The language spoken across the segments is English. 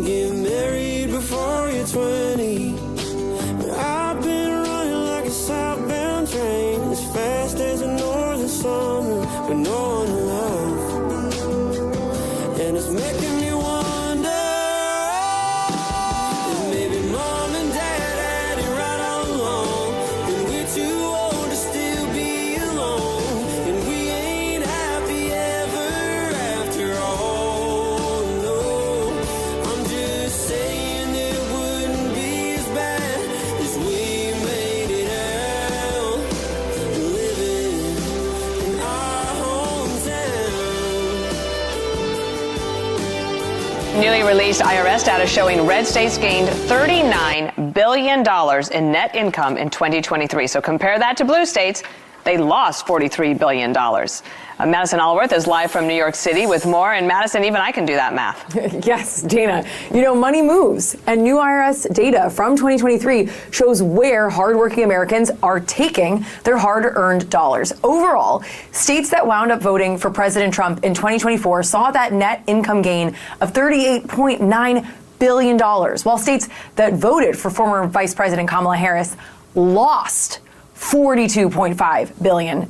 can get married before you're 20. But I've been running like a southbound train, as fast as a northern summer, with no one to love. And it's making me wonder if maybe mom and dad had it right all along, and we're too old to still be alone, and we ain't happy ever after all. No, I'm just saying it wouldn't be as bad as we made it out, living in our hometown. Newly released IRS data showing red states gained $39 billion in net income in 2023. So compare that to blue states. They lost $43 billion. Madison Allworth is live from New York City with more. And Madison, even I can do that math. Yes, Dana. You know, money moves. And new IRS data from 2023 shows where hardworking Americans are taking their hard-earned dollars. Overall, states that wound up voting for President Trump in 2024 saw that net income gain of $38.9 billion, while states that voted for former Vice President Kamala Harris lost $42.5 billion.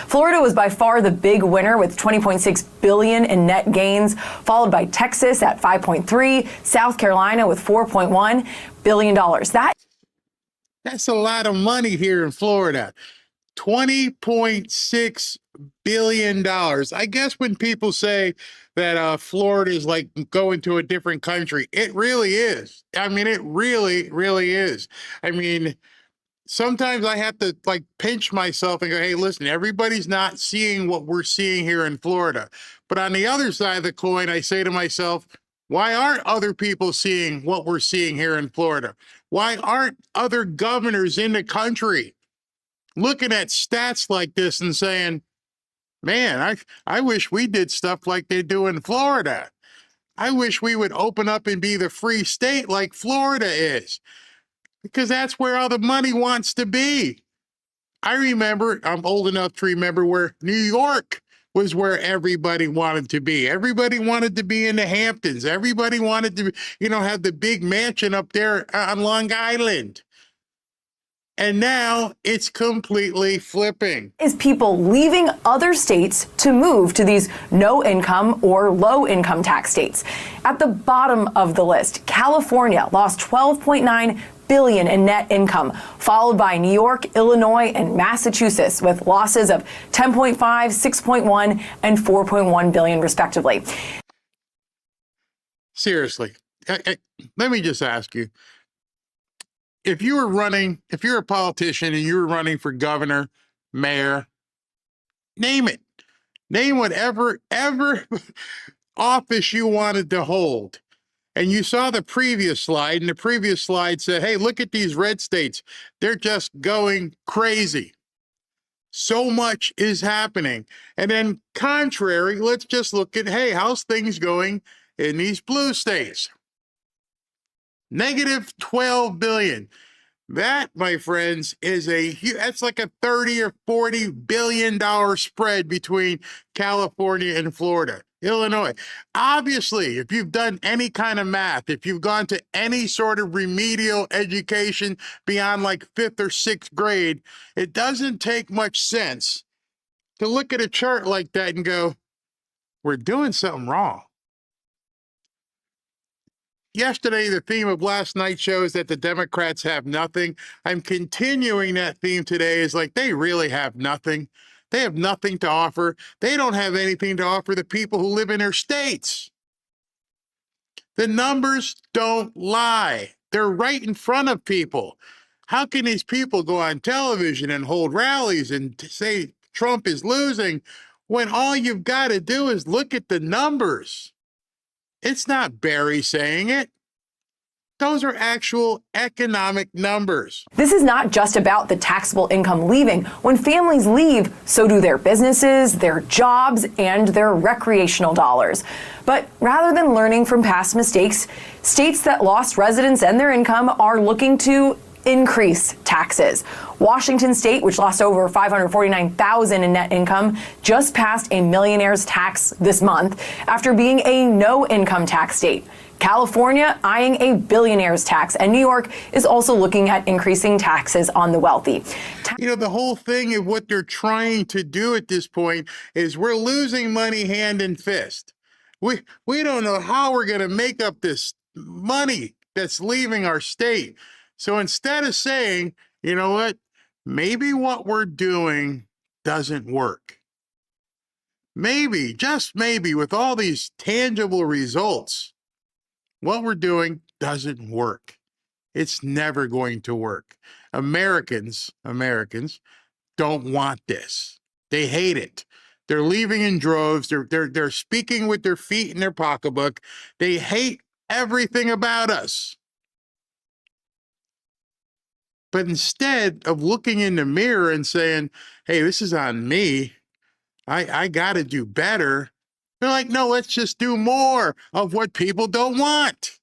Florida was by far the big winner with $20.6 billion in net gains, followed by Texas at $5.3, South Carolina with $4.1 billion. That's a lot of money here in Florida. $20.6 billion. I guess when people say that Florida is like going to a different country, it really is. I mean, it really, really is. I mean, sometimes I have to like pinch myself and go, hey, listen, everybody's not seeing what we're seeing here in Florida. But on the other side of the coin, I say to myself, why aren't other people seeing what we're seeing here in Florida? Why aren't other governors in the country looking at stats like this and saying, man, I wish we did stuff like they do in Florida. I wish we would open up and be the free state like Florida is. Because that's where all the money wants to be. I remember, I'm old enough to remember where New York was where everybody wanted to be. Everybody wanted to be in the Hamptons. Everybody wanted to, have the big mansion up there on Long Island. And now it's completely flipping. Is people leaving other states to move to these no income or low income tax states. At the bottom of the list, California lost $12.9 billion in net income, followed by New York, Illinois, and Massachusetts with losses of 10.5, 6.1, and 4.1 billion respectively. Seriously, let me just ask you, if you're a politician and you were running for governor, mayor, name it. Name whatever office you wanted to hold. And you saw the previous slide, and the previous slide said, hey, look at these red states. They're just going crazy. So much is happening. And then contrary, let's just look at, hey, how's things going in these blue states? Negative 12 billion. That, my friends, that's like a 30 or 40 billion dollar spread between California and Florida. Illinois. Obviously, if you've done any kind of math, if you've gone to any sort of remedial education beyond like 5th or 6th grade, it doesn't take much sense to look at a chart like that and go, we're doing something wrong. Yesterday, the theme of last night's show is that the Democrats have nothing. I'm continuing that theme today. Is like they really have nothing. They have nothing to offer. They don't have anything to offer the people who live in their states. The numbers don't lie. They're right in front of people. How can these people go on television and hold rallies and say Trump is losing when all you've got to do is look at the numbers? It's not Barry saying it. Those are actual economic numbers. This is not just about the taxable income leaving. When families leave, so do their businesses, their jobs, and their recreational dollars. But rather than learning from past mistakes, states that lost residents and their income are looking to increase taxes. Washington State, which lost over $549,000 in net income, just passed a millionaire's tax this month after being a no-income tax state. California eyeing a billionaire's tax, and New York is also looking at increasing taxes on the wealthy. You know, the whole thing of what they're trying to do at this point is we're losing money hand and fist. We don't know how we're going to make up this money that's leaving our state. So instead of saying, you know what, maybe what we're doing doesn't work. Maybe, just maybe, with all these tangible results, what we're doing doesn't work. It's never going to work. Americans don't want this. They hate it. They're leaving in droves. They're speaking with their feet in their pocketbook. They hate everything about us. But instead of looking in the mirror and saying, hey, this is on me, I got to do better, they're like, no, let's just do more of what people don't want.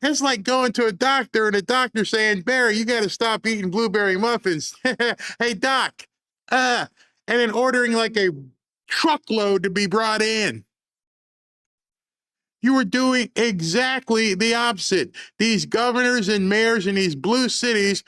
It's like going to a doctor and a doctor saying, Barry, you got to stop eating blueberry muffins. Hey, doc. And then ordering like a truckload to be brought in. You were doing exactly the opposite. These governors and mayors in these blue cities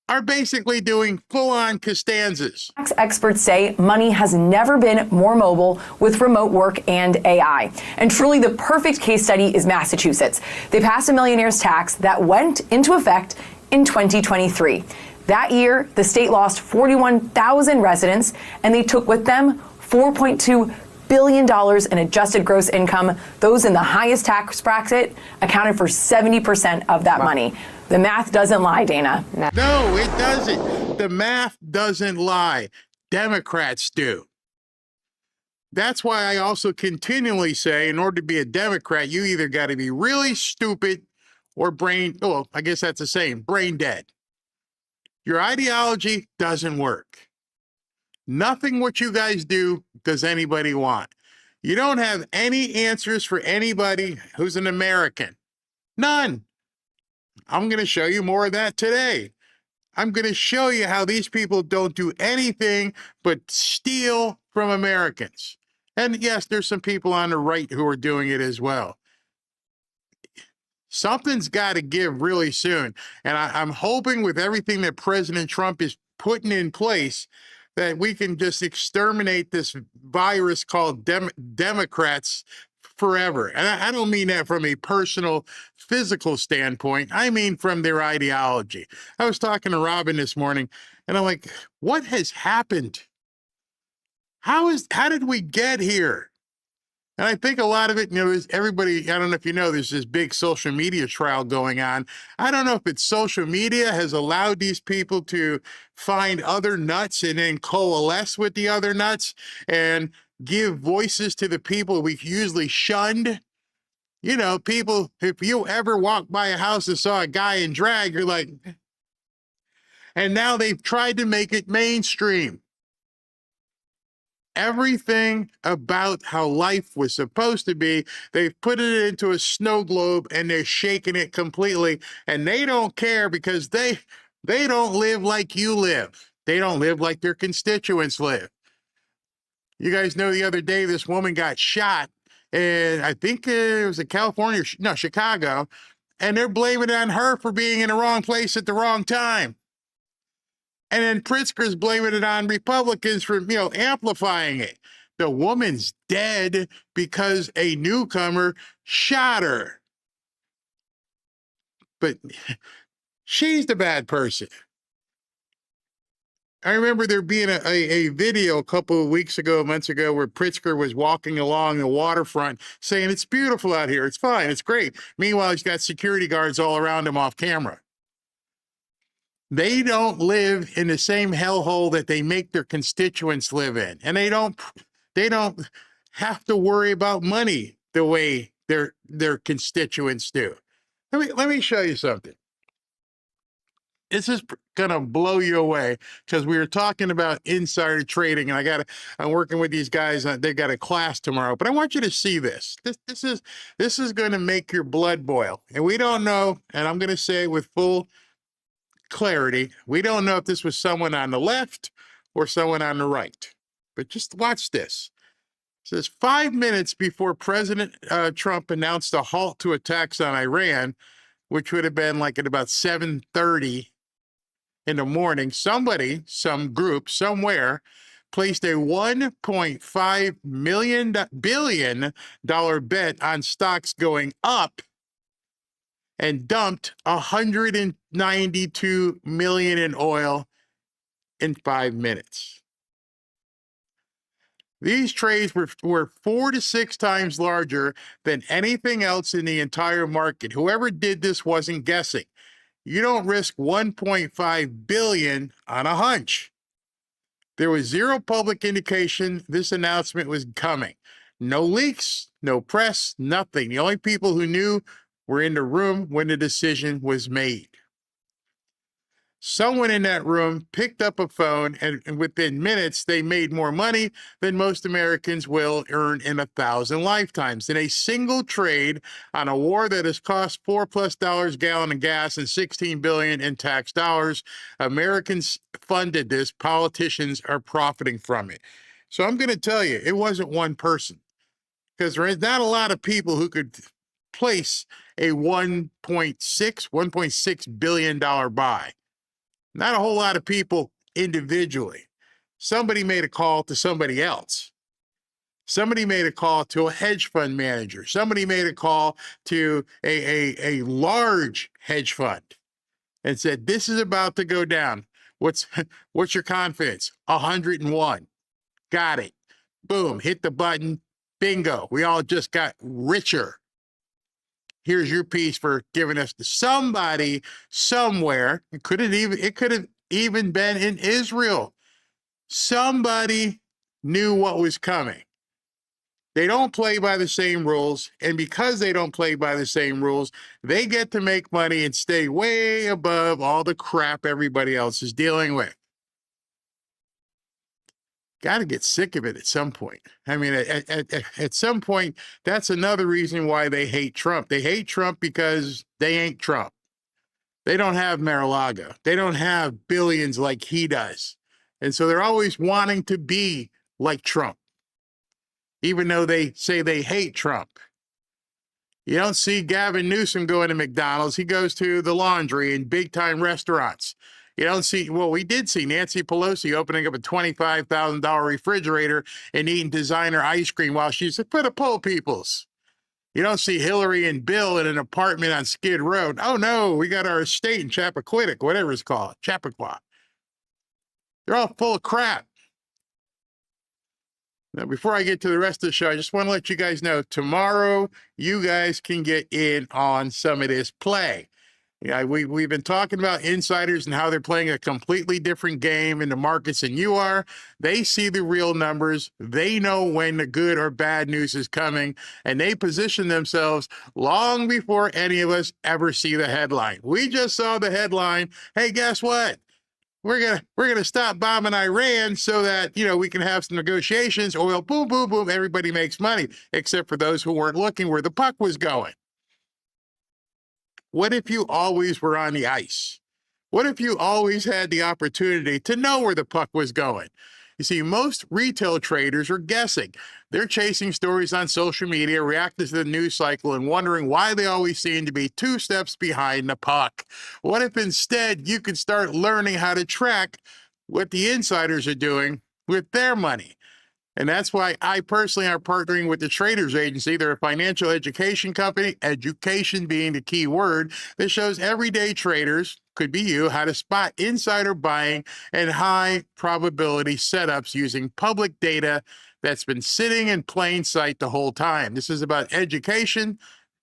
are basically doing full-on Costanzas. Tax experts say money has never been more mobile with remote work and AI. And truly the perfect case study is Massachusetts. They passed a millionaire's tax that went into effect in 2023. That year, the state lost 41,000 residents, and they took with them $4.2 billion in adjusted gross income. Those in the highest tax bracket accounted for 70% of that money. The math doesn't lie, Dana. No, it doesn't. The math doesn't lie. Democrats do. That's why I also continually say, in order to be a Democrat, you either got to be really stupid or I guess that's the same, brain dead. Your ideology doesn't work. Nothing what you guys do does anybody want. You don't have any answers for anybody who's an American. None. I'm going to show you more of that today. I'm going to show you how these people don't do anything but steal from Americans. And yes, there's some people on the right who are doing it as well. Something's got to give really soon. And I'm hoping with everything that President Trump is putting in place that we can just exterminate this virus called Democrats forever. And I don't mean that from a personal, physical standpoint. I mean from their ideology. I was talking to Robin this morning, and I'm like, what has happened? How did we get here? And I think a lot of it, is everybody, I don't know if you know, there's this big social media trial going on. I don't know if it's social media has allowed these people to find other nuts and then coalesce with the other nuts and give voices to the people we've usually shunned. People, if you ever walked by a house and saw a guy in drag, you're like, and now they've tried to make it mainstream. Everything about how life was supposed to be, they've put it into a snow globe and they're shaking it completely. And they don't care because they don't live like you live. They don't live like their constituents live. You guys know the other day, this woman got shot, and I think it was in Chicago, and they're blaming it on her for being in the wrong place at the wrong time. And then Pritzker's blaming it on Republicans for, amplifying it. The woman's dead because a newcomer shot her. But she's the bad person. I remember there being a video a couple of months ago, where Pritzker was walking along the waterfront saying, it's beautiful out here. It's fine. It's great. Meanwhile, he's got security guards all around him off camera. They don't live in the same hellhole that they make their constituents live in. And they don't have to worry about money the way their constituents do. Let me show you something. This is gonna blow you away, because we were talking about insider trading, and I'm working with these guys. They've got a class tomorrow, but I want you to see this. This is gonna make your blood boil. And we don't know, and I'm gonna say with full clarity, we don't know if this was someone on the left or someone on the right. But just watch this. says 5 minutes before President Trump announced a halt to attacks on Iran, which would have been like at about 7:30 in the morning, somebody, some group, somewhere, placed a $1.5 billion bet on stocks going up and dumped 192 million in oil in 5 minutes. These trades were 4 to 6 times larger than anything else in the entire market. Whoever did this wasn't guessing. You don't risk 1.5 billion on a hunch. There was zero public indication this announcement was coming. No leaks, no press, nothing. The only people who knew were in the room when the decision was made. Someone in that room picked up a phone, and within minutes, they made more money than most Americans will earn in 1,000 lifetimes. In a single trade on a war that has cost $4+ a gallon of gas and $16 billion in tax dollars, Americans funded this. Politicians are profiting from it. So I'm going to tell you, it wasn't one person, because there is not a lot of people who could place a $1.6 billion buy. Not a whole lot of people individually. Somebody made a call to somebody else. Somebody made a call to a hedge fund manager. Somebody made a call to a large hedge fund and said, this is about to go down. What's your confidence? 101. Got it. Boom, hit the button. Bingo. We all just got richer. Here's your piece for giving us to somebody somewhere. It could have even been in Israel. Somebody knew what was coming. They don't play by the same rules, and because they don't play by the same rules, they get to make money and stay way above all the crap everybody else is dealing with. Got to get sick of it at some point. I mean, at some point, that's another reason why they hate Trump. They hate Trump because they ain't Trump. They don't have Mar-a-Lago. They don't have billions like he does. And so they're always wanting to be like Trump, even though they say they hate Trump. You don't see Gavin Newsom going to McDonald's. He goes to the laundry and big-time restaurants. You don't see, well, we did see Nancy Pelosi opening up a $25,000 refrigerator and eating designer ice cream while she's for the poor peoples. You don't see Hillary and Bill in an apartment on Skid Row. Oh, no, we got our estate in Chappaquiddick, whatever it's called, Chappaqua. They're all full of crap. Now, before I get to the rest of the show, I just want to let you guys know, tomorrow you guys can get in on some of this play. Yeah, we've been talking about insiders and how they're playing a completely different game in the markets than you are. They see the real numbers. They know when the good or bad news is coming, and they position themselves long before any of us ever see the headline. We just saw the headline. Hey, guess what? We're gonna stop bombing Iran so that we can have some negotiations. Oil, boom, boom, boom. Everybody makes money, except for those who weren't looking where the puck was going. What if you always were on the ice? What if you always had the opportunity to know where the puck was going? You see, most retail traders are guessing. They're chasing stories on social media, reacting to the news cycle, and wondering why they always seem to be 2 steps behind the puck. What if instead you could start learning how to track what the insiders are doing with their money? And that's why I personally am partnering with the Traders Agency. They're a financial education company, education being the key word, that shows everyday traders, could be you, how to spot insider buying and high probability setups using public data that's been sitting in plain sight the whole time. This is about education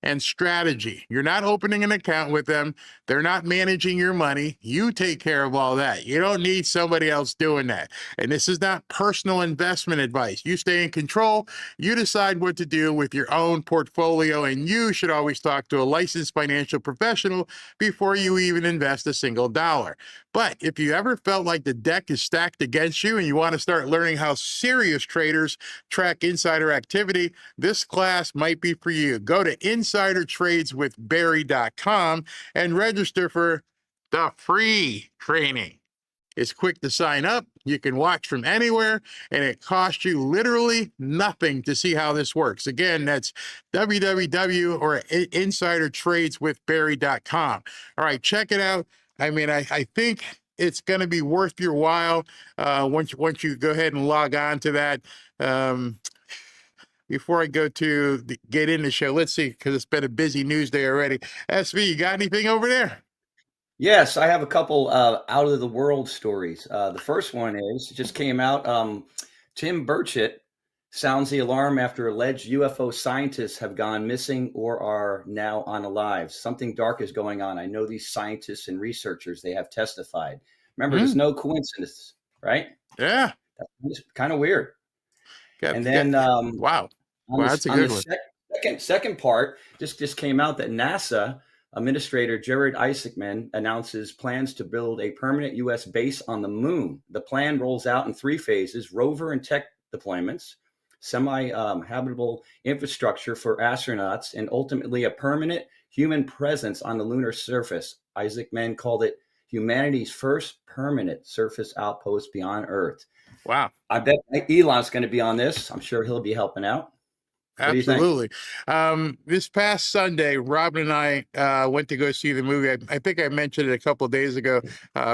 and strategy. You're not opening an account with them. They're not managing your money. You take care of all that. You don't need somebody else doing that. And this is not personal investment advice. You stay in control. You decide what to do with your own portfolio, and you should always talk to a licensed financial professional before you even invest a single dollar. But if you ever felt like the deck is stacked against you and you want to start learning how serious traders track insider activity, this class might be for you. Go to insidertradeswithbarry.com and register for the free training. It's quick to sign up. You can watch from anywhere, and it costs you literally nothing to see how this works. Again, that's www or insidertradeswithbarry.com. All right, check it out. I mean, I think it's going to be worth your while once you go ahead and log on to that. Before I go to get in the show, let's see, because it's been a busy news day already. SV, you got anything over there? Yes, I have a couple out of the world stories. The first one is just came out. Tim Burchett sounds the alarm after alleged UFO scientists have gone missing or are now unalive. Something dark is going on. I know these scientists and researchers, they have testified. Remember, there's no coincidence, right? Yeah. That's kind of weird. And then, wow, that's a good one. Second part, just came out that NASA Administrator Jared Isaacman announces plans to build a permanent U.S. base on the moon. The plan rolls out in 3 phases: rover and tech deployments, semi-habitable infrastructure for astronauts, and ultimately a permanent human presence on the lunar surface. Isaacman called it humanity's first permanent surface outpost beyond Earth. Wow. I bet Elon's going to be on this. I'm sure he'll be helping out. Absolutely. This past Sunday, Robin and I went to go see the movie. I think I mentioned it a couple of days ago,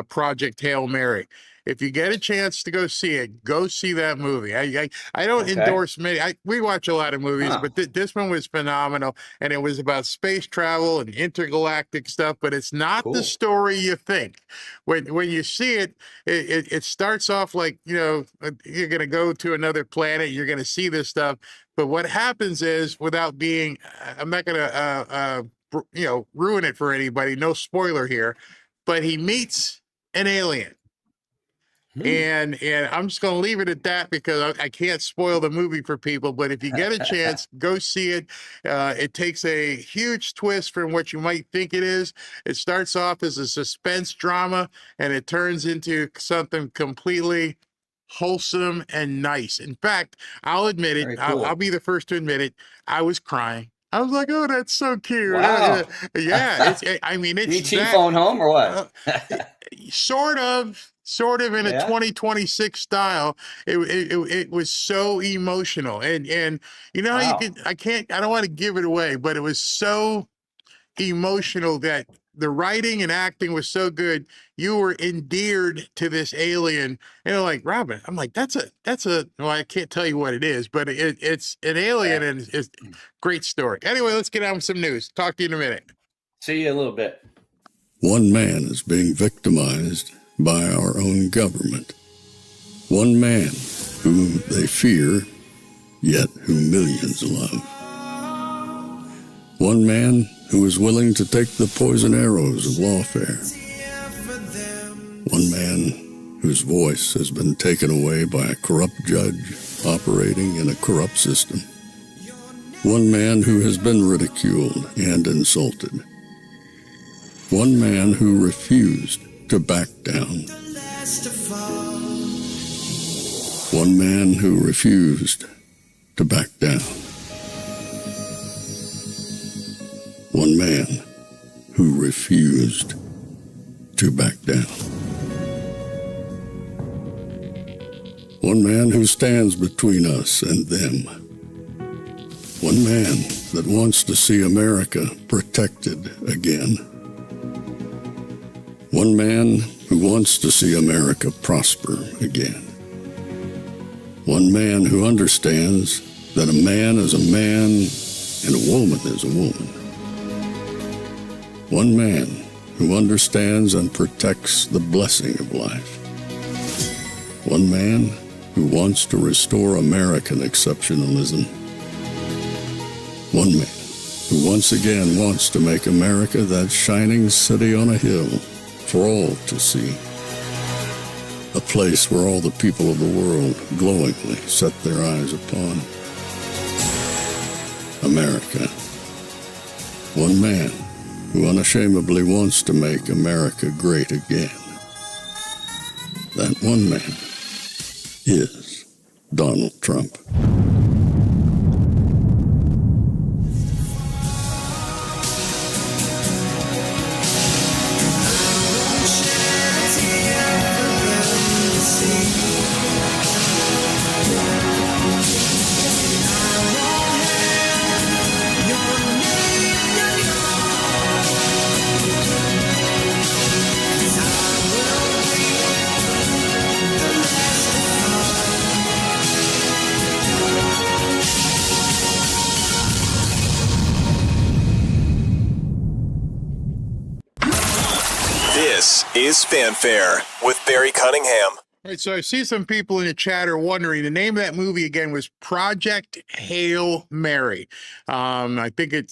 Project Hail Mary. If you get a chance to go see it, go see that movie. I don't endorse many. We watch a lot of movies, but this one was phenomenal, and it was about space travel and intergalactic stuff. But it's not the story you think. When you see it, it starts off like, you know, you're going to go to another planet, you're going to see this stuff. But what happens is, without being, I'm not going to ruin it for anybody. No spoiler here, but he meets an alien. And I'm just going to leave it at that because I can't spoil the movie for people. But if you get a chance, go see it. It takes a huge twist from what you might think it is. It starts off as a suspense drama, and it turns into something completely wholesome and nice. In fact, I'll admit it. Cool. I'll be the first to admit it. I was crying. I was like, "Oh, that's so cute." Wow. Yeah. It's you cheap phone home or what? Sort of in a 2026 style. It was so emotional, and you know, I don't want to give it away, but it was so emotional that the writing and acting was so good. You were endeared to this alien, and like, Robin, I'm like, that's a well, I can't tell you what it is, but it's an alien, and it's a great story. Anyway, let's get on with some news. Talk to you in a minute. See you in a little bit. One man is being victimized by our own government. One man whom they fear, yet whom millions love. One man who is willing to take the poison arrows of lawfare. One man whose voice has been taken away by a corrupt judge operating in a corrupt system. One man who has been ridiculed and insulted. One man who refused to back down. One man who refused to back down. One man who refused to back down. One man who stands between us and them. One man that wants to see America protected again. One man who wants to see America prosper again. One man who understands that a man is a man and a woman is a woman. One man who understands and protects the blessing of life. One man who wants to restore American exceptionalism. One man who once again wants to make America that shining city on a hill for all to see. A place where all the people of the world glowingly set their eyes upon. America. One man who unashamedly wants to make America great again. That one man is Donald Trump. See This is Fanfare with Barry Cunningham. All right, so I see some people in the chat are wondering, the name of that movie again was Project Hail Mary. I think it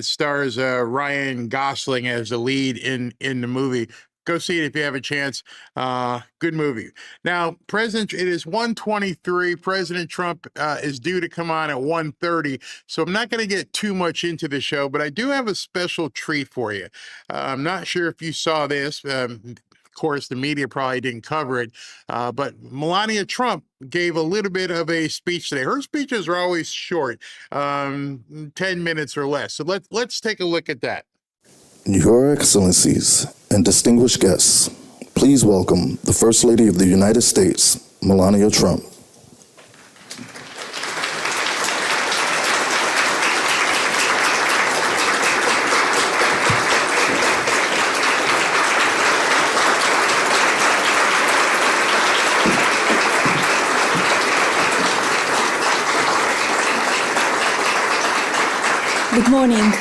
stars Ryan Gosling as the lead in the movie. Go see it if you have a chance. Good movie. Now, it is 1:23. President Trump is due to come on at 1:30, so I'm not going to get too much into the show, but I do have a special treat for you. I'm not sure if you saw this. Of course, the media probably didn't cover it, but Melania Trump gave a little bit of a speech today. Her speeches are always short, 10 minutes or less. So let's take a look at that. Your Excellencies and distinguished guests, please welcome the First Lady of the United States, Melania Trump. Good morning.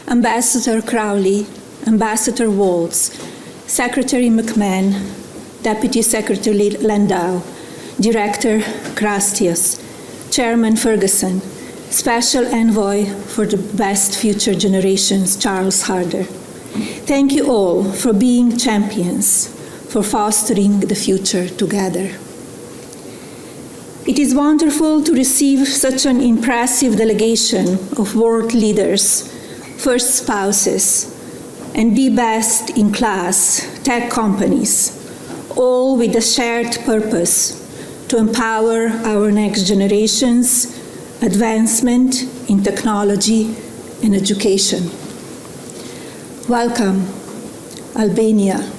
Ambassador Crowley, Ambassador Waltz, Secretary McMahon, Deputy Secretary Landau, Director Krastius, Chairman Ferguson, Special Envoy for the Best Future Generations, Charles Harder. Thank you all for being champions, for fostering the future together. It is wonderful to receive such an impressive delegation of world leaders, first spouses, and be best in class tech companies, all with a shared purpose to empower our next generation's advancement in technology and education. Welcome, Albania,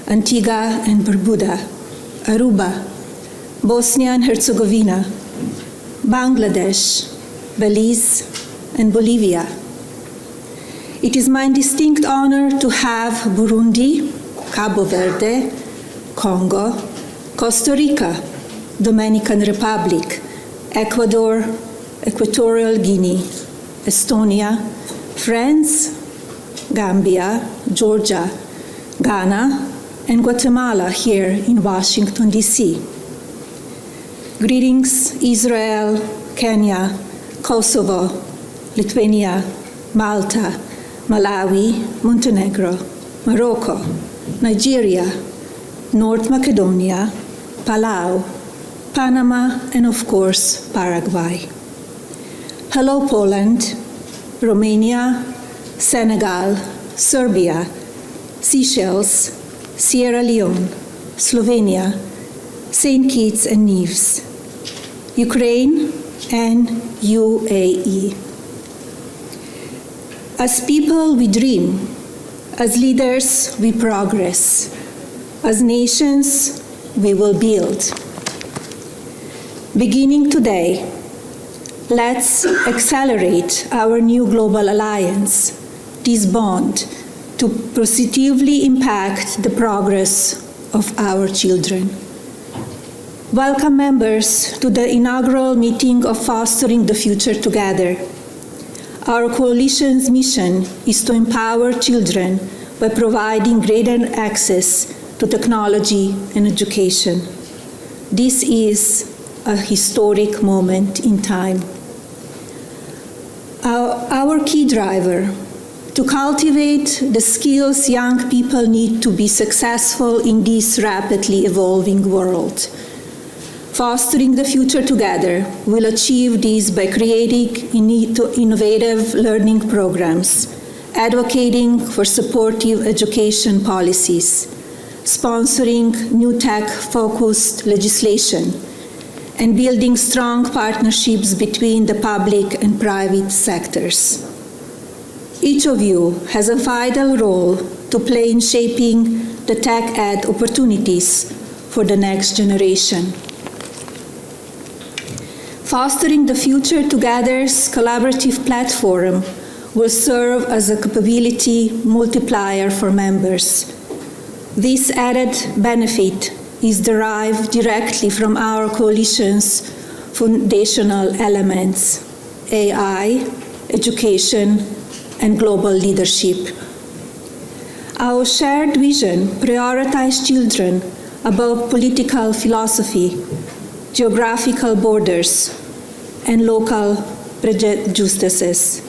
Antigua and Barbuda, Aruba, Bosnia and Herzegovina, Bangladesh, Belize, and Bolivia. It is my distinct honor to have Burundi, Cabo Verde, Congo, Costa Rica, Dominican Republic, Ecuador, Equatorial Guinea, Estonia, France, Gambia, Georgia, Ghana, and Guatemala here in Washington, D.C. Greetings, Israel, Kenya, Kosovo, Lithuania, Malta, Malawi, Montenegro, Morocco, Nigeria, North Macedonia, Palau, Panama, and of course, Paraguay. Hello, Poland, Romania, Senegal, Serbia, Seychelles, Sierra Leone, Slovenia, St. Kitts and Nevis, Ukraine, and UAE. As people, we dream. As leaders, we progress. As nations, we will build. Beginning today, let's accelerate our new global alliance, this bond, to positively impact the progress of our children. Welcome, members, to the inaugural meeting of Fostering the Future Together. Our coalition's mission is to empower children by providing greater access to technology and education. This is a historic moment in time. Our key driver, to cultivate the skills young people need to be successful in this rapidly evolving world. Fostering the Future Together will achieve this by creating innovative learning programs, advocating for supportive education policies, sponsoring new tech-focused legislation, and building strong partnerships between the public and private sectors. Each of you has a vital role to play in shaping the tech ed opportunities for the next generation. Fostering the Future Together's collaborative platform will serve as a capability multiplier for members. This added benefit is derived directly from our coalition's foundational elements: AI, education, and global leadership. Our shared vision prioritizes children above political philosophy, geographical borders, and local prejudices.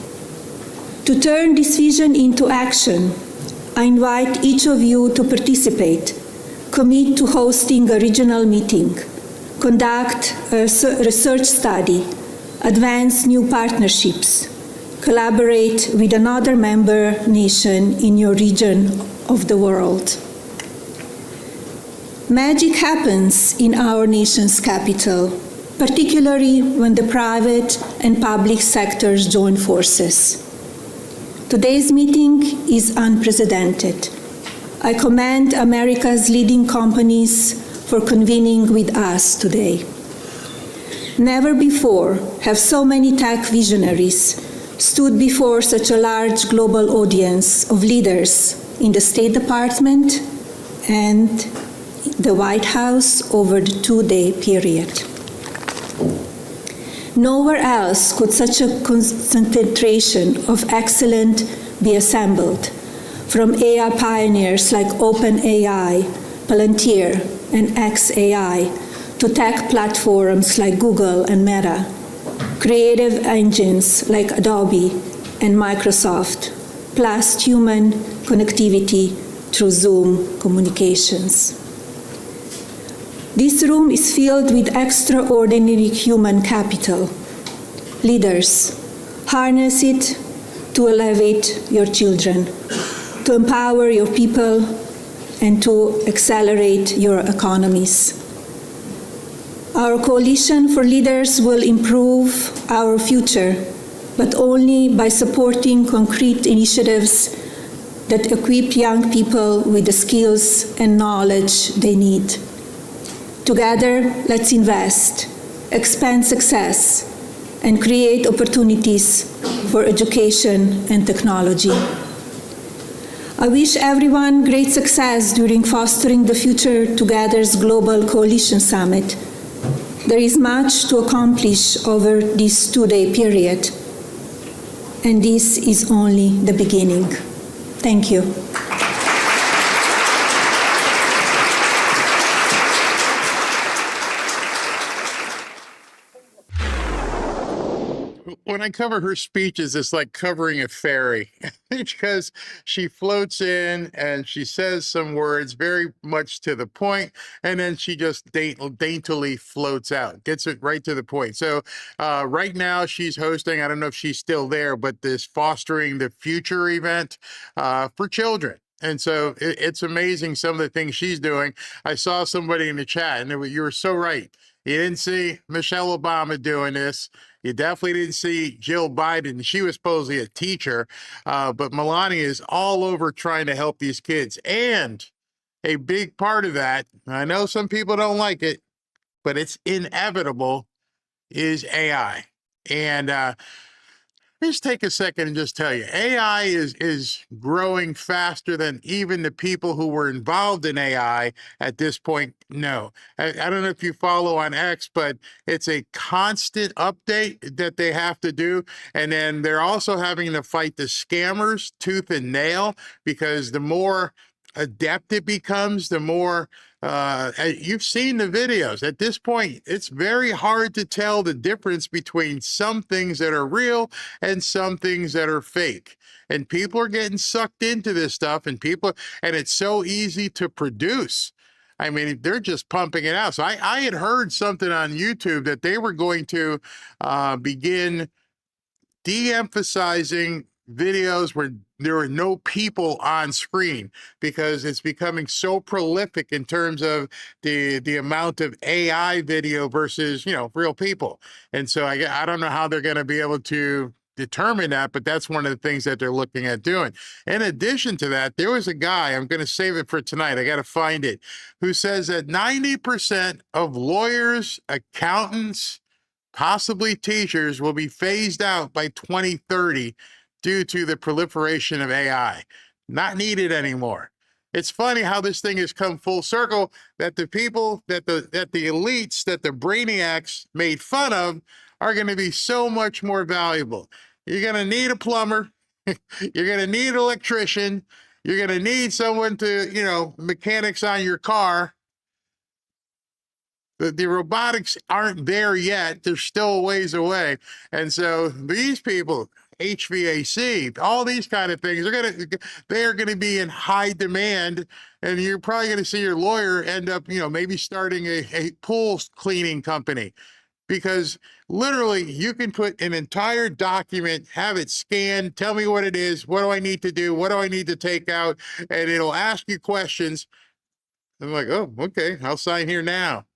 To turn this vision into action, I invite each of you to participate, commit to hosting a regional meeting, conduct a research study, advance new partnerships, collaborate with another member nation in your region of the world. Magic happens in our nation's capital, particularly when the private and public sectors join forces. Today's meeting is unprecedented. I commend America's leading companies for convening with us today. Never before have so many tech visionaries stood before such a large global audience of leaders in the State Department and the White House over the two-day period. Nowhere else could such a concentration of excellence be assembled, from AI pioneers like OpenAI, Palantir, and xAI, to tech platforms like Google and Meta, creative engines like Adobe and Microsoft, plus human connectivity through Zoom communications. This room is filled with extraordinary human capital. Leaders, harness it to elevate your children, to empower your people, and to accelerate your economies. Our Coalition for Leaders will improve our future, but only by supporting concrete initiatives that equip young people with the skills and knowledge they need. Together, let's invest, expand success, and create opportunities for education and technology. I wish everyone great success during Fostering the Future Together's Global Coalition Summit. There is much to accomplish over this two-day period, and this is only the beginning. Thank you. When I cover her speeches, it's like covering a ferry because she floats in and she says some words very much to the point, and then she just daintily floats out, gets it right to the point. So right now she's hosting, I don't know if she's still there, but this Fostering the Future event for children. And so it's amazing some of the things she's doing. I saw somebody in the chat, and you were so right. You didn't see Michelle Obama doing this. You definitely didn't see Jill Biden. She was supposedly a teacher, but Melania is all over trying to help these kids. And a big part of that, I know some people don't like it, but it's inevitable, is AI. And just take a second and just tell you, AI is growing faster than even the people who were involved in AI at this point know. I don't know if you follow on X, but it's a constant update that they have to do. And then they're also having to fight the scammers tooth and nail, because the more adept it becomes, the more you've seen the videos. At this point, it's very hard to tell the difference between some things that are real and some things that are fake. And people are getting sucked into this stuff, and it's so easy to produce. I mean, they're just pumping it out. So I had heard something on YouTube that they were going to begin de-emphasizing videos where there are no people on screen, because it's becoming so prolific in terms of the amount of AI video versus, real people. And so I don't know how they're going to be able to determine that, but that's one of the things that they're looking at doing. In addition to that, there was a guy, I'm going to save it for tonight, I got to find it, who says that 90% of lawyers, accountants, possibly teachers will be phased out by 2030 due to the proliferation of AI. Not needed anymore. It's funny how this thing has come full circle, that the people, that the elites, that the brainiacs made fun of are going to be so much more valuable. You're going to need a plumber. You're going to need an electrician. You're going to need someone to, mechanics on your car. The robotics aren't there yet. They're still a ways away. And so these people, HVAC, all these kind of things, they're going to be in high demand. And you're probably going to see your lawyer end up, maybe starting a pool cleaning company. Because literally you can put an entire document, have it scanned, tell me what it is, what do I need to do, what do I need to take out, and it'll ask you questions. I'm like, oh, okay, I'll sign here now.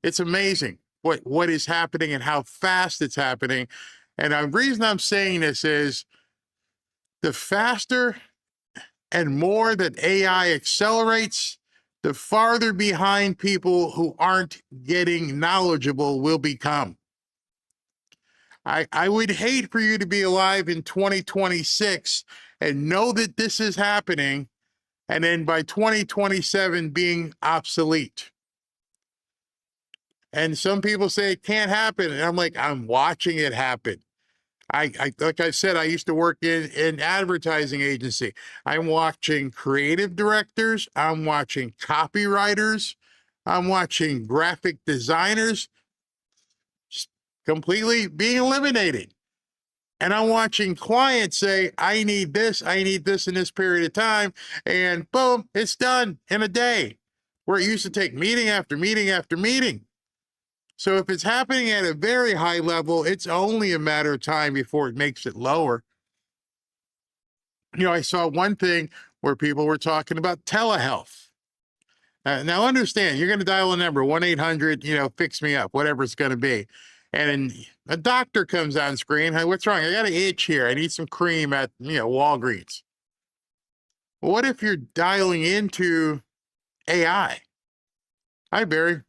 It's amazing what is happening and how fast it's happening. And the reason I'm saying this is the faster and more that AI accelerates, the farther behind people who aren't getting knowledgeable will become. I would hate for you to be alive in 2026 and know that this is happening, and then by 2027 being obsolete. And some people say it can't happen. And I'm like, I'm watching it happen. Like I said, I used to work in an advertising agency. I'm watching creative directors. I'm watching copywriters. I'm watching graphic designers completely being eliminated. And I'm watching clients say, I need this in this period of time. And boom, it's done in a day, where it used to take meeting after meeting after meeting. So if it's happening at a very high level, it's only a matter of time before it makes it lower. I saw one thing where people were talking about telehealth. Now understand, you're going to dial a number, 1-800, fix me up, whatever it's going to be. And a doctor comes on screen. Hey, what's wrong? I got an itch here. I need some cream at, Walgreens. Well, what if you're dialing into AI? Hi, Barry.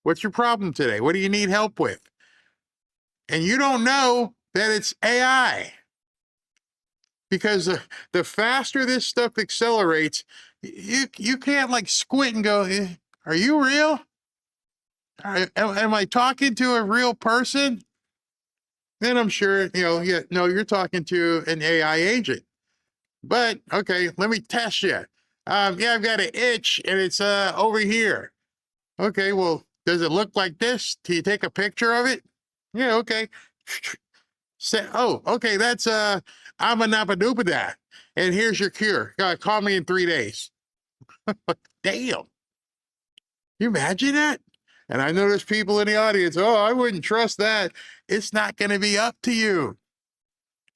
What's your problem today? What do you need help with? And you don't know that it's AI. Because the faster this stuff accelerates, you can't like squint and go, are you real? Am I talking to a real person? Then I'm sure, you're talking to an AI agent. But, okay, let me test you. I've got an itch and it's over here. Okay, well, does it look like this? Do you take a picture of it? Yeah, okay. Say, oh, okay, that's Amanapadupada. And here's your cure. Call me in 3 days. Damn. You imagine that? And I know there's people in the audience, oh, I wouldn't trust that. It's not going to be up to you.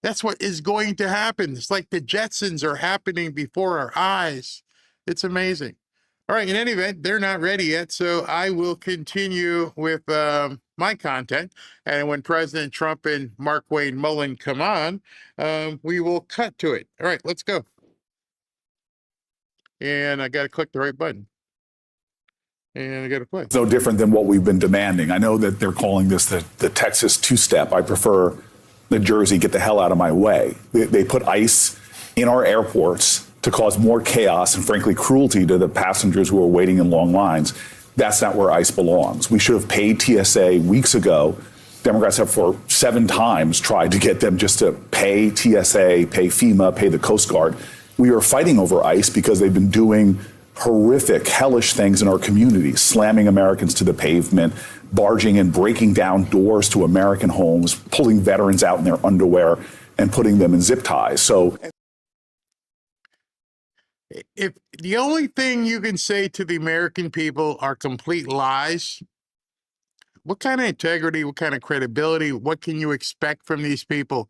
That's what is going to happen. It's like the Jetsons are happening before our eyes. It's amazing. All right, in any event, they're not ready yet, so I will continue with my content. And when President Trump and Markwayne Mullin come on, we will cut to it. All right, let's go. And I got to click the right button. And I got to play. It's no different than what we've been demanding. I know that they're calling this the Texas two-step. I prefer the Jersey, get the hell out of my way. They put ICE in our airports to cause more chaos and, frankly, cruelty to the passengers who are waiting in long lines. That's not where ICE belongs. We should have paid TSA weeks ago. Democrats have for 7 times tried to get them just to pay TSA, pay FEMA, pay the Coast Guard. We are fighting over ICE because they've been doing horrific, hellish things in our communities, slamming Americans to the pavement, barging and breaking down doors to American homes, pulling veterans out in their underwear and putting them in zip ties. So if the only thing you can say to the American people are complete lies, what kind of integrity, what kind of credibility, what can you expect from these people?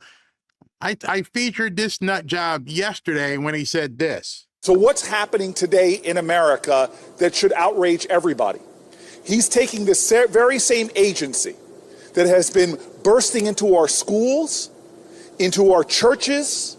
I featured this nut job yesterday when he said this. So what's happening today in America that should outrage everybody? He's taking this very same agency that has been bursting into our schools, into our churches,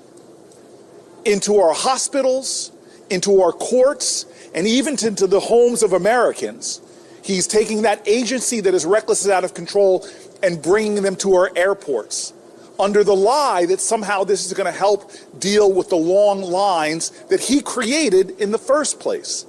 into our hospitals, into our courts, and even into the homes of Americans. He's taking that agency that is reckless and out of control and bringing them to our airports under the lie that somehow this is going to help deal with the long lines that he created in the first place.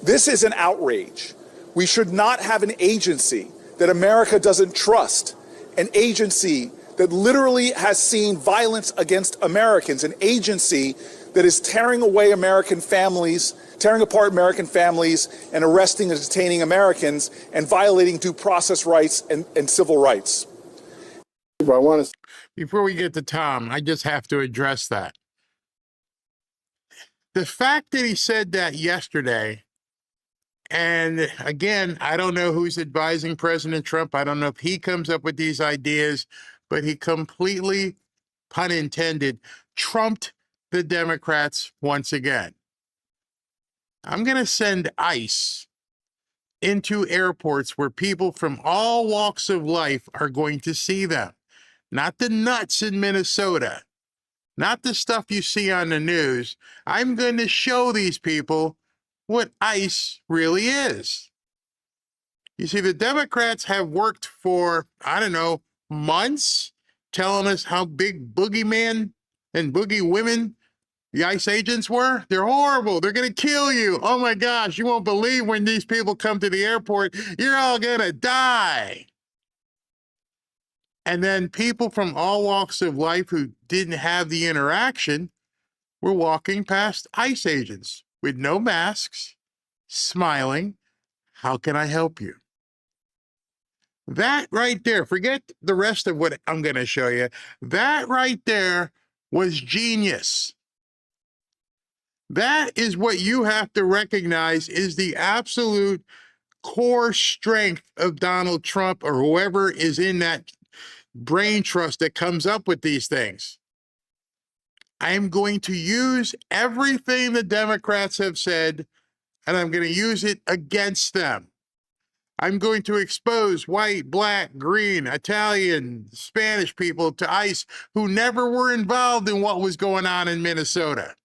This is an outrage. We should not have an agency that America doesn't trust, an agency that literally has seen violence against Americans, an agency that is tearing away American families, tearing apart American families, and arresting and detaining Americans and violating due process rights and civil rights. Before we get to Tom, I just have to address that. The fact that he said that yesterday, and again, I don't know who's advising President Trump. I don't know if he comes up with these ideas, but he completely, pun intended, trumped the Democrats once again. I'm going to send ICE into airports where people from all walks of life are going to see them. Not the nuts in Minnesota, not the stuff you see on the news. I'm going to show these people what ICE really is. You see, the Democrats have worked for, I don't know, months, telling us how big boogeyman and boogie women the ICE agents were. They're horrible. They're going to kill you. Oh my gosh, you won't believe when these people come to the airport. You're all going to die. And then people from all walks of life who didn't have the interaction were walking past ICE agents with no masks, smiling. How can I help you? That right there, forget the rest of what I'm going to show you. That right there was genius. That is what you have to recognize is the absolute core strength of Donald Trump or whoever is in that brain trust that comes up with these things. I am going to use everything the Democrats have said, and I'm going to use it against them. I'm going to expose white, black, green, Italian, Spanish people to ICE who never were involved in what was going on in Minnesota.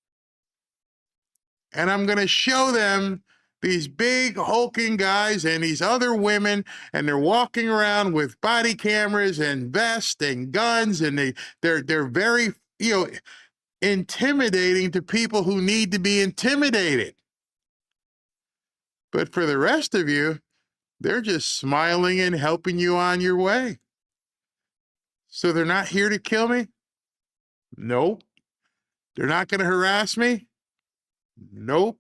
And I'm going to show them these big hulking guys and these other women, and they're walking around with body cameras and vests and guns, and they're very, intimidating to people who need to be intimidated. But for the rest of you, they're just smiling and helping you on your way. So they're not here to kill me? Nope. They're not going to harass me? Nope.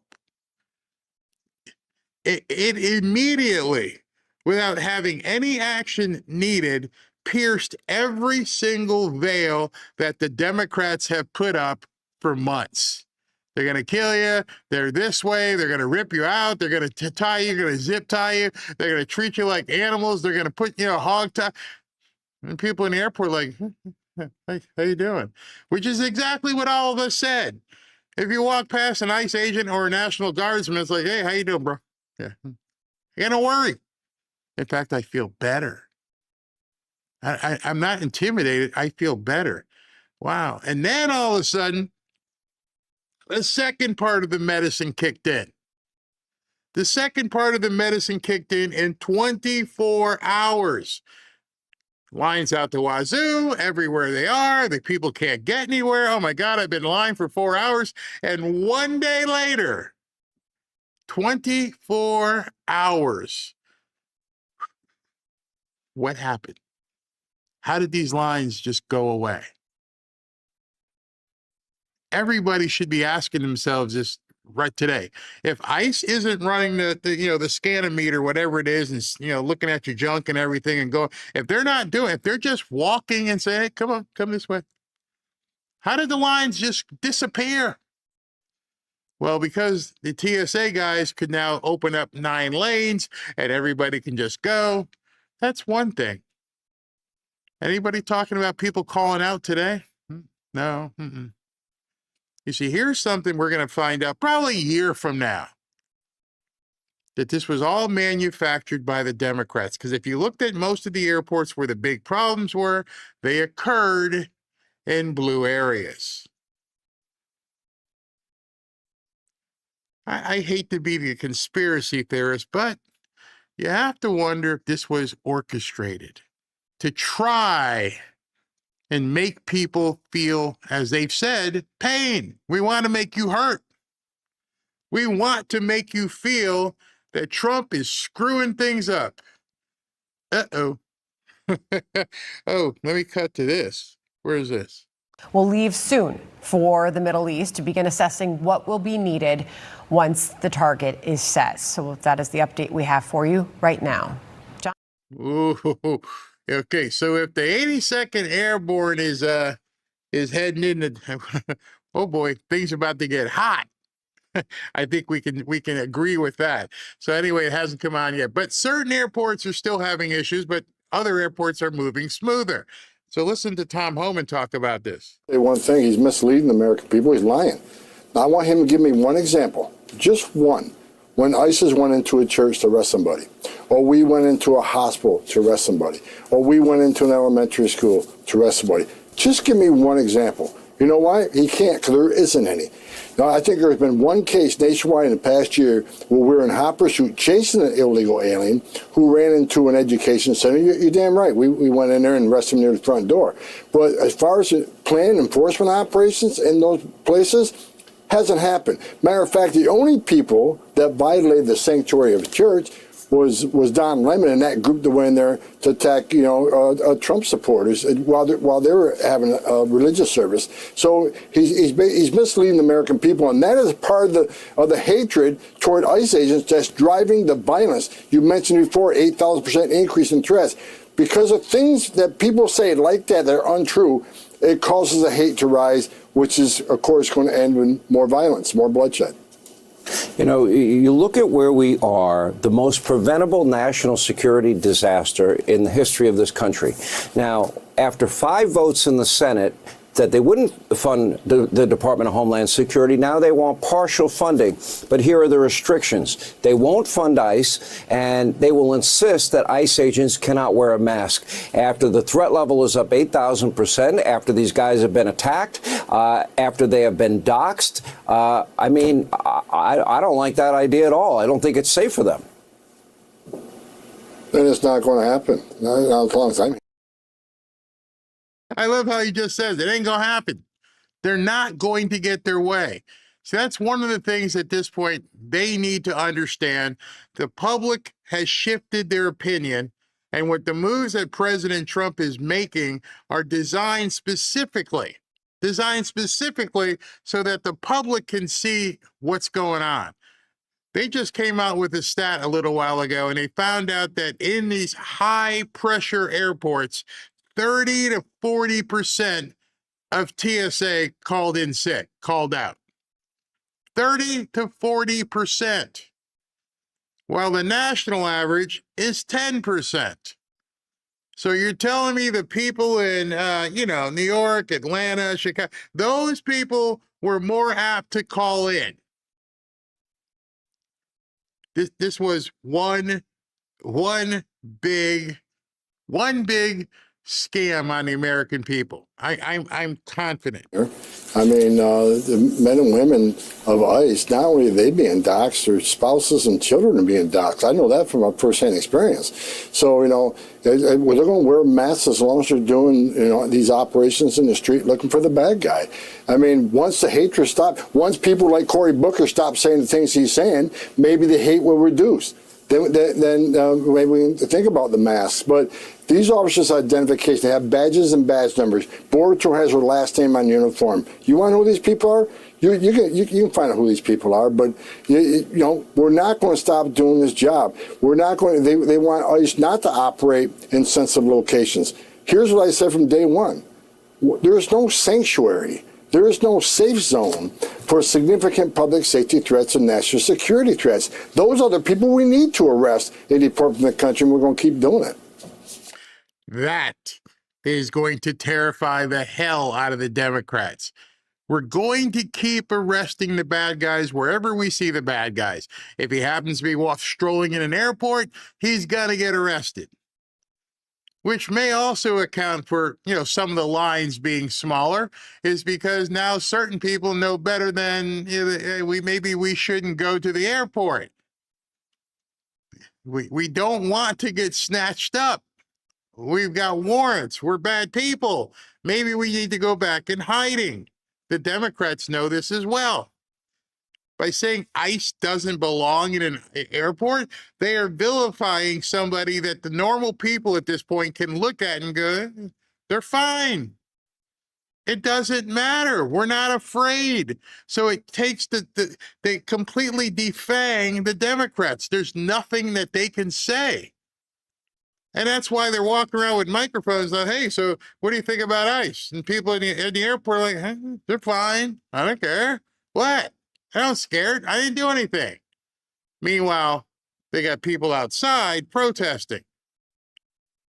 It immediately, without having any action needed, pierced every single veil that the Democrats have put up for months. They're going to kill you. They're this way. They're going to rip you out. They're going to tie you. They're going to zip tie you. They're going to treat you like animals. They're going to put, hog tie. And people in the airport like, hey, how you doing? Which is exactly what all of us said. If you walk past an ICE agent or a National Guardsman, it's like, hey, how you doing, bro? Yeah. Don't worry. In fact, I feel better. I'm not intimidated. I feel better. Wow. And then all of a sudden, the second part of the medicine kicked in. The second part of the medicine kicked in 24 hours. Lines out the wazoo, everywhere they are. The people can't get anywhere. Oh my God, I've been in line for 4 hours. And one day later, 24 hours. What happened? How did these lines just go away? Everybody should be asking themselves this right today. If ICE isn't running the scanometer, whatever it is, and looking at your junk and everything and going, if they're just walking and saying, hey, come on, come this way. How did the lines just disappear? Well, because the TSA guys could now open up 9 lanes and everybody can just go. That's one thing. Anybody talking about people calling out today? No. Mm-mm. You see, here's something we're going to find out probably a year from now, that this was all manufactured by the Democrats. Because if you looked at most of the airports where the big problems were, they occurred in blue areas. I hate to be the conspiracy theorist, but you have to wonder if this was orchestrated to try and make people feel, as they've said, pain. We want to make you hurt. We want to make you feel that Trump is screwing things up. Uh-oh. Oh, let me cut to this. Where is this? Will leave soon for the Middle East to begin assessing what will be needed once the target is set. So that is the update we have for you right now. John? Ooh, okay. So if the 82nd Airborne is heading into, oh boy, things are about to get hot. I think we can agree with that. So anyway, it hasn't come on yet, but certain airports are still having issues, but other airports are moving smoother. So listen to Tom Homan talk about this. One thing, he's misleading the American people. He's lying. Now, I want him to give me one example, just one, when ISIS went into a church to arrest somebody, or we went into a hospital to arrest somebody, or we went into an elementary school to arrest somebody. Just give me one example. You know why? He can't, because there isn't any. Now, I think there's been one case nationwide in the past year where we're in hot pursuit chasing an illegal alien who ran into an education center. You're damn right. We went in there and arrested him near the front door. But as far as planned enforcement operations in those places, hasn't happened. Matter of fact, the only people that violated the sanctuary of a church was Don Lemon and that group that went in there to attack, Trump supporters while they were having a religious service. So he's misleading the American people, and that is part of the hatred toward ICE agents that's driving the violence. You mentioned before 8,000% increase in threats. Because of things that people say like that are untrue, it causes the hate to rise, which is, of course, going to end with more violence, more bloodshed. You know, you look at where we are, the most preventable national security disaster in the history of this country. Now, after 5 votes in the Senate that they wouldn't fund the Department of Homeland Security, now they want partial funding. But here are the restrictions. They won't fund ICE, and they will insist that ICE agents cannot wear a mask. After the threat level is up 8,000%, after these guys have been attacked, after they have been doxxed, I don't like that idea at all. I don't think it's safe for them. Then it's not going to happen. Not as long as I'm here. I love how he just says it ain't going to happen. They're not going to get their way. So that's one of the things at this point they need to understand. The public has shifted their opinion, and what the moves that President Trump is making are designed specifically so that the public can see what's going on. They just came out with a stat a little while ago, and they found out that in these high-pressure airports, 30 to 40% of TSA called in sick, called out. 30 to 40%, while the national average is 10%. So you're telling me the people in, New York, Atlanta, Chicago, those people were more apt to call in. This was one big scam on the American people. I'm confident. I mean, the men and women of ICE, not only are they being doxxed, their spouses and children are being doxxed. I know that from a first-hand experience. So, they're going to wear masks as long as they're doing, these operations in the street looking for the bad guy. I mean, once the hatred stops, once people like Cory Booker stop saying the things he's saying, maybe the hate will reduce. Then maybe we can think about the masks. But these officers' identification, they have badges and badge numbers. Border Patrol has their last name on uniform. You want to know who these people are? You can find out who these people are. But we're not going to stop doing this job. We're not going. They want ICE not to operate in sensitive locations. Here's what I said from day one: there is no sanctuary. There is no safe zone for significant public safety threats and national security threats. Those are the people we need to arrest and deport from the country, and we're going to keep doing it. That is going to terrify the hell out of the Democrats. We're going to keep arresting the bad guys wherever we see the bad guys. If he happens to be strolling in an airport, he's going to get arrested. Which may also account for, some of the lines being smaller, is because now certain people know better than maybe we shouldn't go to the airport. We don't want to get snatched up. We've got warrants. We're bad people. Maybe we need to go back in hiding. The Democrats know this as well. By saying ICE doesn't belong in an airport, they are vilifying somebody that the normal people at this point can look at and go, they're fine. It doesn't matter. We're not afraid. So it takes they completely defang the Democrats. There's nothing that they can say. And that's why they're walking around with microphones like, hey, so what do you think about ICE? And people in the airport are like, hey, they're fine. I don't care. What? I'm scared. I didn't do anything. Meanwhile, they got people outside protesting.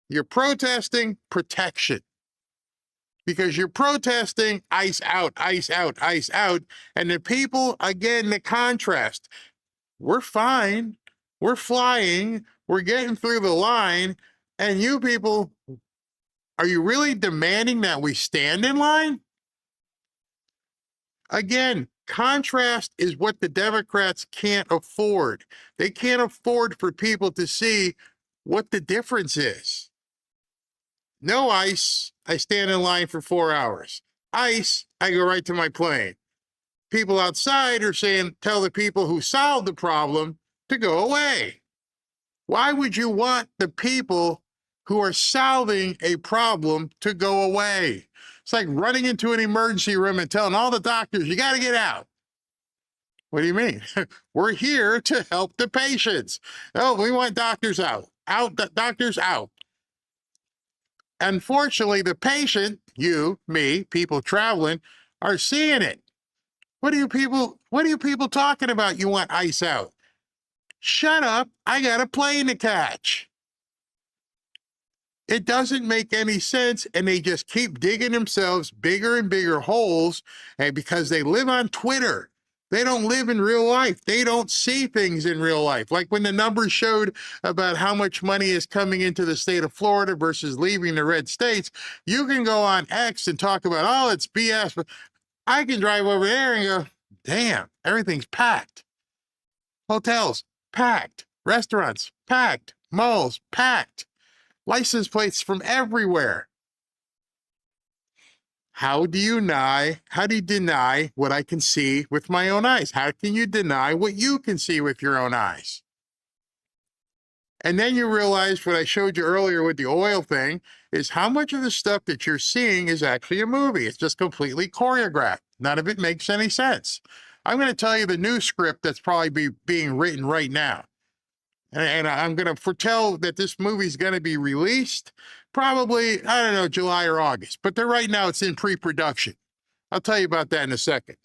You're protesting protection. Because you're protesting ICE out, ICE out, ICE out. And the people, again, the contrast. We're fine. We're flying. We're getting through the line. And you people, are you really demanding that we stand in line? Again, contrast is what the Democrats can't afford. They can't afford for people to see what the difference is. No ICE, I stand in line for 4 hours. ICE, I go right to my plane. People outside are saying, tell the people who solved the problem to go away. Why would you want the people who are solving a problem to go away? It's like running into an emergency room and telling all the doctors, you got to get out. What do you mean? We're here to help the patients. Oh, we want doctors out. Doctors out. Unfortunately, the patient, you, me, people traveling, are seeing it. What are you people talking about? You want ICE out? Shut up. I got a plane to catch. It doesn't make any sense, and they just keep digging themselves bigger and bigger holes, and because they live on Twitter. They don't live in real life. They don't see things in real life. Like when the numbers showed about how much money is coming into the state of Florida versus leaving the red states, you can go on X and talk about, oh, it's BS, but I can drive over there and go, damn, everything's packed. Hotels, packed. Restaurants, packed. Malls, packed. License plates from everywhere. How do you deny what I can see with my own eyes? How can you deny what you can see with your own eyes? And then you realize what I showed you earlier with the oil thing is how much of the stuff that you're seeing is actually a movie. It's just completely choreographed. None of it makes any sense. I'm going to tell you the new script that's probably being written right now. And I'm going to foretell that this movie is going to be released probably, I don't know, July or August. But right now it's in pre-production. I'll tell you about that in a second.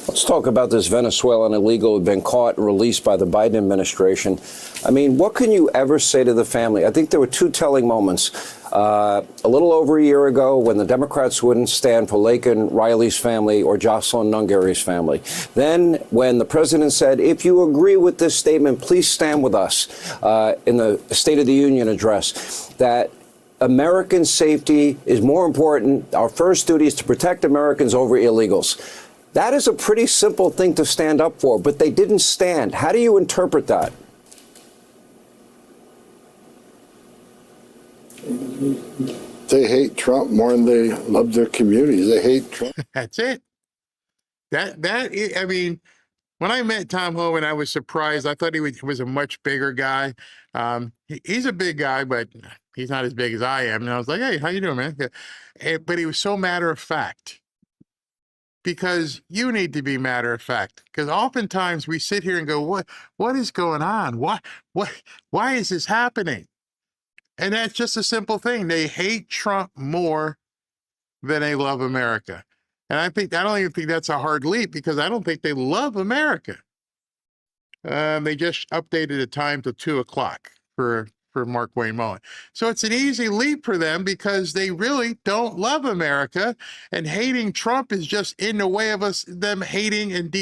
Let's talk about this Venezuelan illegal who had been caught and released by the Biden administration. I mean, what can you ever say to the family? I think there were two telling moments. A little over a year ago when the Democrats wouldn't stand for Laken Riley's family or Jocelyn Nungary's family. Then when the president said, if you agree with this statement, please stand with us in the State of the Union address, that American safety is more important. Our first duty is to protect Americans over illegals. That is a pretty simple thing to stand up for, but they didn't stand. How do you interpret that? They hate Trump more than they love their communities. They hate Trump. That's it. I mean, when I met Tom Homan, I was surprised. I thought he was a much bigger guy. He's a big guy, but he's not as big as I am. And I was like, hey, how you doing, man? But he was so matter of fact. Because you need to be matter of fact. Because oftentimes we sit here and go, what is going on? Why is this happening? And that's just a simple thing. They hate Trump more than they love America. And I don't even think that's a hard leap because I don't think they love America. They just updated the time to 2:00 for Markwayne Mullin. So it's an easy leap for them because they really don't love America, and hating Trump is just in the way of them hating and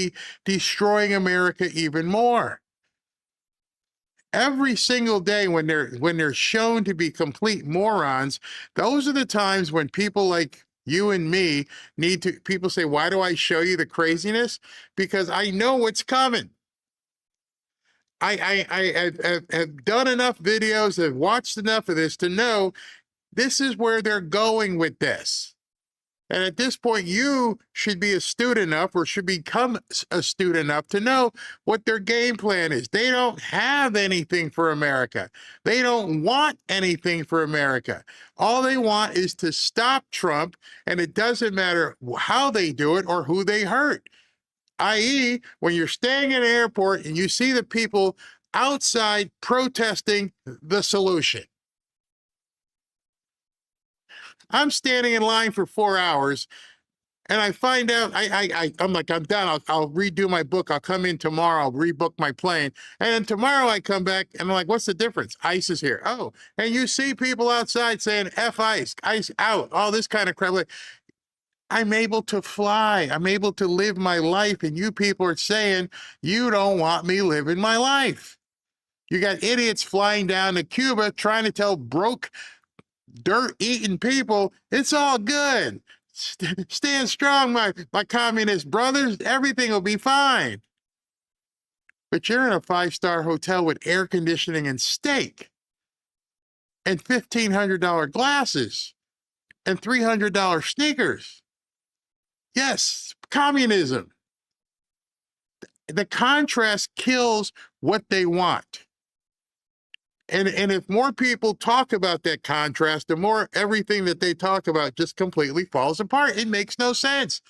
destroying America even more. Every single day when they're shown to be complete morons, those are the times when people like you and me people say, why do I show you the craziness? Because I know what's coming. I have done enough videos, have watched enough of this to know this is where they're going with this. And at this point, you should be astute enough or should become astute enough to know what their game plan is. They don't have anything for America. They don't want anything for America. All they want is to stop Trump, and it doesn't matter how they do it or who they hurt. I.e., when you're staying in an airport and you see the people outside protesting the solution. I'm standing in line for 4 hours, and I find out, I'm like, I'm done. I'll redo my book. I'll come in tomorrow. I'll rebook my plane. And then tomorrow I come back, and I'm like, what's the difference? ICE is here. Oh, and you see people outside saying, F ICE, ICE out, all this kind of crap. Like, I'm able to fly. I'm able to live my life, and you people are saying, you don't want me living my life. You got idiots flying down to Cuba trying to tell broke, dirt-eating people, it's all good. Stand strong, my communist brothers. Everything will be fine. But you're in a 5-star hotel with air conditioning and steak and $1,500 glasses and $300 sneakers. Yes, communism. The contrast kills what they want. And if more people talk about that contrast, the more everything that they talk about just completely falls apart. It makes no sense.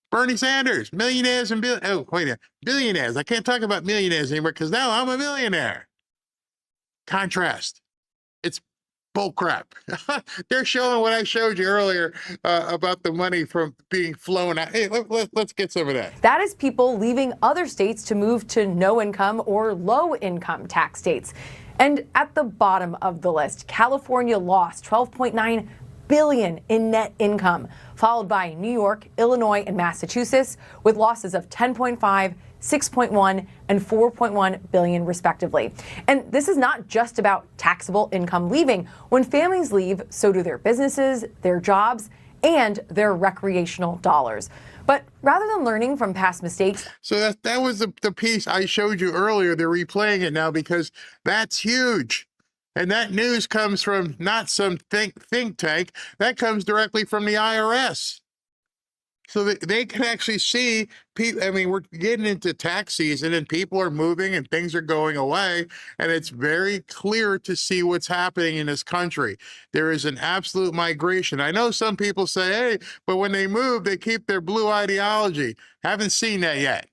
Bernie Sanders, millionaires and billionaires. I can't talk about millionaires anymore because now I'm a millionaire. Contrast. It's bullcrap. They're showing what I showed you earlier about the money from being flown out. Hey, let's get some of that. That is people leaving other states to move to no-income or low-income tax states. And at the bottom of the list, California lost $12.9 billion in net income, followed by New York, Illinois, and Massachusetts, with losses of 10.5, 6.1, and 4.1 billion respectively. And this is not just about taxable income leaving. When families leave, so do their businesses, their jobs, and their recreational dollars. But rather than learning from past mistakes. So that was the piece I showed you earlier. They're replaying it now because that's huge. And that news comes from not some think tank. That comes directly from the IRS. So that they can actually see people. I mean, we're getting into tax season and people are moving and things are going away. And it's very clear to see what's happening in this country. There is an absolute migration. I know some people say, hey, but when they move, they keep their blue ideology. Haven't seen that yet.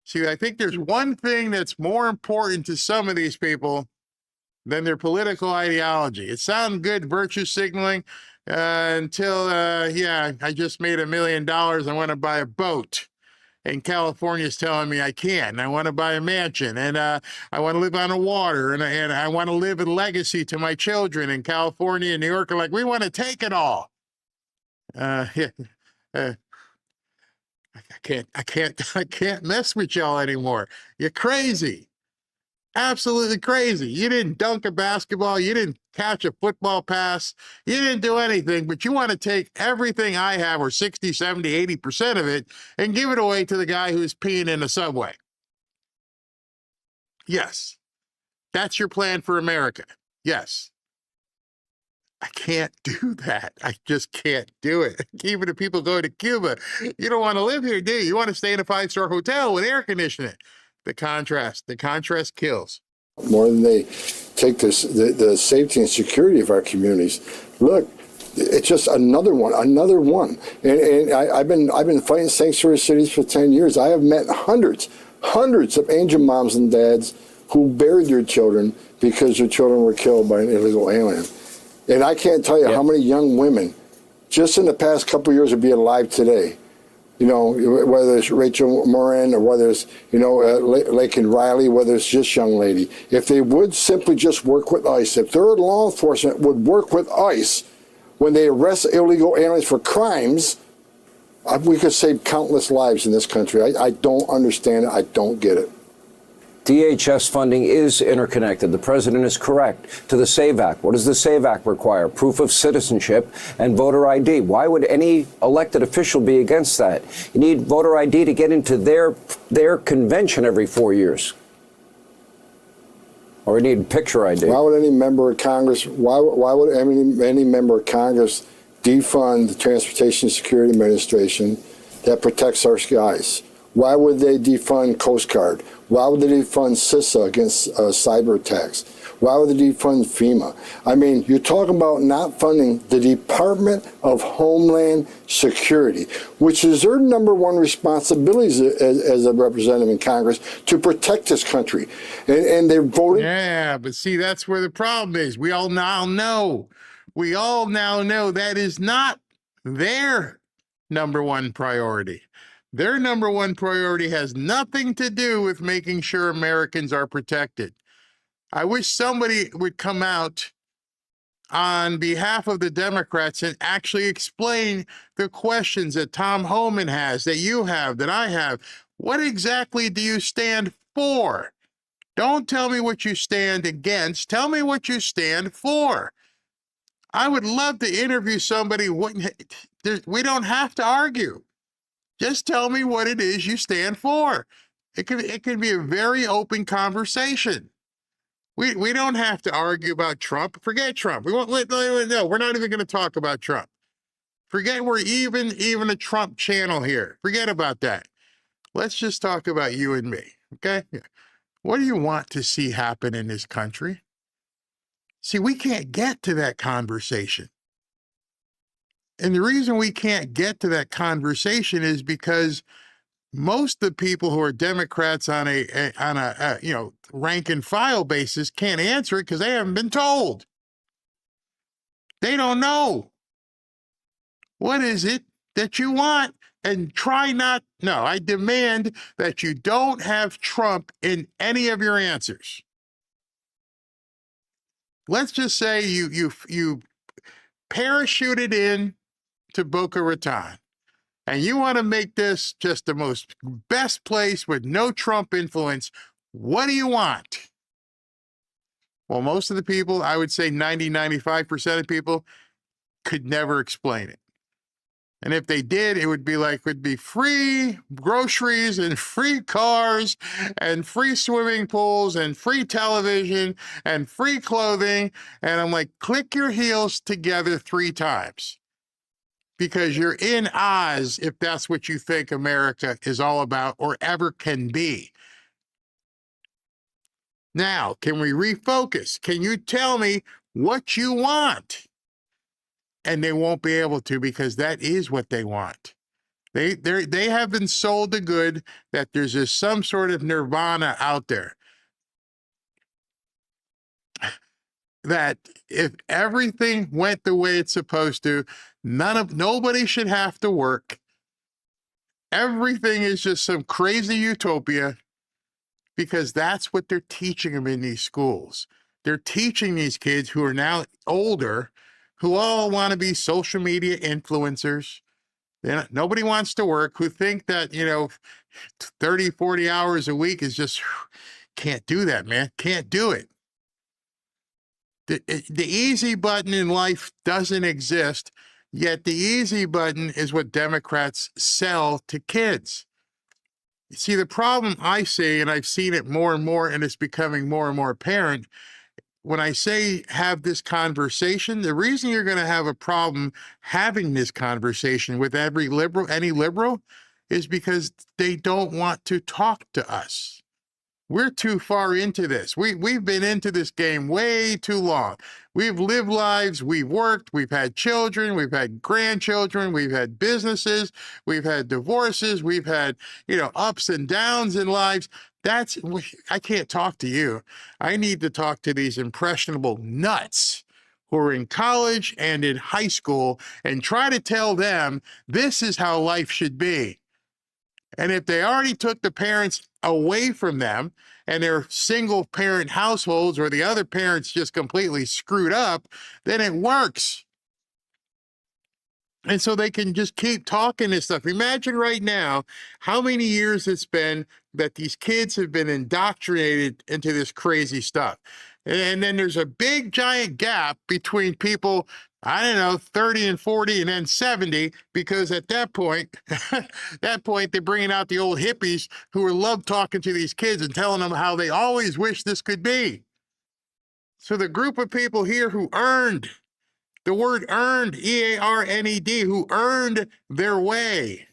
See, I think there's one thing that's more important to some of these people than their political ideology. It sounds good, virtue signaling. Until, I just made $1 million. I want to buy a boat. And California's telling me I can't. And I want to buy a mansion. And I want to live on the water. And I want to live in legacy to my children. And California and New York are like, we want to take it all. I can't mess with y'all anymore. You're crazy. Absolutely crazy. You didn't dunk a basketball. You didn't catch a football pass. You didn't do anything, but you want to take everything I have, or 60, 70, 80% of it, and give it away to the guy who's peeing in the subway. Yes. That's your plan for America. Yes. I can't do that. I just can't do it. Even if people go to Cuba, you don't want to live here, do you? You want to stay in a 5-star hotel with air conditioning. The contrast kills. More than they take the safety and security of our communities. Look, it's just another one. And I've been fighting sanctuary cities for 10 years. I have met hundreds of angel moms and dads who buried their children because their children were killed by an illegal alien. And I can't tell you how many young women just in the past couple of years would be alive today. You know, whether it's Rachel Morin or whether it's, Laken Riley, whether it's this young lady. If they would simply just work with ICE, if their law enforcement would work with ICE when they arrest illegal aliens for crimes, we could save countless lives in this country. I don't understand it. I don't get it. DHS funding is interconnected. The president is correct. To the SAVE Act. What does the SAVE Act require? Proof of citizenship and voter ID. Why would any elected official be against that? You need voter ID to get into their convention every 4 years. Or you need picture ID. Why would any member of Congress, why would any member of Congress defund the Transportation Security Administration that protects our skies? Why would they defund Coast Guard? Why would they defund CISA against cyber attacks? Why would they defund FEMA? I mean, you're talking about not funding the Department of Homeland Security, which is their number one responsibility as a representative in Congress to protect this country. And they're voting. Yeah, but see, that's where the problem is. We all now know that is not their number one priority. Their number one priority has nothing to do with making sure Americans are protected. I wish somebody would come out on behalf of the Democrats and actually explain the questions that Tom Homan has, that you have, that I have. What exactly do you stand for? Don't tell me what you stand against. Tell me what you stand for. I would love to interview somebody. We don't have to argue. Just tell me what it is you stand for. It can be a very open conversation. We don't have to argue about Trump. Forget Trump. We won't no, we're not even going to talk about Trump. Forget we're even a Trump channel here. Forget about that. Let's just talk about you and me, okay? What do you want to see happen in this country? See, we can't get to that conversation. And the reason we can't get to that conversation is because most of the people who are Democrats on a rank and file basis can't answer it because they haven't been told. They don't know. What is it that you want? And I demand that you don't have Trump in any of your answers. Let's just say you parachuted in to Boca Raton. And you want to make this just the most best place with no Trump influence. What do you want? Well, most of the people, I would say 95% of people, could never explain it. And if they did, it would be free groceries and free cars and free swimming pools and free television and free clothing. And I'm like, click your heels together 3 times. Because you're in Oz if that's what you think America is all about or ever can be. Now, can we refocus? Can you tell me what you want? And they won't be able to because that is what they want. They have been sold the good that there's just some sort of nirvana out there. That if everything went the way it's supposed to, nobody should have to work. Everything is just some crazy utopia because that's what they're teaching them in these schools. They're teaching these kids who are now older, who all want to be social media influencers. Nobody wants to work, who think that, 30, 40 hours a week is just, can't do that, man. Can't do it. The easy button in life doesn't exist, yet the easy button is what Democrats sell to kids. See, the problem I see, and I've seen it more and more, and it's becoming more and more apparent, when I say have this conversation, the reason you're going to have a problem having this conversation with any liberal, is because they don't want to talk to us. We're too far into this. We've been into this game way too long. We've lived lives, we've worked, we've had children, we've had grandchildren, we've had businesses, we've had divorces, we've had, ups and downs in lives. I can't talk to you. I need to talk to these impressionable nuts who are in college and in high school and try to tell them this is how life should be. And if they already took the parents away from them and they're single parent households or the other parents just completely screwed up, then it works. And so they can just keep talking this stuff. Imagine right now how many years it's been that these kids have been indoctrinated into this crazy stuff. And then there's a big giant gap between people, 30 and 40 and then 70, because at that point, they're bringing out the old hippies who love talking to these kids and telling them how they always wish this could be. So the group of people here who earned The word earned, E-A-R-N-E-D, who earned their way,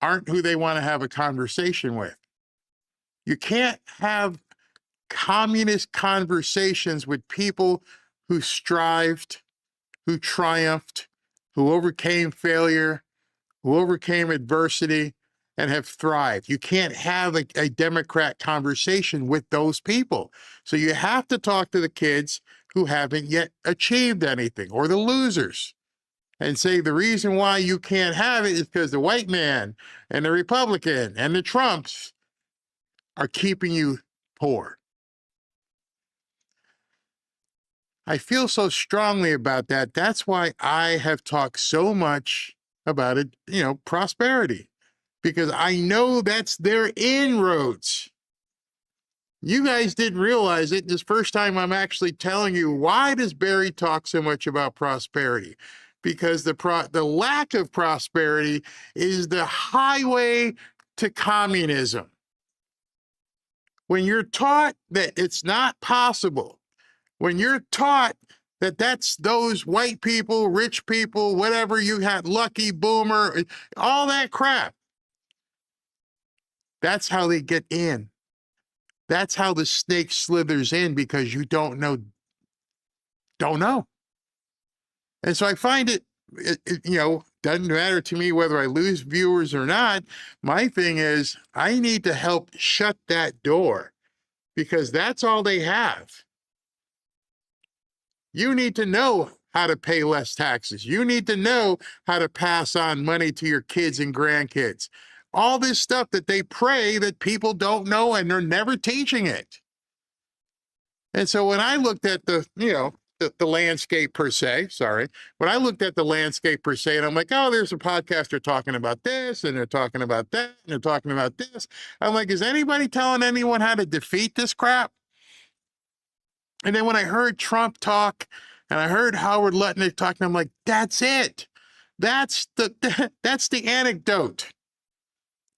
aren't who they want to have a conversation with. You can't have communist conversations with people who strived, who triumphed, who overcame failure, who overcame adversity, and have thrived. You can't have a Democrat conversation with those people. So you have to talk to the kids who haven't yet achieved anything, or the losers, and say the reason why you can't have it is because the white man and the Republican and the Trumps are keeping you poor. I feel so strongly about that. That's why I have talked so much about it, prosperity, because I know that's their inroads. You guys didn't realize it. This first time I'm actually telling you, why does Barry talk so much about prosperity? Because the lack of prosperity is the highway to communism. When you're taught that it's not possible, when you're taught that that's those white people, rich people, whatever you had, lucky boomer, all that crap, that's how they get in. That's how the snake slithers in, because you don't know. And so I find it doesn't matter to me whether I lose viewers or not. My thing is, I need to help shut that door, because that's all they have. You need to know how to pay less taxes. You need to know how to pass on money to your kids and grandkids. All this stuff that they pray that people don't know, and they're never teaching it. And so when I looked at the landscape per se, when I looked at the landscape per se, and I'm like, oh, there's a podcaster talking about this, and they're talking about that, and they're talking about this. I'm like, is anybody telling anyone how to defeat this crap? And then when I heard Trump talk, and I heard Howard Lutnick talking, I'm like, that's it. That's the anecdote.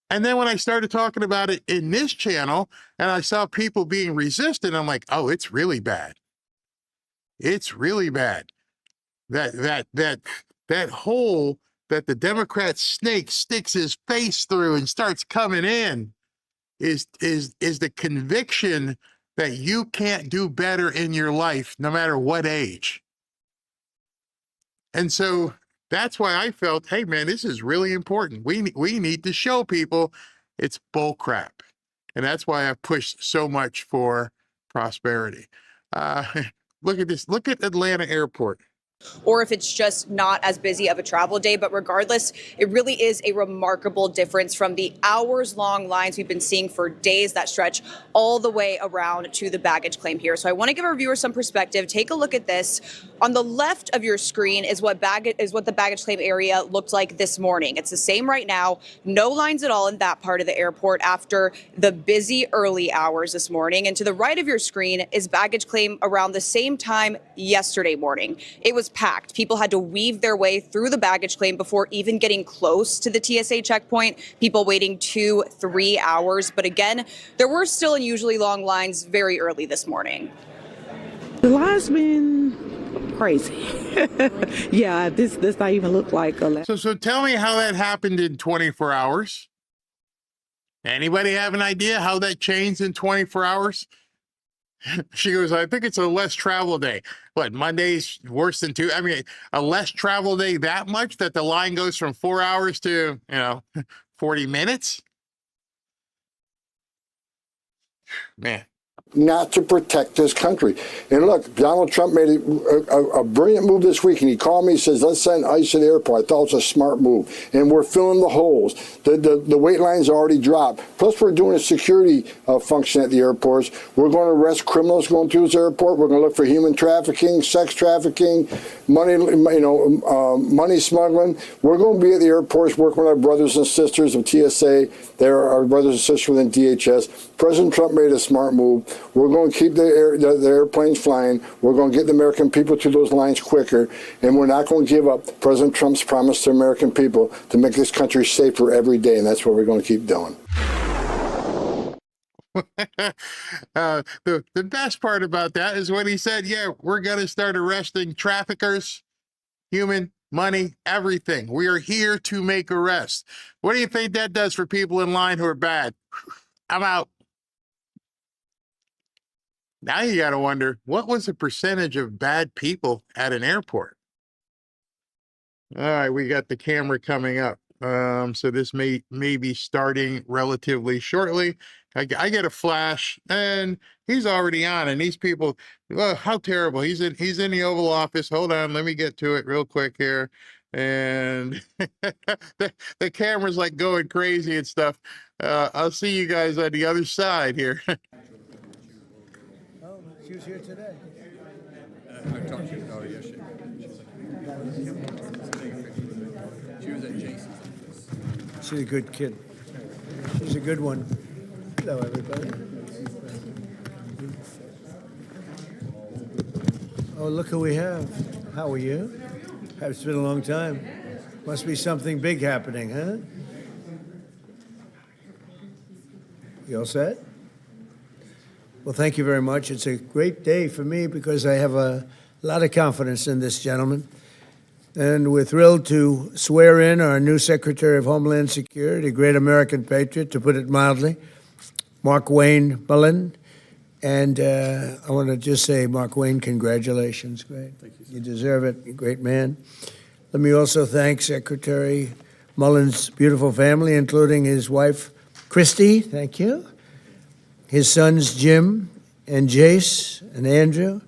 And then when I started talking about it in this channel, and I saw people being resistant, I'm like, oh, it's really bad. It's really bad. That hole that the Democrat snake sticks his face through and starts coming in is the conviction that you can't do better in your life, no matter what age. And so that's why I felt, hey man, this is really important. We need to show people it's bull crap. And that's why I've pushed so much for prosperity. Look at this. Look at Atlanta Airport. Or if it's just not as busy of a travel day. But regardless, it really is a remarkable difference from the hours-long lines we've been seeing for days that stretch all the way around to the baggage claim here. So I want to give our viewers some perspective. Take a look at this. On the left of your screen is what the baggage claim area looked like this morning. It's the same right now. No lines at all in that part of the airport after the busy early hours this morning. And to the right of your screen is baggage claim around the same time yesterday morning. It was packed. People had to weave their way through the baggage claim before even getting close to the TSA checkpoint. People waiting 2-3 hours. But again, there were still unusually long lines very early this morning. The line's been crazy. Yeah, this not even look like a... So tell me how that happened in 24 hours. Anybody have an idea how that changed in 24 hours? She goes, I think it's a less travel day. What, Monday's worse than 2? I mean, a less travel day that much that the line goes from 4 hours to, 40 minutes? Man. Not to protect this country. And look, Donald Trump made a brilliant move this week, and he called me and says, let's send ICE to the airport. I thought it was a smart move. And we're filling the holes. The wait lines already dropped. Plus, we're doing a security function at the airports. We're going to arrest criminals going through this airport. We're going to look for human trafficking, sex trafficking, money smuggling. We're going to be at the airports working with our brothers and sisters of TSA. They're our brothers and sisters within DHS. President Trump made a smart move. We're going to keep the airplanes flying. We're going to get the American people to those lines quicker. And we're not going to give up President Trump's promise to American people to make this country safer every day. And that's what we're going to keep doing. The best part about that is when he said, yeah, we're going to start arresting traffickers, human, money, everything. We are here to make arrests. What do you think that does for people in line who are bad? I'm out. Now you got to wonder, what was the percentage of bad people at an airport? All right, we got the camera coming up. So this may be starting relatively shortly. I get a flash, and he's already on. And these people, well, how terrible! He's in the Oval Office. Hold on, let me get to it real quick here. And the camera's like going crazy and stuff. I'll see you guys on the other side here. Oh, she was here today. I talked to her. Oh, yes, she was at Jason's office. She's a good kid. She's a good one. Hello, everybody. Oh, look who we have. How are you? It's been a long time. Must be something big happening, huh? You all set? Well, thank you very much. It's a great day for me because I have a lot of confidence in this gentleman. And we're thrilled to swear in our new Secretary of Homeland Security, a great American patriot, to put it mildly, Markwayne Mullin. And I want to just say, Markwayne, congratulations. Great. Thank you, sir. You deserve it. You're a great man. Let me also thank Secretary Mullen's beautiful family, including his wife, Christy. Thank you. His sons, Jim and Jace and Andrew,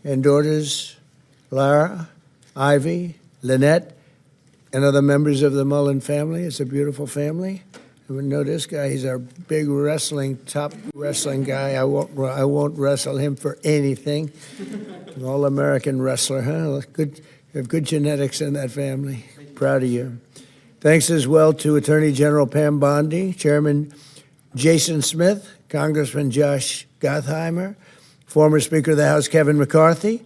and daughters, Lara, Ivy, Lynette, and other members of the Mullen family. It's a beautiful family. And we know this guy. He's our big top wrestling guy. I won't wrestle him for anything. An all-American wrestler, huh? Good. You have good genetics in that family. Proud of you. Thanks as well to Attorney General Pam Bondi, Chairman Jason Smith, Congressman Josh Gottheimer, former Speaker of the House Kevin McCarthy,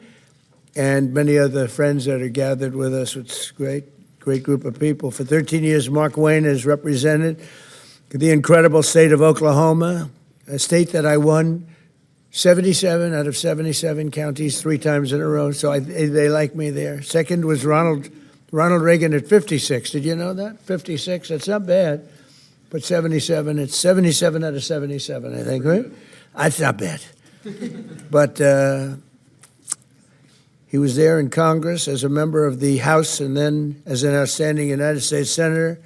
and many other friends that are gathered with us. It's a great group of people. For 13 years, Markwayne has represented the incredible state of Oklahoma, a state that I won 77 out of 77 counties 3 times in a row, so they like me there. Second was Ronald Reagan at 56. Did you know that? 56, that's not bad. But 77, it's 77 out of 77, I think, right? That's not bad. But he was there in Congress as a member of the House and then as an outstanding United States Senator.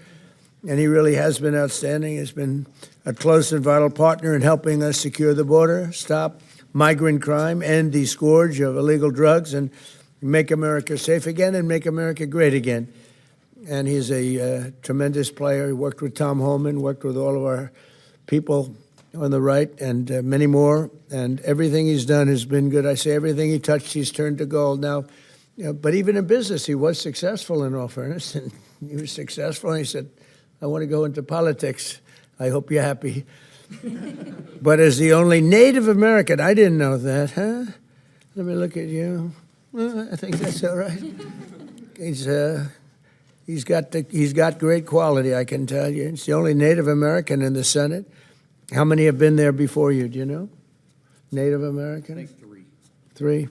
And he really has been outstanding. He's been a close and vital partner in helping us secure the border, stop migrant crime, end the scourge of illegal drugs, and make America safe again and make America great again. And he's a tremendous player. He worked with Tom Homan, worked with all of our people on the right, and many more. And everything he's done has been good. I say everything he touched, he's turned to gold. Now, but even in business, he was successful, in all fairness. And he was successful, and he said, I want to go into politics. I hope you're happy. But as the only Native American, I didn't know that, huh? Let me look at you. I think that's all right. He's got great quality, I can tell you. He's the only Native American in the Senate. How many have been there before you? Do you know? Native American? I think 3. 3.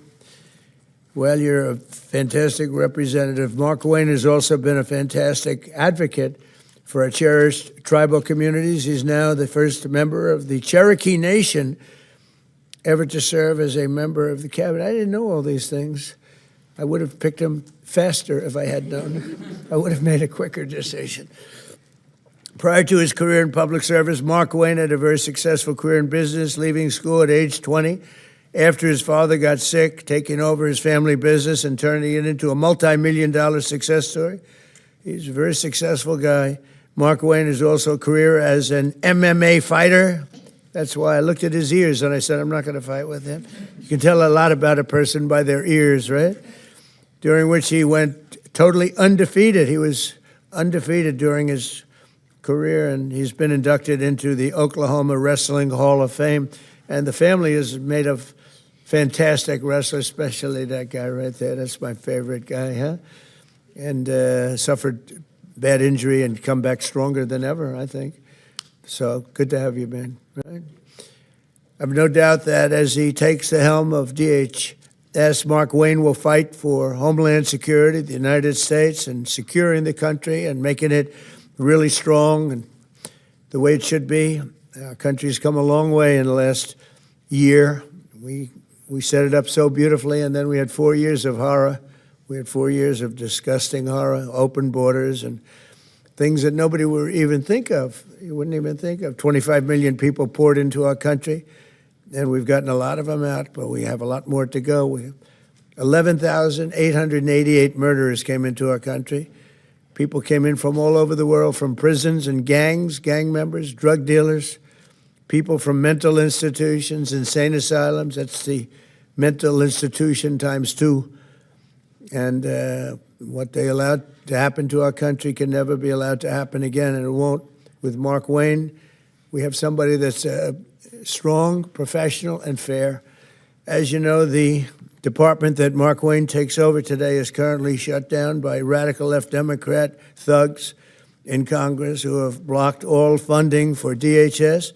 Well, you're a fantastic representative. Markwayne has also been a fantastic advocate for our cherished tribal communities. He's now the first member of the Cherokee Nation ever to serve as a member of the cabinet. I didn't know all these things. I would have picked him faster if I had known. I would have made a quicker decision. Prior to his career in public service, Markwayne had a very successful career in business, leaving school at age 20 after his father got sick, taking over his family business and turning it into a multi-million-dollar success story. He's a very successful guy. Markwayne has also a career as an MMA fighter. That's why I looked at his ears and I said, I'm not going to fight with him. You can tell a lot about a person by their ears, right? During which he went totally undefeated. He was undefeated during his career, and he's been inducted into the Oklahoma Wrestling Hall of Fame. And the family is made of fantastic wrestlers, especially that guy right there. That's my favorite guy, huh? And suffered bad injury and come back stronger than ever, I think. So good to have you, man. Right? I've no doubt that as he takes the helm of DHS, Markwayne will fight for Homeland Security, the United States, and securing the country and making it really strong and the way it should be. Our country's come a long way in the last year. We set it up so beautifully, and then we had 4 years of horror. We had 4 years of disgusting horror, open borders, and things that nobody would even think of. You wouldn't even think of. 25 million people poured into our country, and we've gotten a lot of them out, but we have a lot more to go. 11,888 murderers came into our country. People came in from all over the world, from prisons and gangs, gang members, drug dealers, people from mental institutions, insane asylums. That's the mental institution times 2. And what they allowed to happen to our country can never be allowed to happen again, and it won't. With Markwayne, we have somebody that's strong, professional, and fair. As you know, the department that Markwayne takes over today is currently shut down by radical left Democrat thugs in Congress who have blocked all funding for DHS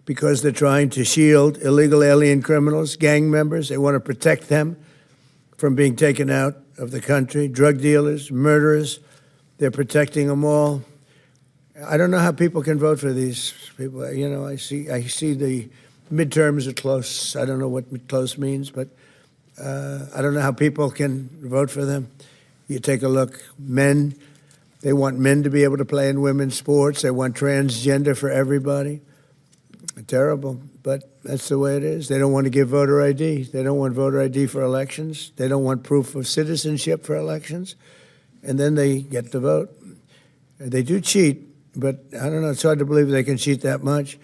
because they're trying to shield illegal alien criminals, gang members. They want to protect them from being taken out of the country, drug dealers, murderers. They're protecting them all. I don't know how people can vote for these people. You know, I see the midterms are close. I don't know what close means, but I don't know how people can vote for them. You take a look, men, they want men to be able to play in women's sports. They want transgender for everybody. Terrible, but that's the way it is. They don't want to give voter ID. They don't want voter ID for elections. They don't want proof of citizenship for elections. And then they get to vote. They do cheat, but I don't know, it's hard to believe they can cheat that much.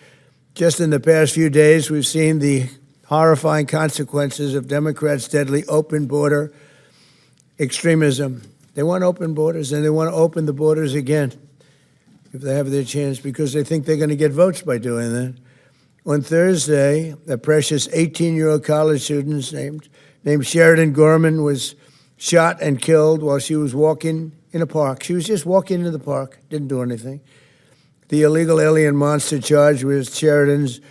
Just in the past few days, we've seen the horrifying consequences of Democrats' deadly open border extremism. They want open borders, and they want to open the borders again if they have their chance, because they think they're going to get votes by doing that. On Thursday, a precious 18-year-old college student named Sheridan Gorman was shot and killed while she was walking in a park. She was just walking into the park, didn't do anything. The illegal alien monster charged with Sheridan's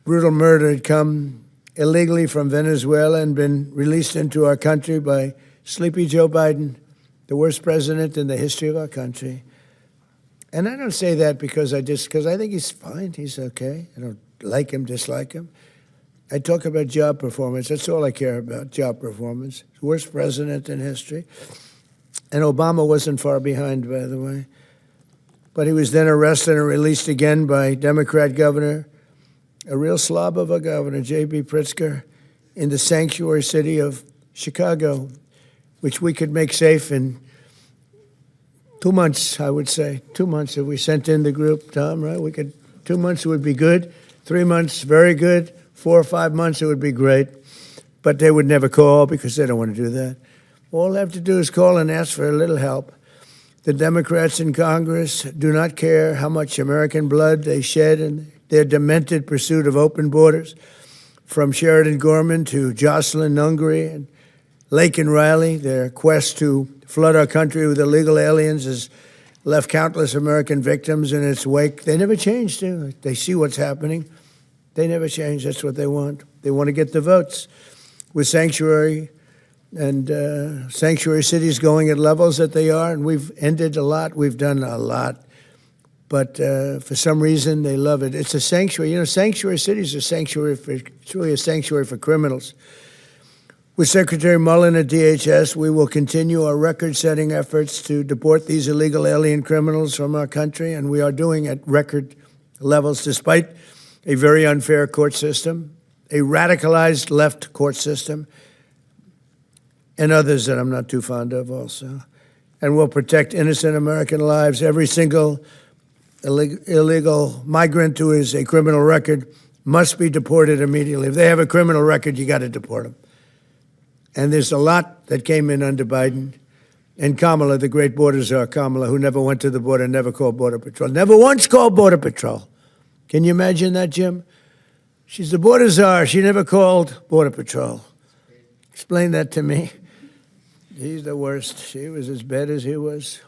brutal murder had come illegally from Venezuela and been released into our country by Sleepy Joe Biden, the worst president in the history of our country. And I don't say that because I think he's fine, he's okay. I don't like him, dislike him. I talk about job performance. That's all I care about, job performance. Worst president in history. And Obama wasn't far behind, by the way. But he was then arrested and released again by Democrat governor, a real slob of a governor, J.B. Pritzker, in the sanctuary city of Chicago, which we could make safe in 2 months, I would say. 2 months if we sent in the group, Tom, right? 2 months would be good. 3 months, very good. 4 or 5 months, it would be great. But they would never call because they don't want to do that. All they have to do is call and ask for a little help. The Democrats in Congress do not care how much American blood they shed in their demented pursuit of open borders. From Sheridan Gorman to Jocelyn Nungary and Laken Riley, their quest to flood our country with illegal aliens has left countless American victims in its wake. They never changed. They see what's happening. They never change. That's what they want. They want to get the votes. With sanctuary and sanctuary cities going at levels that they are, and we've ended a lot. We've done a lot. But for some reason, they love it. It's a sanctuary. You know, sanctuary cities are sanctuary it's really a sanctuary for criminals. With Secretary Mullen at DHS, we will continue our record-setting efforts to deport these illegal alien criminals from our country, and we are doing at record levels despite a very unfair court system, a radicalized left court system, and others that I'm not too fond of also. And we'll protect innocent American lives. Every single illegal migrant who is a criminal record must be deported immediately. If they have a criminal record, you got to deport them. And there's a lot that came in under Biden. And Kamala, the great border czar, Kamala, who never went to the border, never called Border Patrol, never once called Border Patrol. Can you imagine that, Jim? She's the border czar. She never called Border Patrol. Explain that to me. He's the worst. She was as bad as he was.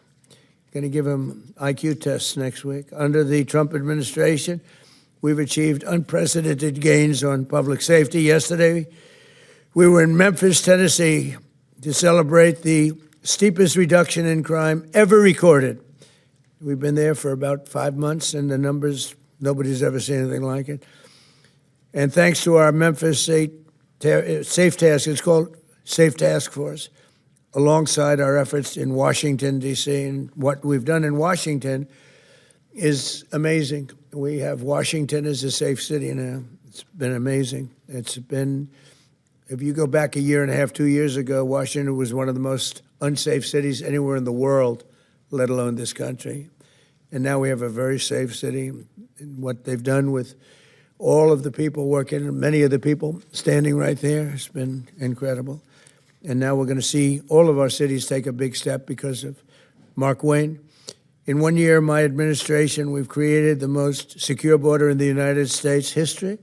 Going to give him IQ tests next week. Under the Trump administration, We've achieved unprecedented gains on public safety. Yesterday, we were in Memphis, Tennessee, to celebrate the steepest reduction in crime ever recorded. We've been there for about 5 months, and the numbers, nobody's ever seen anything like it. And thanks to our Memphis Safe Task, it's called Safe Task Force, alongside our efforts in Washington, D.C. And what we've done in Washington is amazing. We have Washington as a safe city now. It's been amazing. It's been, if you go back a year and a half, 2 years ago, Washington was one of the most unsafe cities anywhere in the world, let alone this country. And now we have a very safe city. And what they've done with all of the people working, many of the people standing right there, has been incredible. And now we're going to see all of our cities take a big step because of Markwayne. In 1 year, my administration, we've created the most secure border in the United States history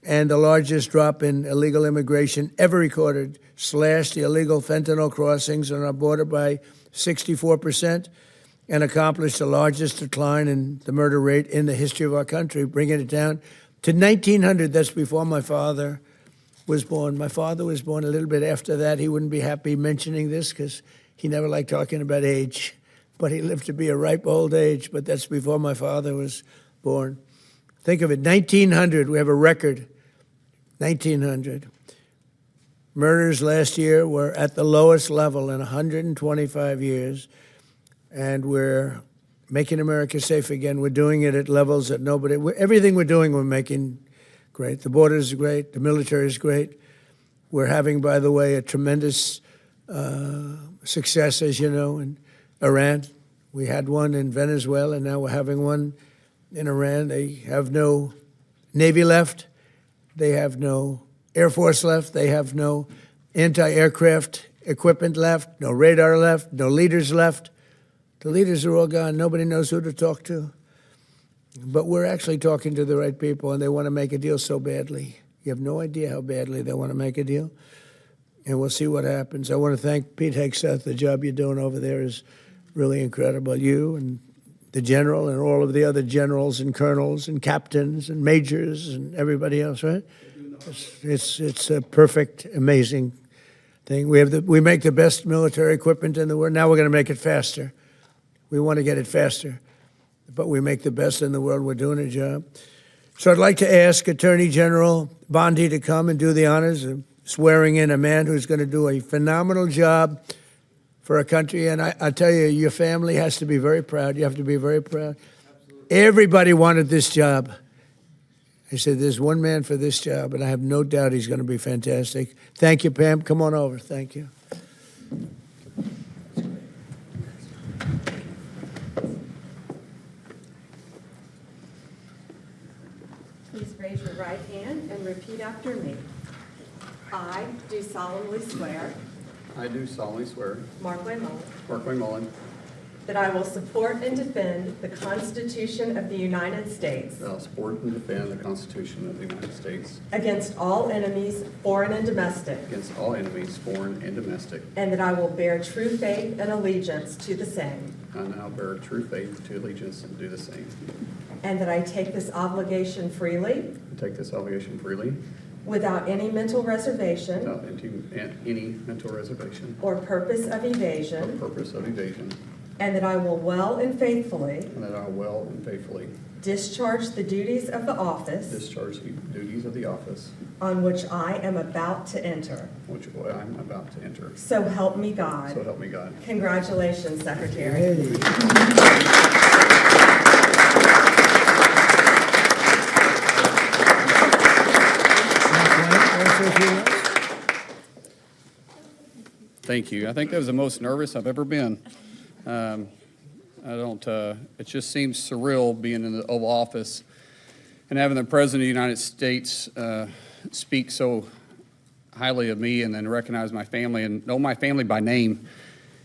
and the largest drop in illegal immigration ever recorded, slashed the illegal fentanyl crossings on our border by 64%, and accomplished the largest decline in the murder rate in the history of our country, bringing it down to 1,900. That's before my father was born. My father was born a little bit after that. He wouldn't be happy mentioning this because he never liked talking about age. But he lived to be a ripe old age, but that's before my father was born. Think of it, 1,900, we have a record, 1,900. Murders last year were at the lowest level in 125 years, and we're making America safe again. We're doing it at levels that everything we're doing, we're making great. The border is great, the military is great. We're having, by the way, a tremendous success, as you know, in Iran. We had one in Venezuela, and now we're having one in Iran. They have no Navy left. They have no Air Force left. They have no anti-aircraft equipment left, no radar left, no leaders left. The leaders are all gone. Nobody knows who to talk to. But we're actually talking to the right people, and they want to make a deal so badly. You have no idea how badly they want to make a deal. And we'll see what happens. I want to thank Pete Hegseth. The job you're doing over there is really incredible. You and the general and all of the other generals and colonels and captains and majors and everybody else, right? It's a perfect, amazing thing. We make the best military equipment in the world. Now we're going to make it faster. We want to get it faster, but we make the best in the world. We're doing a job. So I'd like to ask Attorney General Bondi to come and do the honors of swearing in a man who's going to do a phenomenal job for our country. And I tell you, your family has to be very proud. You have to be very proud. Absolutely. Everybody wanted this job. I said, there's one man for this job, and I have no doubt he's going to be fantastic. Thank you, Pam. Come on over. Thank you. Please raise your right hand and repeat after me. I do solemnly swear. I do solemnly swear. Markwayne Mullin. Markwayne Mullin. That I will support and defend the Constitution of the United States. That I will support and defend the Constitution of the United States. Against all enemies, foreign and domestic. Against all enemies, foreign and domestic. And that I will bear true faith and allegiance to the same. And I will bear true faith to allegiance and do the same. And that I take this obligation freely. Take this obligation freely. Without any mental reservation. Without any mental reservation. Or purpose of evasion. Or purpose of evasion. And that I will well and faithfully. And that I will well and faithfully. Discharge the duties of the office. Discharge the duties of the office. On which I am about to enter. Which I'm about to enter. So help me God. So help me God. Congratulations, Secretary. Hey. Thank you. I think that was the most nervous I've ever been. It just seems surreal being in the Oval Office and having the President of the United States speak so highly of me and then recognize my family and know my family by name.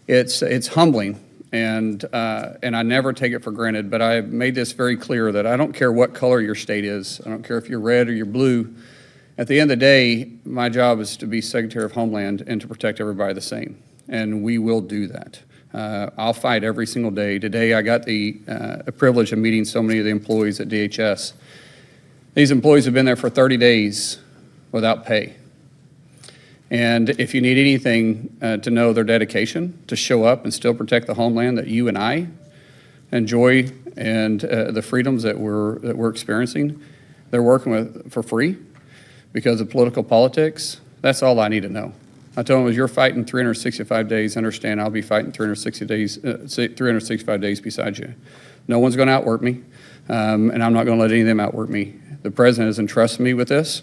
It's humbling, and I never take it for granted, but I made this very clear that I don't care what color your state is. I don't care if you're red or you're blue. At the end of the day, my job is to be Secretary of Homeland and to protect everybody the same, and we will do that. I'll fight every single day. Today, I got the privilege of meeting so many of the employees at DHS, These employees have been there for 30 days without pay. And if you need anything to know their dedication to show up and still protect the homeland that you and I enjoy and the freedoms that we're experiencing, they're working with for free because of political politics. That's all I need to know. I told them, as you're fighting 365 days, understand I'll be fighting 365 days beside you. No one's going to outwork me, and I'm not going to let any of them outwork me. The president has entrusted me with this,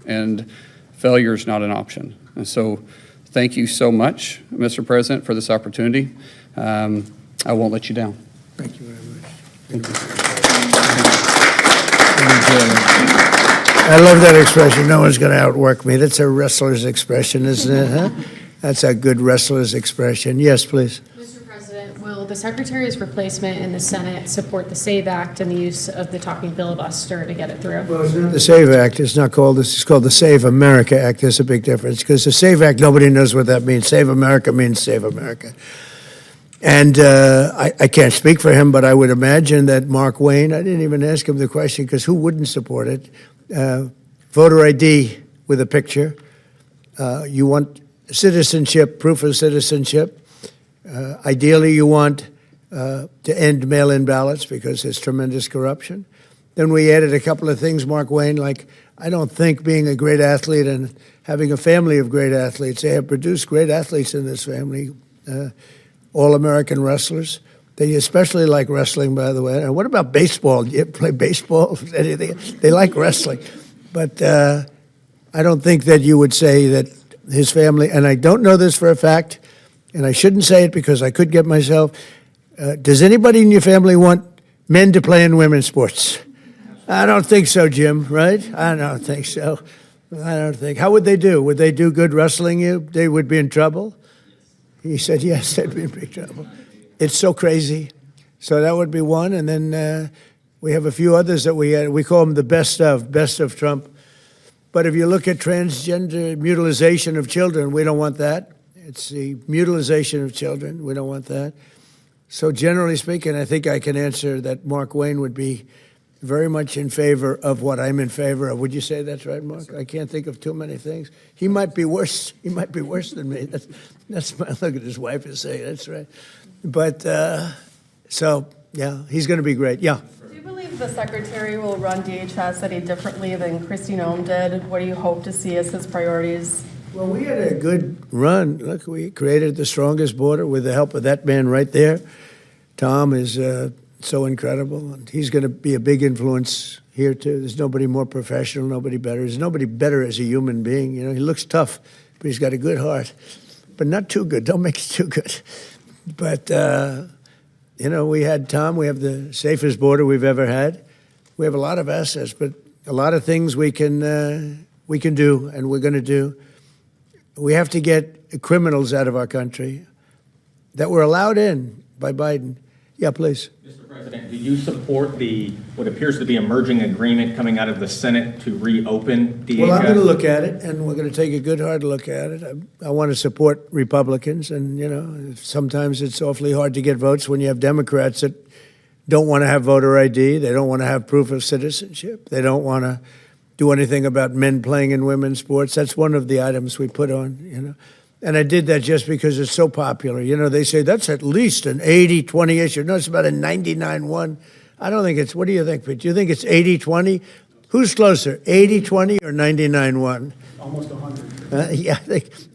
and failure is not an option. And so thank you so much, Mr. President, for this opportunity. I won't let you down. Thank you very much. Thank you. I love that expression, no one's going to outwork me. That's a wrestler's expression, isn't it? Huh? That's a good wrestler's expression. Yes, please. Mr. President, will the Secretary's replacement in the Senate support the SAVE Act and the use of the talking filibuster to get it through? Well, it's not the SAVE Act. It's not called this. It's called the Save America Act. There's a big difference because the SAVE Act, nobody knows what that means. Save America means Save America. And I can't speak for him, but I would imagine that Markwayne, I didn't even ask him the question because who wouldn't support it? Voter ID with a picture. You want citizenship, proof of citizenship. Ideally, you want to end mail-in ballots because there's tremendous corruption. Then we added a couple of things, Markwayne, like I don't think being a great athlete and having a family of great athletes, they have produced great athletes in this family, all-American wrestlers. They especially like wrestling, by the way. And what about baseball? Do you play baseball? Anything? They like wrestling. But I don't think that you would say that his family, and I don't know this for a fact, and I shouldn't say it because I could get myself. Does anybody in your family want men to play in women's sports? I don't think so, Jim, right? I don't think so. I don't think. How would they do? Would they do good wrestling you? They would be in trouble? He said, yes, they'd be in big trouble. It's so crazy. So that would be one. And then we have a few others that we call them the best of Trump. But if you look at transgender mutilization of children, we don't want that. It's the mutilization of children. We don't want that. So generally speaking, I think I can answer that Markwayne would be very much in favor of what I'm in favor of. Would you say that's right, Mark? I can't think of too many things. He might be worse. He might be worse than me. That's my look at his wife is saying. That's right. But so yeah, he's going to be great. Yeah. Do you believe the Secretary will run DHS any differently than Kristi Noem did? What do you hope to see as his priorities? Well, we had a good run. Look, we created the strongest border with the help of that man right there. Tom is so incredible, and he's going to be a big influence here too. There's nobody more professional, nobody better. There's nobody better as a human being. You know, he looks tough, but he's got a good heart, but not too good. Don't make it too good. But you know, we had Tom. We have the safest border we've ever had. We have a lot of assets, but a lot of things we can do, and we're going to do. We have to get criminals out of our country that were allowed in by Biden. Yeah, please. Mr. President, do you support what appears to be a merging agreement coming out of the Senate to reopen DHS? Well, I'm going to look at it, and we're going to take a good hard look at it. I want to support Republicans, and you know, sometimes it's awfully hard to get votes when you have Democrats that don't want to have voter ID, they don't want to have proof of citizenship, they don't want to do anything about men playing in women's sports. That's one of the items we put on, you know. And I did that just because it's so popular. You know, they say that's at least an 80-20 issue. No, it's about a 99-1. I don't think it's, what do you think, Pete? Do you think it's 80-20? Who's closer, 80-20 or 99-1? Almost 100. Yeah,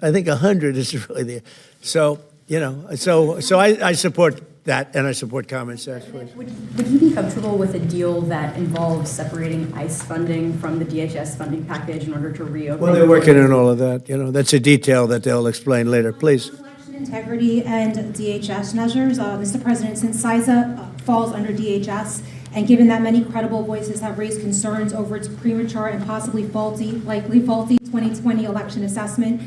I think 100 is really the, so, you know, so I support that, and I support common sense. Would you be comfortable with a deal that involves separating ICE funding from the DHS funding package in order to reopen? Well, they're working on all of that. You know, that's a detail that they'll explain later. Please. Election integrity and DHS measures. Mr. President, since CISA falls under DHS, and given that many credible voices have raised concerns over its premature and possibly likely faulty 2020 election assessment,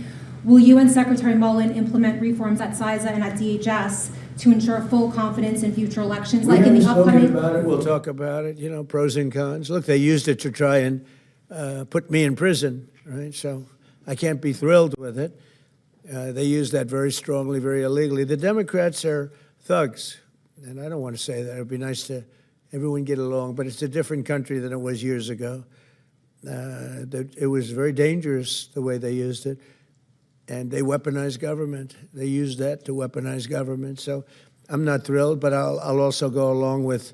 will you and Secretary Mullen implement reforms at CISA and at DHS to ensure full confidence in future elections, like in the upcoming? About it. We'll talk about it. You know, pros and cons. Look, they used it to try and put me in prison, right? So I can't be thrilled with it. They used that very strongly, very illegally. The Democrats are thugs, and I don't want to say that. It would be nice to everyone get along, but it's a different country than it was years ago. That it was very dangerous the way they used it, and they weaponized government. They used that to weaponize government. So I'm not thrilled, but I'll also go along with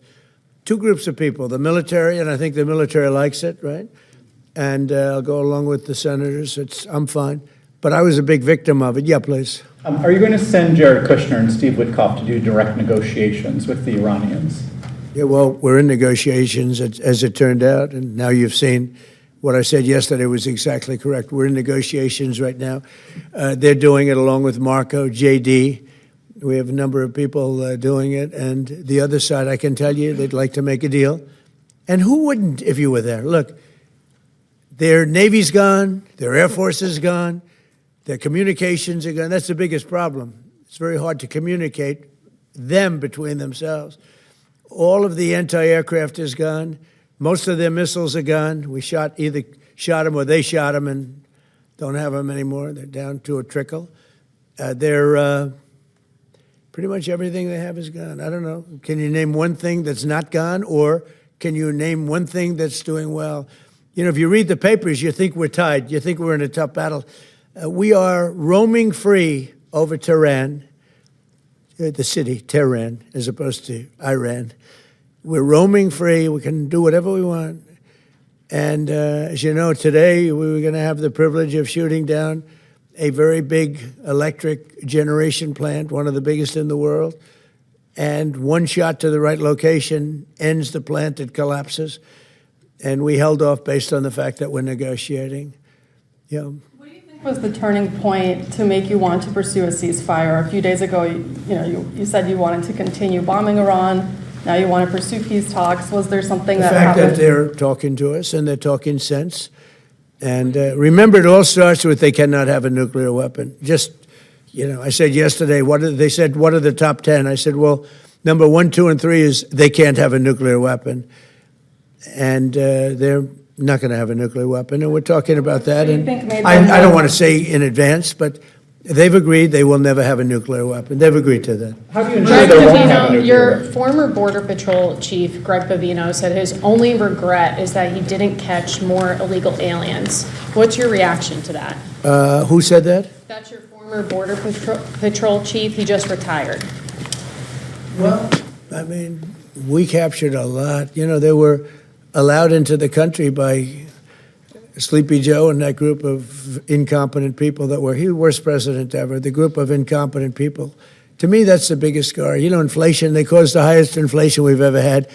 two groups of people: the military, and I think the military likes it, right? And I'll go along with the senators. I'm fine, but I was a big victim of it. Yeah, please. Are you going to send Jared Kushner and Steve Witkoff to do direct negotiations with the Iranians? Yeah, well, we're in negotiations, as it turned out, and now you've seen what I said yesterday was exactly correct. We're in negotiations right now. They're doing it along with Marco, JD. We have a number of people doing it, and the other side, I can tell you, they'd like to make a deal. And who wouldn't if you were there? Look, their Navy's gone, their Air Force is gone, their communications are gone. That's the biggest problem. It's very hard to communicate them between themselves. All of the anti-aircraft is gone. Most of their missiles are gone. We either shot them or they shot them and don't have them anymore. They're down to a trickle. They're pretty much everything they have is gone. I don't know. Can you name one thing that's not gone, or can you name one thing that's doing well? You know, if you read the papers, you think we're tied. You think we're in a tough battle. We are roaming free over Tehran, the city, Tehran, as opposed to Iran. We're roaming free. We can do whatever we want. And as you know, today we were going to have the privilege of shooting down a very big electric generation plant, one of the biggest in the world. And one shot to the right location ends the plant, it collapses. And we held off based on the fact that we're negotiating. Yeah. What do you think was the turning point to make you want to pursue a ceasefire? A few days ago, you said you wanted to continue bombing Iran. Now you want to pursue peace talks. Was there something that happened? The fact that they're talking to us and they're talking sense. And remember, it all starts with they cannot have a nuclear weapon. Just, I said yesterday, they said, what are the top 10? I said, well, number 1, 2, and 3 is they can't have a nuclear weapon. And they're not going to have a nuclear weapon. And we're talking about that. And I don't want to say in advance, but they've agreed they will never have a nuclear weapon. They've agreed to that. How do you ensure they won't have a nuclear Your weapon? former Border Patrol chief, Greg Bavino, said his only regret is that he didn't catch more illegal aliens. What's your reaction to that? Who said that? That's your former Border Patrol chief. He just retired. Well, I mean, we captured a lot. They were allowed into the country by Sleepy Joe and that group of incompetent people that were, he was the worst president ever, the group of incompetent people. To me, that's the biggest scar. Inflation, they caused the highest inflation we've ever had.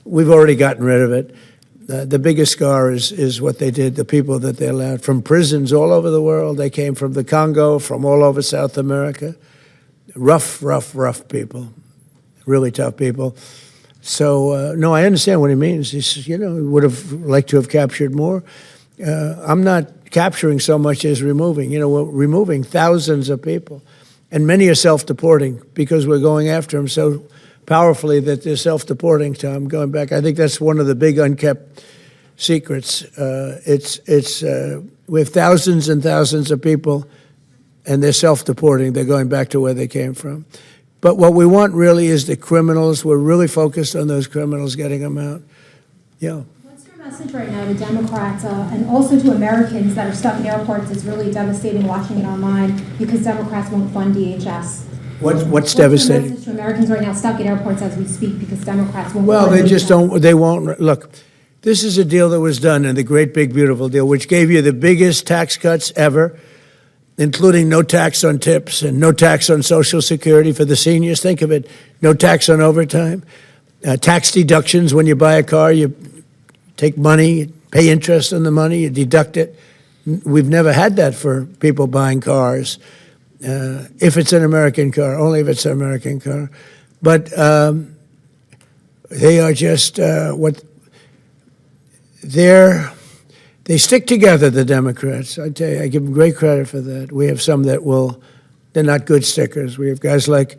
We've already gotten rid of it. The biggest scar is what they did, the people that they allowed from prisons all over the world. They came from the Congo, from all over South America. Rough people, really tough people. So, no, I understand what he means. He would have liked to have captured more. I'm not capturing so much as removing. We're removing thousands of people, and many are self-deporting because we're going after them so powerfully that they're self-deporting. Tom, going back, I think that's one of the big unkept secrets. We have thousands and thousands of people, and they're self-deporting. They're going back to where they came from. But what we want really is the criminals. We're really focused on those criminals, getting them out. Yeah. Message right now to Democrats and also to Americans that are stuck in airports is really devastating watching it online because Democrats won't fund DHS. What's devastating? Message to Americans right now stuck in airports as we speak because Democrats won't Well, fund they just DHS. don't, they won't. Look, this is a deal that was done in the great big beautiful deal, which gave you the biggest tax cuts ever, including no tax on tips and no tax on Social Security for the seniors. Think of it, no tax on overtime, tax deductions when you buy a car, you take money, pay interest on the money, you deduct it. We've never had that for people buying cars, if it's an American car, only if it's an American car. But they are just they stick together, the Democrats. I tell you, I give them great credit for that. We have some that they're not good stickers. We have guys like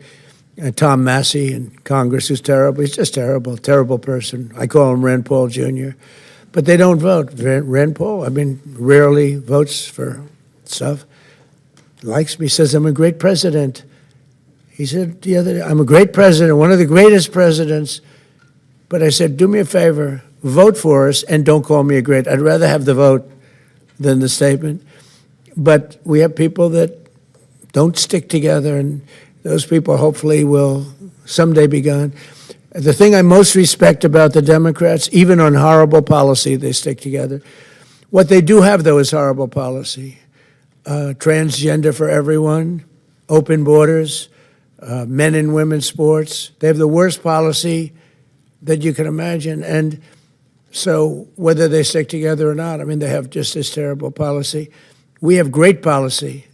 Tom Massey in Congress, who's terrible. He's just terrible person. I call him Rand Paul Jr. But they don't vote. Rand Paul, rarely votes for stuff. Likes me, says I'm a great president. He said the other day, I'm a great president, one of the greatest presidents. But I said, do me a favor. vote for us and don't call me a great. I'd rather have the vote than the statement. But we have people that don't stick together, and those people hopefully will someday be gone. The thing I most respect about the Democrats, even on horrible policy, they stick together. What they do have, though, is horrible policy. Transgender for everyone, open borders, men and women's sports. They have the worst policy that you can imagine. And so whether they stick together or not, I mean, they have just this terrible policy. We have great policy.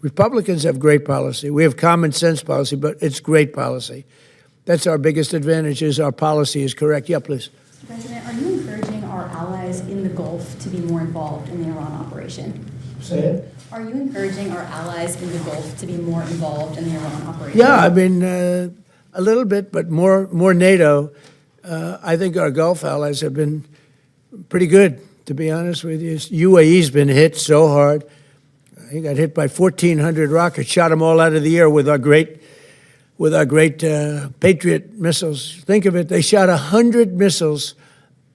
Republicans have great policy. We have common sense policy, but it's great policy. That's our biggest advantage, is our policy is correct. Yeah, please. Mr. President, are you encouraging our allies in the Gulf to be more involved in the Iran operation? Say it. Are you encouraging our allies in the Gulf to be more involved in the Iran operation? Yeah, I mean, a little bit, but more NATO. I think our Gulf allies have been pretty good, to be honest with you. UAE's been hit so hard. He got hit by 1,400 rockets, shot them all out of the air with our great Patriot missiles. Think of it, they shot 100 missiles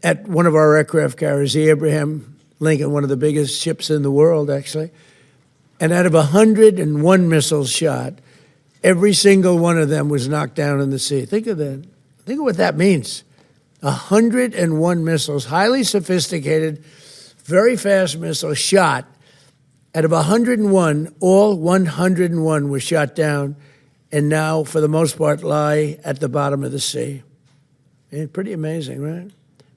at one of our aircraft carriers, the Abraham Lincoln, one of the biggest ships in the world, actually. And out of 101 missiles shot, every single one of them was knocked down in the sea. Think of that. Think of what that means. 101 missiles, highly sophisticated, very fast missiles shot. Out of 101, all 101 were shot down, and now, for the most part, lie at the bottom of the sea. Pretty amazing, right?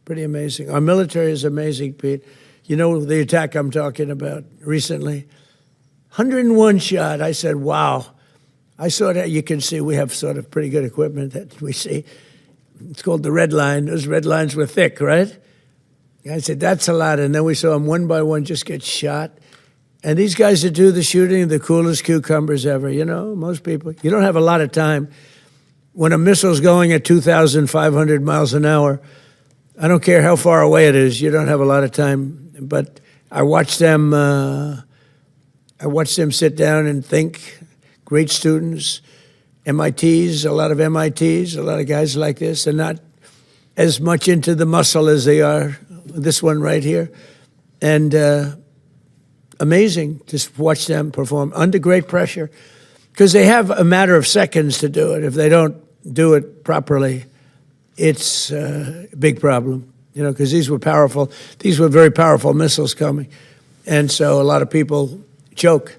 Pretty amazing. Our military is amazing, Pete. You know the attack I'm talking about recently? 101 shot. I said, wow. I saw that. You can see we have sort of pretty good equipment that we see. It's called the red line. Those red lines were thick, right? I said, that's a lot. And then we saw them one by one just get shot. And these guys that do the shooting are the coolest cucumbers ever. You know, most people, you don't have a lot of time. When a missile's going at 2,500 miles an hour, I don't care how far away it is, you don't have a lot of time. But I watched them sit down and think. Great students, MITs, a lot of MITs, a lot of guys like this. They're not as much into the muscle as they are this one right here. And amazing to watch them perform under great pressure, because they have a matter of seconds to do it. If they don't do it properly, it's a big problem, you know, because these were very powerful missiles coming. And so a lot of people choke.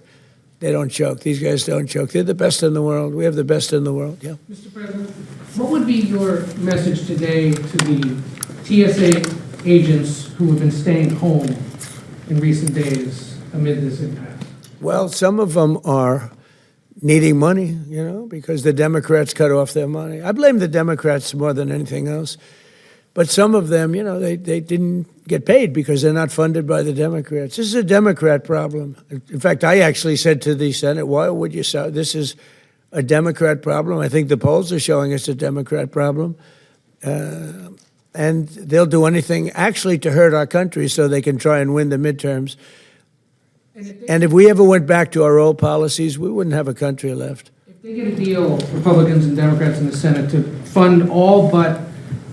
They don't choke. These guys don't choke. They're the best in the world. We have the best in the world, yeah. Mr. President, what would be your message today to the TSA agents who have been staying home in recent days amid this impasse? Well, some of them are needing money, you know, because the Democrats cut off their money. I blame the Democrats more than anything else. But some of them, you know, they didn't get paid because they're not funded by the Democrats. This is a Democrat problem. In fact, I actually said to the Senate, why would you say this is a Democrat problem? I think the polls are showing it's a Democrat problem. And they'll do anything actually to hurt our country so they can try and win the midterms. And if we ever went back to our old policies, we wouldn't have a country left. If they get a deal, Republicans and Democrats in the Senate, to fund all but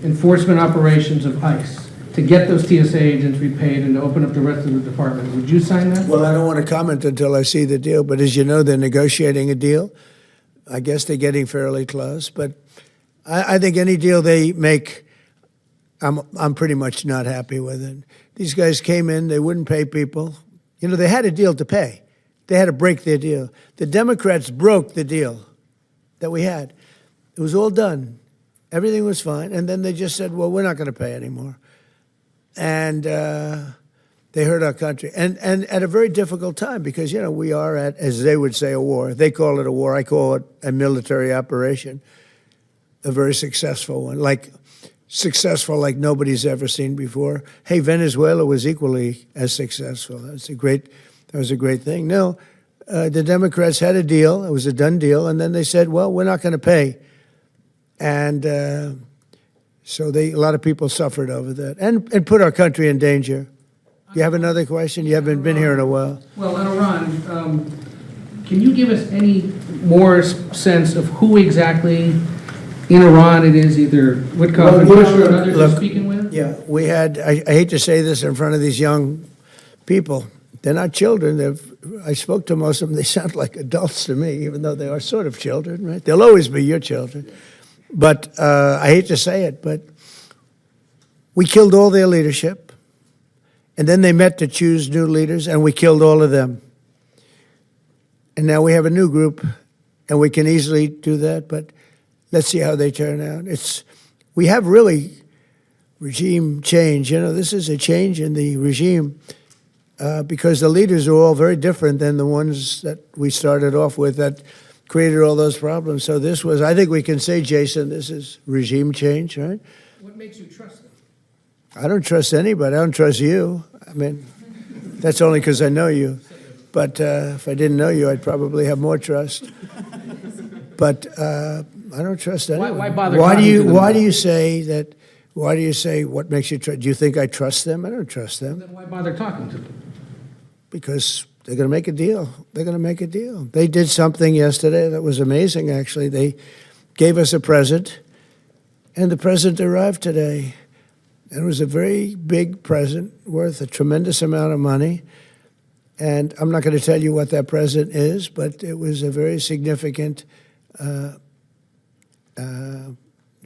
enforcement operations of ICE, to get those TSA agents repaid and to open up the rest of the department, would you sign that? Well, I don't want to comment until I see the deal, but as you know, they're negotiating a deal. I guess they're getting fairly close, but I think any deal they make, I'm pretty much not happy with it. These guys came in, they wouldn't pay people. You know, they had a deal to pay. They had to break their deal. The Democrats broke the deal that we had. It was all done. Everything was fine. And then they just said, well, we're not going to pay anymore. And they hurt our country. And at a very difficult time because, you know, we are at, as they would say, a war. They call it a war. I call it a military operation, a very successful one, successful like nobody's ever seen before. Hey, Venezuela was equally as successful. That was a great thing. No, the Democrats had a deal. It was a done deal. And then they said, well, we're not going to pay. And so a lot of people suffered over that and put our country in danger. You have another question? You haven't been here in a while. Well, on Iran, can you give us any more sense of who exactly In Iran, it is either Witkoff and Bush or others you're Look, speaking with? Yeah, we had, I hate to say this in front of these young people. They're not children. I spoke to most of them. They sound like adults to me, even though they are sort of children, right? They'll always be your children. But I hate to say it, but we killed all their leadership. And then they met to choose new leaders, and we killed all of them. And now we have a new group, and we can easily do that, but let's see how they turn out. We have really regime change. You know, this is a change in the regime because the leaders are all very different than the ones that we started off with that created all those problems. So this was, I think we can say, Jason, this is regime change, right? What makes you trust them? I don't trust anybody. I don't trust you. I mean, that's only because I know you. But if I didn't know you, I'd probably have more trust. But I don't trust anyone. Why bother Why talking to them? Why do you say that? Why do you say what makes you trust? Do you think I trust them? I don't trust them. Then why bother talking to them? Because they're going to make a deal. They're going to make a deal. They did something yesterday that was amazing, actually. They gave us a present, and the present arrived today. And it was a very big present worth a tremendous amount of money. And I'm not going to tell you what that present is, but it was a very significant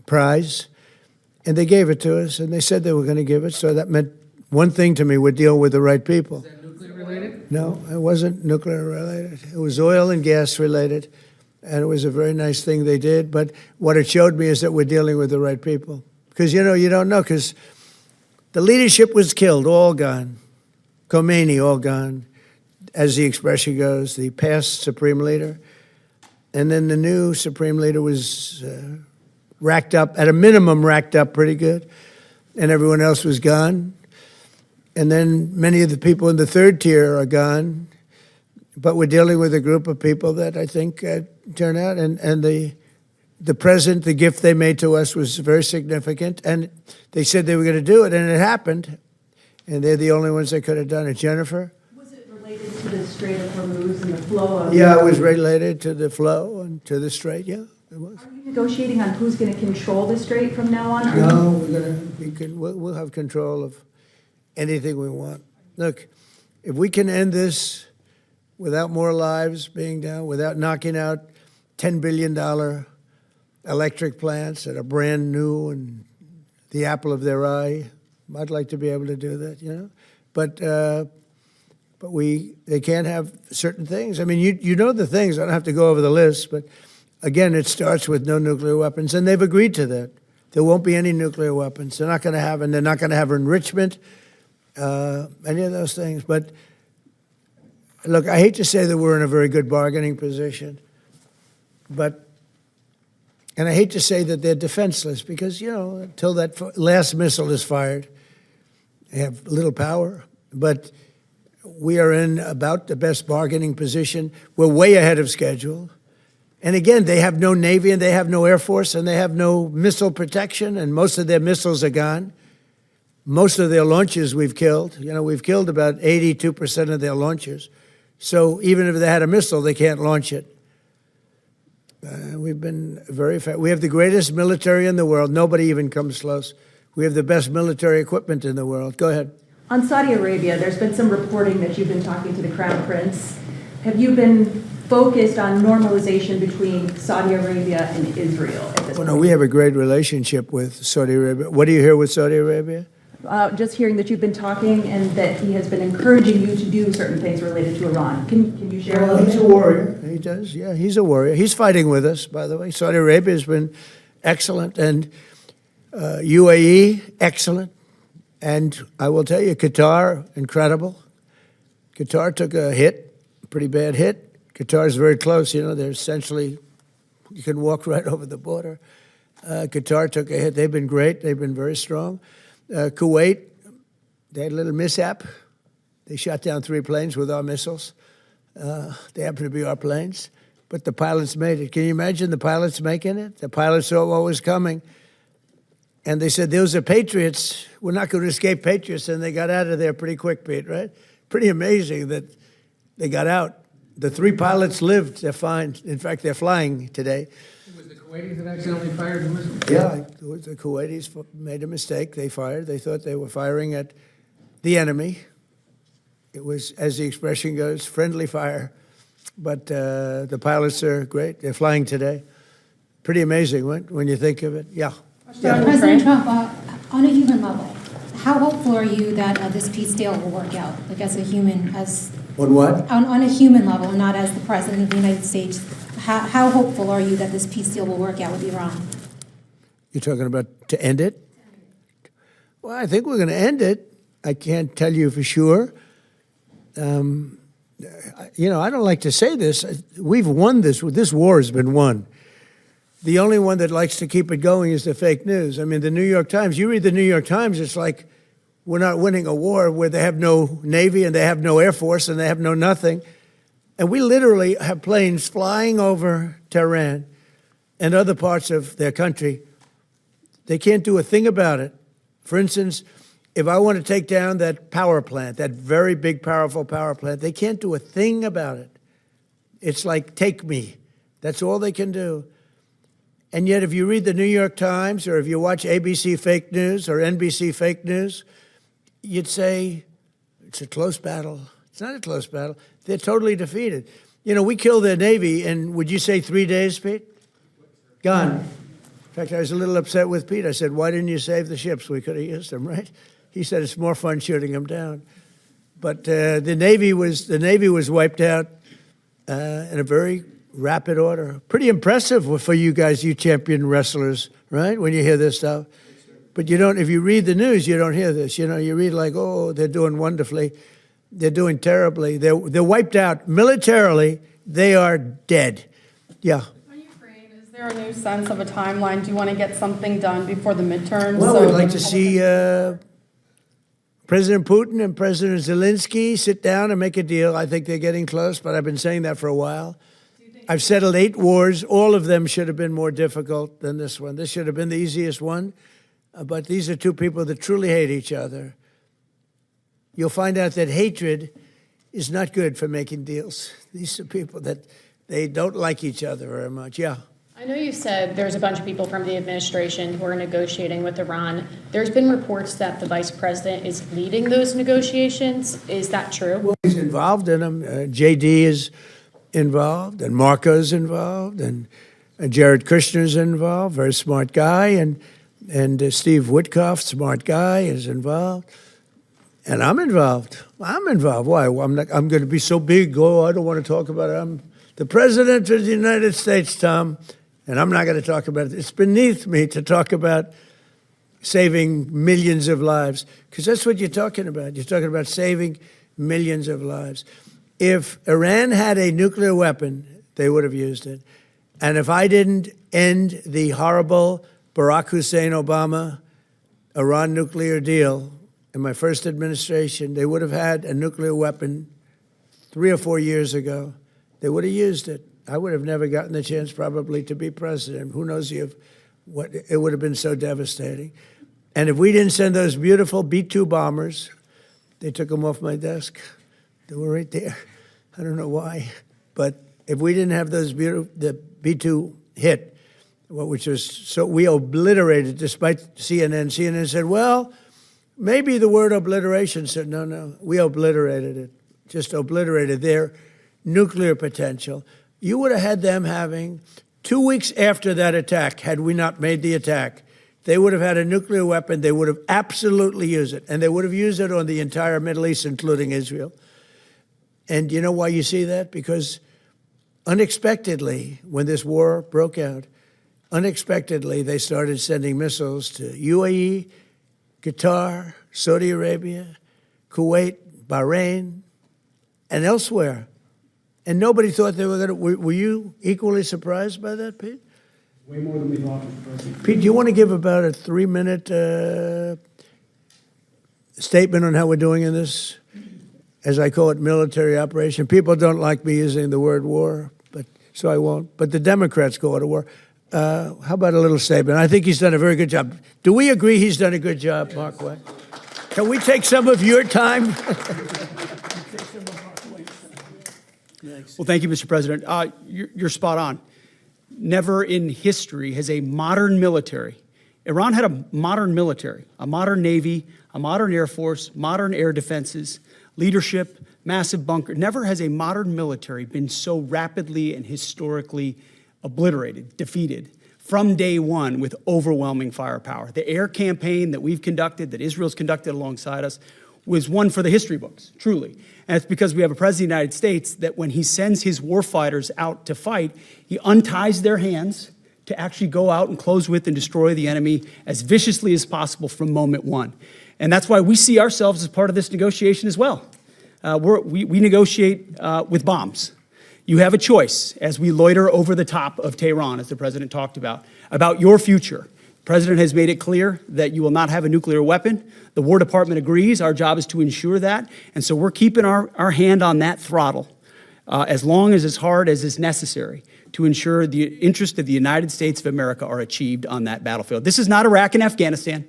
prize. And they gave it to us, and they said they were going to give it. So that meant one thing to me: we're dealing with the right people. Is that nuclear related? No, it wasn't nuclear related. It was oil and gas related, and it was a very nice thing they did. But what it showed me is that we're dealing with the right people. Because, you know, you don't know, because the leadership was killed, all gone. Khomeini, all gone, as the expression goes, the past supreme leader. And then the new supreme leader was racked up, at a minimum racked up pretty good, and everyone else was gone. And then many of the people in the third tier are gone, but we're dealing with a group of people that I think turn out, and the present, the gift they made to us was very significant, and they said they were going to do it, and it happened, and they're the only ones that could have done it. Jennifer? Was it related to the Strait of Hormuz and the flow of... Yeah, it was related to the flow and to the strait, yeah, it was. Are you negotiating on who's going to control the strait from now on? No, we'll have control of anything we want. Look, if we can end this without more lives being down, without knocking out $10 billion electric plants that are brand new and the apple of their eye, I'd like to be able to do that, you know. But they can't have certain things. I mean, you know the things. I don't have to go over the list, but again, it starts with no nuclear weapons, and they've agreed to that. There won't be any nuclear weapons. They're not going to have, and they're not going to have enrichment, any of those things. But look, I hate to say that we're in a very good bargaining position, and I hate to say that they're defenseless because, you know, until that last missile is fired, they have little power. But we are in about the best bargaining position. We're way ahead of schedule. And again, they have no Navy and they have no Air Force and they have no missile protection, and most of their missiles are gone. Most of their launchers we've killed. You know, we've killed about 82% of their launchers. So even if they had a missile, they can't launch it. We've been very fast. We have the greatest military in the world. Nobody even comes close. We have the best military equipment in the world. Go ahead. On Saudi Arabia, there's been some reporting that you've been talking to the Crown Prince. Have you been focused on normalization between Saudi Arabia and Israel at this Well, point? no, we have a great relationship with Saudi Arabia. What do you hear with Saudi Arabia? Just hearing that you've been talking and that he has been encouraging you to do certain things related to Iran. Can you share a little He's bit? a warrior. He does. Yeah, he's a warrior. He's fighting with us, by the way. Saudi Arabia has been excellent, and UAE, excellent. And I will tell you, Qatar, incredible. Qatar took a hit, a pretty bad hit. Qatar is very close. You know, they're essentially, you can walk right over the border. Qatar took a hit. They've been great. They've been very strong. Kuwait, they had a little mishap. They shot down 3 planes with our missiles. They happen to be our planes, but the pilots made it. Can you imagine the pilots making it? The pilots saw what was coming, and they said, those are Patriots. We're not going to escape Patriots, and they got out of there pretty quick, Pete, right? Pretty amazing that they got out. The 3 pilots lived. They're fine. In fact, they're flying today. Kuwaitis that accidentally fired the missile? Yeah, the Kuwaitis made a mistake. They fired. They thought they were firing at the enemy. It was, as the expression goes, friendly fire. But the pilots are great. They're flying today. Pretty amazing when you think of it. Yeah. President Trump, on a human level, how hopeful are you that this peace deal will work out? Like as a human, On what? on a human level, not as the President of the United States. How hopeful are you that this peace deal will work out with Iran? You're talking about to end it? Well, I think we're going to end it. I can't tell you for sure. You know, I don't like to say this. We've won this. This war has been won. The only one that likes to keep it going is the fake news. I mean, the New York Times, you read the New York Times, it's like we're not winning a war where they have no Navy and they have no Air Force and they have no nothing. And we literally have planes flying over Tehran and other parts of their country. They can't do a thing about it. For instance, if I want to take down that power plant, that very big, powerful power plant, they can't do a thing about it. It's like, take me. That's all they can do. And yet, if you read the New York Times or if you watch ABC fake news or NBC fake news, you'd say, it's a close battle. It's not a close battle. They're totally defeated. You know, we killed their Navy in, would you say 3 days, Pete? Gone. In fact, I was a little upset with Pete. I said, why didn't you save the ships? We could have used them, right? He said, it's more fun shooting them down. But the Navy was wiped out in a very rapid order. Pretty impressive for you guys, you champion wrestlers, right? When you hear this stuff. But you don't, if you read the news, you don't hear this. You know, you read like, oh, they're doing wonderfully. They're doing terribly. They're wiped out militarily. They are dead. Yeah. On Ukraine, is there a new sense of a timeline? Do you want to get something done before the midterms? Well, we'd like to see President Putin and President Zelensky sit down and make a deal. I think they're getting close, but I've been saying that for a while. I've settled 8 wars. All of them should have been more difficult than this one. This should have been the easiest one. But these are two people that truly hate each other. You'll find out that hatred is not good for making deals. These are people that they don't like each other very much. Yeah. I know you said there's a bunch of people from the administration who are negotiating with Iran. There's been reports that the vice president is leading those negotiations. Is that true? Well, he's involved in them. JD is involved, and Marco's involved, and Jared Kushner's involved, very smart guy, and Steve Witkoff, smart guy, is involved. And I'm involved. I'm involved. Why? I'm going to be so big. Oh, I don't want to talk about it. I'm the president of the United States, Tom, and I'm not going to talk about it. It's beneath me to talk about saving millions of lives, because that's what you're talking about. You're talking about saving millions of lives. If Iran had a nuclear weapon, they would have used it. And if I didn't end the horrible Barack Hussein Obama Iran nuclear deal in my first administration, they would have had a nuclear weapon 3 or 4 years ago. They would have used it. I would have never gotten the chance probably to be president. Who knows what it would have been so devastating. And if we didn't send those beautiful B-2 bombers, they took them off my desk. They were right there. I don't know why. But if we didn't have those beautiful, the B-2 hit, which was so we obliterated, despite CNN. CNN said, well, maybe the word obliteration said, no, we obliterated it, just obliterated their nuclear potential. You would have had them having 2 weeks after that attack, had we not made the attack, they would have had a nuclear weapon. They would have absolutely used it. And they would have used it on the entire Middle East, including Israel. And you know why you see that? Because unexpectedly, when this war broke out, unexpectedly, they started sending missiles to UAE, Qatar, Saudi Arabia, Kuwait, Bahrain, and elsewhere. And nobody thought they were going to. Were you equally surprised by that, Pete? Way more than we thought, Mr. President. Pete, do you want to give about a 3-minute statement on how we're doing in this, as I call it, military operation? People don't like me using the word war, but so I won't. But the Democrats call it a war. How about a little statement? I think he's done a very good job. Do we agree he's done a good job, Markwayne? Can we take some of your time? Well, thank you, Mr. President. You're spot on. never in history has a modern military. Iran had a modern military, a modern navy, a modern air force, modern air defenses, leadership, massive bunker. Never has a modern military been so rapidly and historically obliterated, defeated, from day one with overwhelming firepower. The air campaign that we've conducted, that Israel's conducted alongside us, was one for the history books, truly. And it's because we have a president of the United States that when he sends his warfighters out to fight, he unties their hands to actually go out and close with and destroy the enemy as viciously as possible from moment one. And that's why we see ourselves as part of this negotiation as well. We negotiate with bombs. You have a choice as we loiter over the top of Tehran, as the president talked about your future. The president has made it clear that you will not have a nuclear weapon. The War Department agrees. Our job is to ensure that. And so we're keeping our hand on that throttle as long as hard as is necessary to ensure the interests of the United States of America are achieved on that battlefield. This is not Iraq and Afghanistan.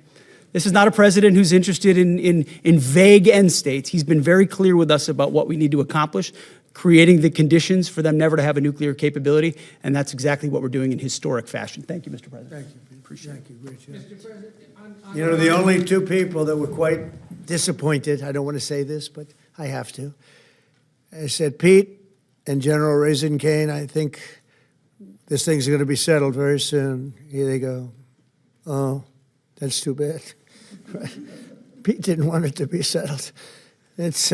This is not a president who's interested in vague end states. He's been very clear with us about what we need to accomplish, creating the conditions for them never to have a nuclear capability, and that's exactly what we're doing in historic fashion. Thank you, Mr. President. Thank you. Appreciate it. Great job. You know, the only two people that were quite disappointed, I don't want to say this, but I have to. I said, Pete and General Raisin Kane, I think this thing's going to be settled very soon. Here they go. Oh, that's too bad. Pete didn't want it to be settled. It's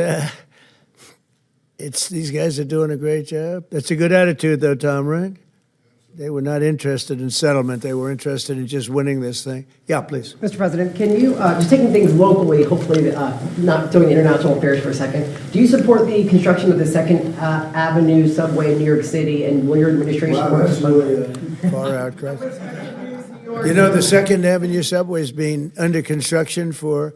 these guys are doing a great job. That's a good attitude, though, Tom, right? They were not interested in settlement. They were interested in just winning this thing. Yeah, please. Mr. President, can you, just taking things locally, hopefully not doing international affairs for a second, do you support the construction of the Second Avenue subway in New York City, and will your administration work That's really far out, correct? You know, the Second Avenue subway has been under construction for,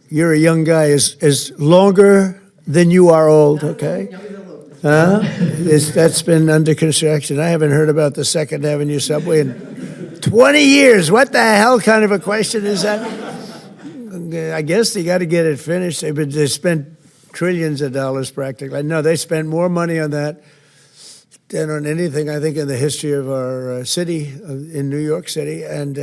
you're a young guy, is longer than you are old, okay? That's been under construction. I haven't heard about the Second Avenue subway in 20 years. What the hell kind of a question is that? I guess they got to get it finished. They spent trillions of dollars practically. No, they spent more money on that than on anything, I think, in the history of our city, in New York City. And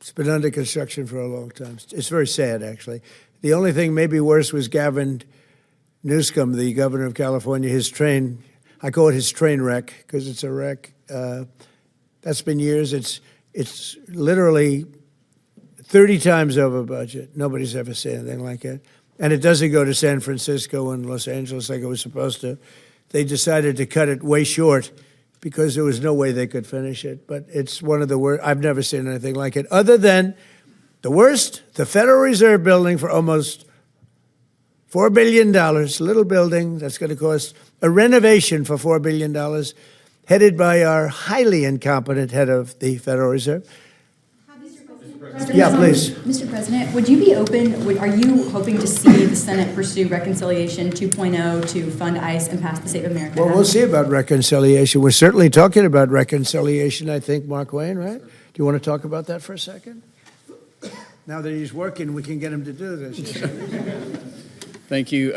it's been under construction for a long time. It's very sad, actually. The only thing maybe worse was Gavin Newsom, the governor of California, his train, I call it his train wreck because it's a wreck. That's been years. It's literally 30 times over budget. Nobody's ever seen anything like it. And it doesn't go to San Francisco and Los Angeles like it was supposed to. They decided to cut it way short because there was no way they could finish it. But it's one of the worst. I've never seen anything like it. Other than the worst, the Federal Reserve building for almost $4 billion, little building that's going to cost a renovation for $4 billion, headed by our highly incompetent head of the Federal Reserve. Yeah, please. Mr. President, would you be open, are you hoping to see the Senate pursue Reconciliation 2.0 to fund ICE and pass the Save America Act? Well, we'll see about reconciliation. We're certainly talking about reconciliation, I think, Markwayne, right? Do you want to talk about that for a second? Now that he's working, we can get him to do this. Thank you.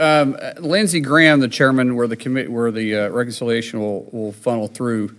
Lindsey Graham, the chairman where the reconciliation will funnel through,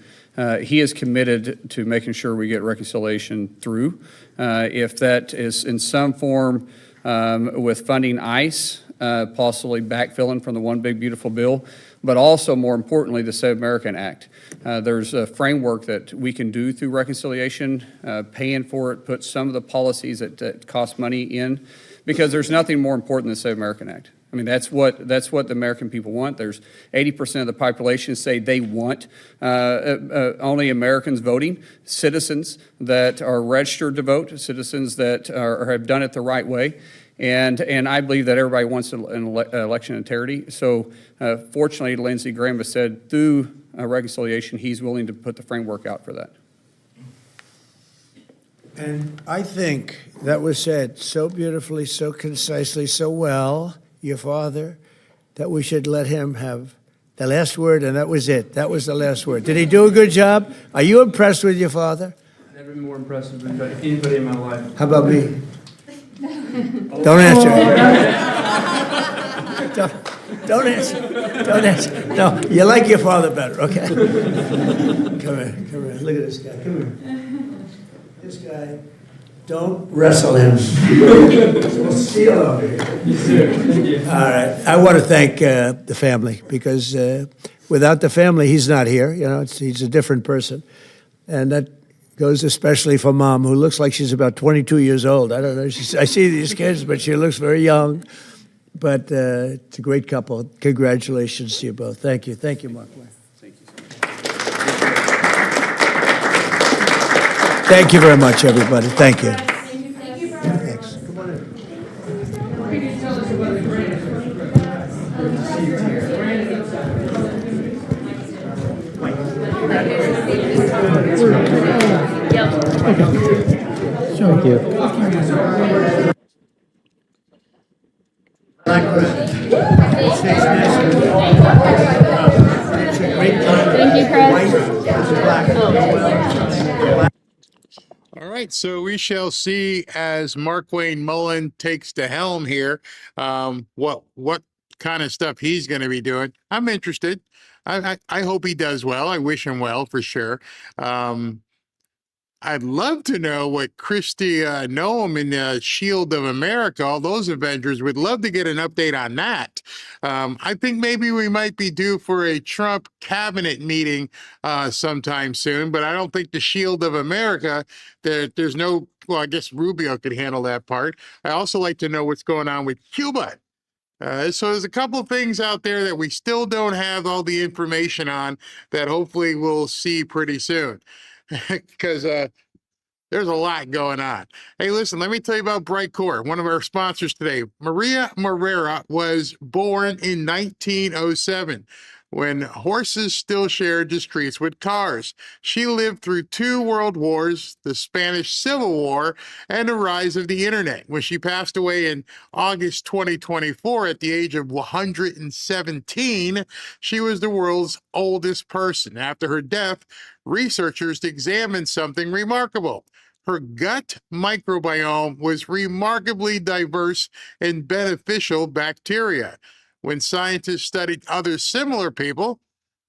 he is committed to making sure we get reconciliation through. If that is in some form with funding ICE, possibly backfilling from the One Big Beautiful Bill, but also more importantly, the Save America Act. There's a framework that we can do through reconciliation, paying for it, put some of the policies that cost money in, because there's nothing more important than the Save America Act. I mean, that's what the American people want. There's 80% of the population say they want only Americans voting, citizens that are registered to vote, citizens that have done it the right way. And I believe that everybody wants an election integrity. So fortunately, Lindsey Graham has said through reconciliation, he's willing to put the framework out for that. And I think that was said so beautifully, so concisely, so well, your father, that we should let him have the last word, and that was it. That was the last word. Did he do a good job? Are you impressed with your father? Never been more impressed with anybody in my life. How about me? Don't answer. Don't answer. Don't answer. No, you like your father better, okay? Come here. Look at this guy. Come here. This guy, don't wrestle him. We'll steal over here. All right. I want to thank the family because without the family, he's not here. You know, he's a different person. And that goes especially for Mom, who looks like she's about 22 years old. I don't know. I see these kids, but she looks very young. But it's a great couple. Congratulations to you both. Thank you. Thank you, Markwayne. Thank you. Thank you very much, everybody. Thank you. Thanks. Come on in. Thank you. All right, so we shall see as Markwayne Mullin takes the helm here, what kind of stuff he's going to be doing. I'm interested. I hope he does well. I wish him well for sure. I'd love to know what Christy Noam and the Shield of America, all those Avengers, would love to get an update on that. I think maybe we might be due for a Trump cabinet meeting sometime soon, but I don't think the Shield of America, there's no, well, I guess Rubio could handle that part. I also like to know what's going on with Cuba. So there's a couple of things out there that we still don't have all the information on that hopefully we'll see pretty soon. Because there's a lot going on. Hey, listen, let me tell you about Brightcore, one of our sponsors today. Maria Morera was born in 1907 when horses still shared the streets with cars. She lived through 2 world wars, the Spanish Civil War, and the rise of the internet. When she passed away in August 2024 at the age of 117, she was the world's oldest person. After her death, researchers examined something remarkable. Her gut microbiome was remarkably diverse in beneficial bacteria. When scientists studied other similar people,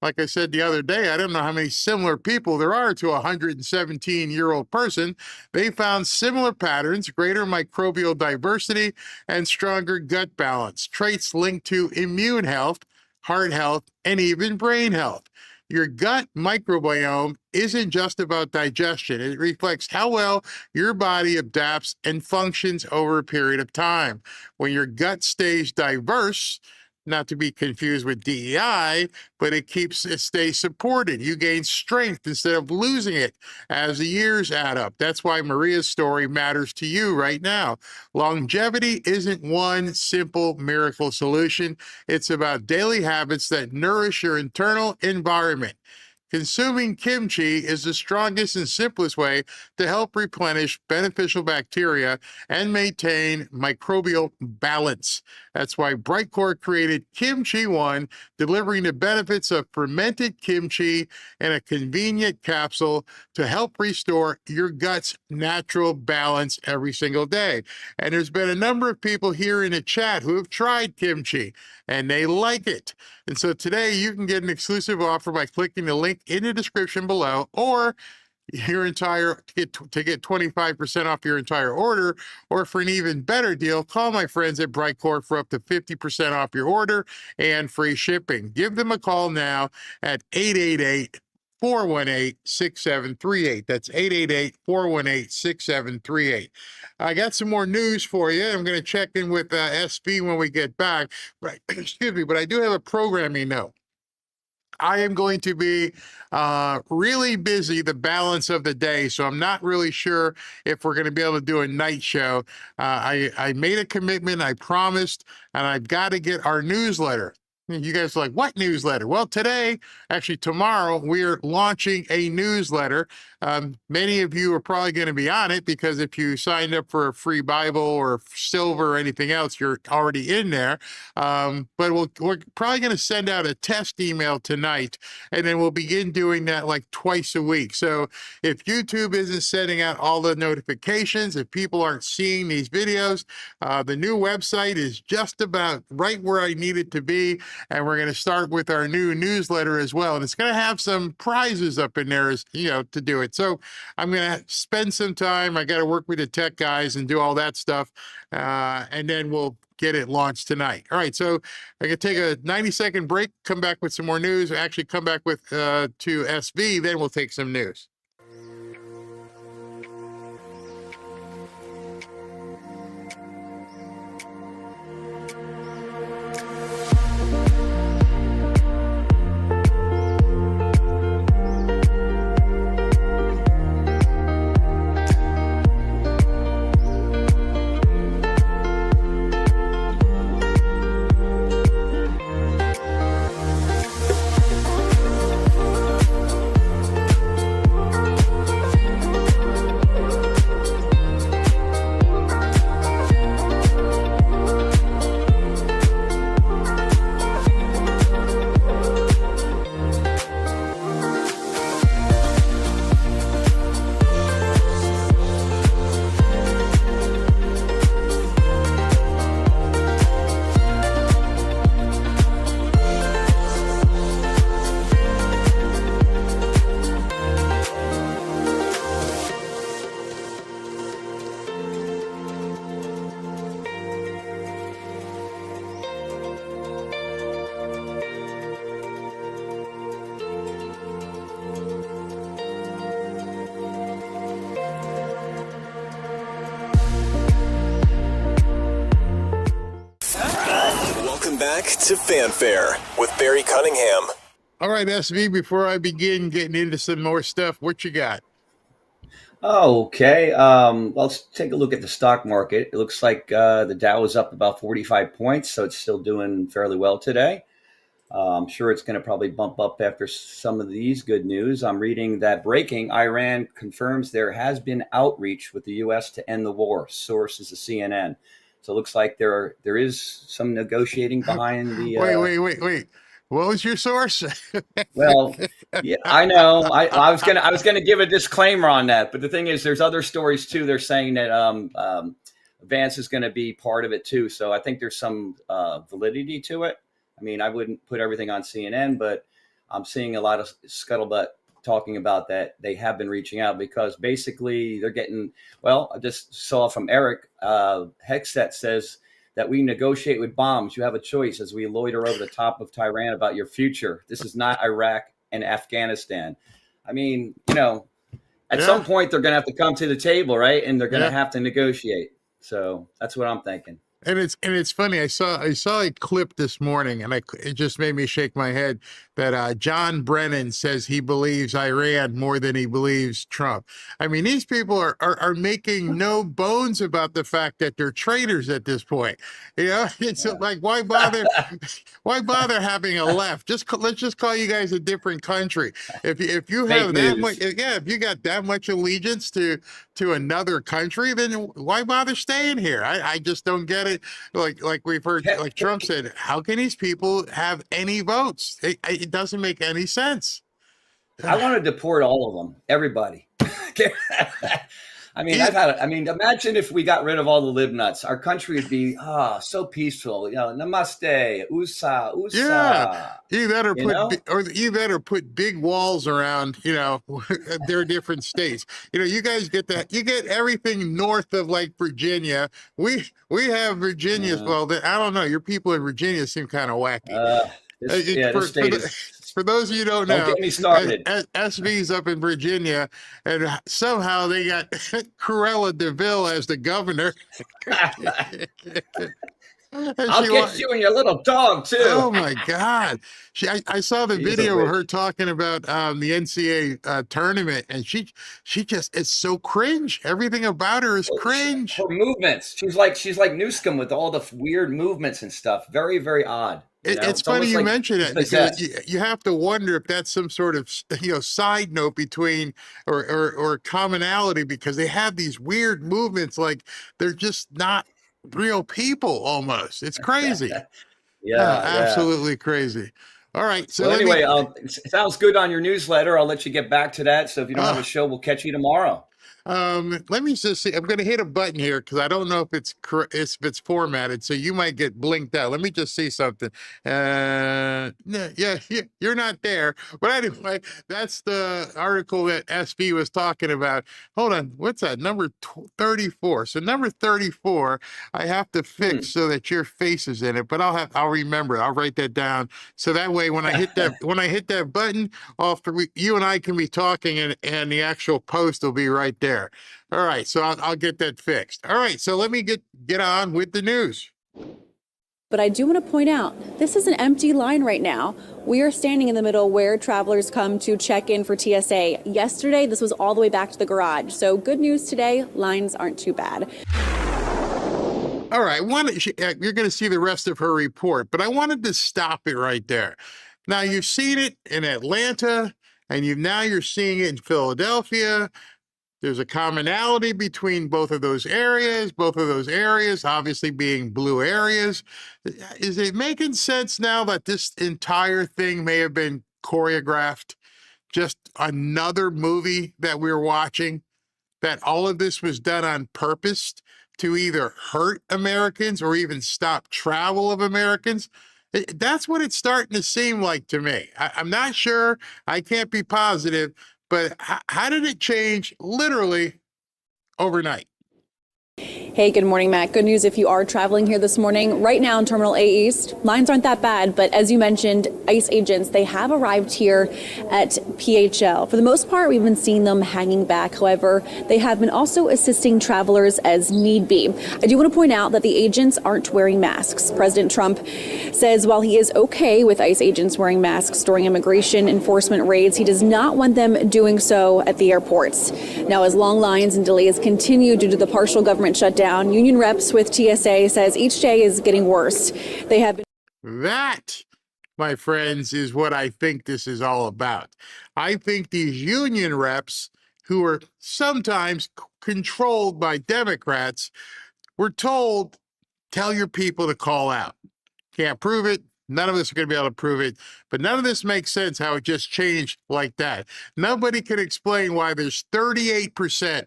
like I said the other day, I don't know how many similar people there are to a 117-year-old person. They found similar patterns, greater microbial diversity, and stronger gut balance, traits linked to immune health, heart health, and even brain health. Your gut microbiome isn't just about digestion. It reflects how well your body adapts and functions over a period of time. When your gut stays diverse, not to be confused with DEI, but it stays supported. You gain strength instead of losing it as the years add up. That's why Maria's story matters to you right now. Longevity isn't one simple miracle solution. It's about daily habits that nourish your internal environment. Consuming kimchi is the strongest and simplest way to help replenish beneficial bacteria and maintain microbial balance. That's why Brightcore created Kimchi One, delivering the benefits of fermented kimchi in a convenient capsule to help restore your gut's natural balance every single day. And there's been a number of people here in the chat who have tried kimchi and they like it. And so today you can get an exclusive offer by clicking the link in the description below, or to get 25% off your entire order, or for an even better deal, call my friends at Brightcore for up to 50% off your order and free shipping. Give them a call now at 888-418-6738. That's 888-418-6738. I got some more news for you. I'm going to check in with SB when we get back. Right, excuse me, but I do have a programming note. I am going to be really busy the balance of the day, so I'm not really sure if we're going to be able to do a night show. I made a commitment, I promised, and I've got to get our newsletter. You guys are like, what newsletter? Well, today, actually tomorrow, we're launching a newsletter. Many of you are probably going to be on it because if you signed up for a free Bible or silver or anything else, you're already in there. But we're probably going to send out a test email tonight, and then we'll begin doing that like twice a week. So if YouTube isn't sending out all the notifications, if people aren't seeing these videos, the new website is just about right where I need it to be. And we're going to start with our new newsletter as well. And it's going to have some prizes up in there, to do it. So I'm going to spend some time. I got to work with the tech guys and do all that stuff. And then we'll get it launched tonight. All right. So I can take a 90-second break, come back with some more news, actually come back with to SV. Then we'll take some news. Back to Fanfare with Barry Cunningham. All right, SV, before I begin getting into some more stuff, what you got? Okay. Let's take a look at the stock market. It looks like the Dow is up about 45 points, so it's still doing fairly well today. I'm sure it's going to probably bump up after some of these good news. I'm reading that breaking, Iran confirms there has been outreach with the U.S. to end the war. Source is the CNN. So it looks like there is some negotiating behind the. Wait. What was your source? Well, yeah, I know. I was gonna give a disclaimer on that, but the thing is, there's other stories too. They're saying that Vance is going to be part of it too. So I think there's some validity to it. I mean, I wouldn't put everything on CNN, but I'm seeing a lot of scuttlebutt talking about that they have been reaching out because basically they're getting, well, I just saw from Eric, Hexet says that we negotiate with bombs. You have a choice as we loiter over the top of Tehran about your future. This is not Iraq and Afghanistan. I mean, at some point they're going to have to come to the table, right? And they're going to have to negotiate. So that's what I'm thinking. And it's funny. I saw a clip this morning, and it just made me shake my head that John Brennan says he believes Iran more than he believes Trump. I mean, these people are making no bones about the fact that they're traitors at this point. It's like why bother having a left? Let's just call you guys a different country. If you have that much, if you got that much allegiance to another country, then why bother staying here? I just don't get it. Like we've heard, like Trump said, how can these people have any votes? It doesn't make any sense. I want to deport all of them, everybody. I mean, imagine if we got rid of all the lib nuts. Our country would be so peaceful. Namaste, USA. Yeah, you better put big walls around, their different states. You guys get that. You get everything north of like Virginia. We have Virginia. Well, I don't know. Your people in Virginia seem kind of wacky. For those of you who don't know, get me started. SV's up in Virginia, and somehow they got Cruella DeVille as the governor. I'll get you and your little dog, too. Oh, my God. I saw the video of her talking about the NCAA tournament, and she just, it's so cringe. Everything about her is cringe. Her movements. She's like Newscomb with all the weird movements and stuff. Very, very odd. It's funny almost you like mention he's it because possessed. you have to wonder if that's some sort of side note between or commonality, because they have these weird movements like they're just not real people almost. It's crazy. Yeah, yeah. Absolutely crazy. All right, so Well, let me. anyway, it sounds good on your newsletter. I'll let you get back to that. So if you don't have a show, we'll catch you tomorrow. Let me just see. I'm going to hit a button here because I don't know if it's if it's formatted, so you might get blinked out. Let me just see something. Yeah, you're not there. But anyway, that's the article that SB was talking about. Hold on, what's that? Number 34. So number 34, I have to fix so that your face is in it. But I'll remember it. I'll write that down so that way when I hit that button, you and I can be talking, and the actual post will be right there. All right, so I'll get that fixed. All right, so let me get on with the news. But I do want to point out, this is an empty line right now. We are standing in the middle where travelers come to check in for TSA. Yesterday, this was all the way back to the garage. So good news today, lines aren't too bad. All right, you're going to see the rest of her report, but I wanted to stop it right there. Now, you've seen it in Atlanta, and now you're seeing it in Philadelphia. There's a commonality between both of those areas obviously being blue areas. Is it making sense now that this entire thing may have been choreographed? Just another movie that we're watching? That all of this was done on purpose to either hurt Americans or even stop travel of Americans? That's what it's starting to seem like to me. I'm not sure. I can't be positive. But how did it change literally overnight? Hey, good morning, Matt. Good news if you are traveling here this morning. Right now in Terminal A East, lines aren't that bad, but as you mentioned, ICE agents, they have arrived here at PHL. For the most part, we've been seeing them hanging back. However, they have been also assisting travelers as need be. I do want to point out that the agents aren't wearing masks. President Trump says while he is okay with ICE agents wearing masks during immigration enforcement raids, he does not want them doing so at the airports. Now, as long lines and delays continue due to the partial government shutdown, union reps with TSA says each day is getting worse. They have been. That, my friends, is what I think this is all about. I think these union reps, who are sometimes controlled by Democrats, were told, tell your people to call out. Can't prove it. None of us are going to be able to prove it, but none of this makes sense how it just changed like that. Nobody can explain why there's 38%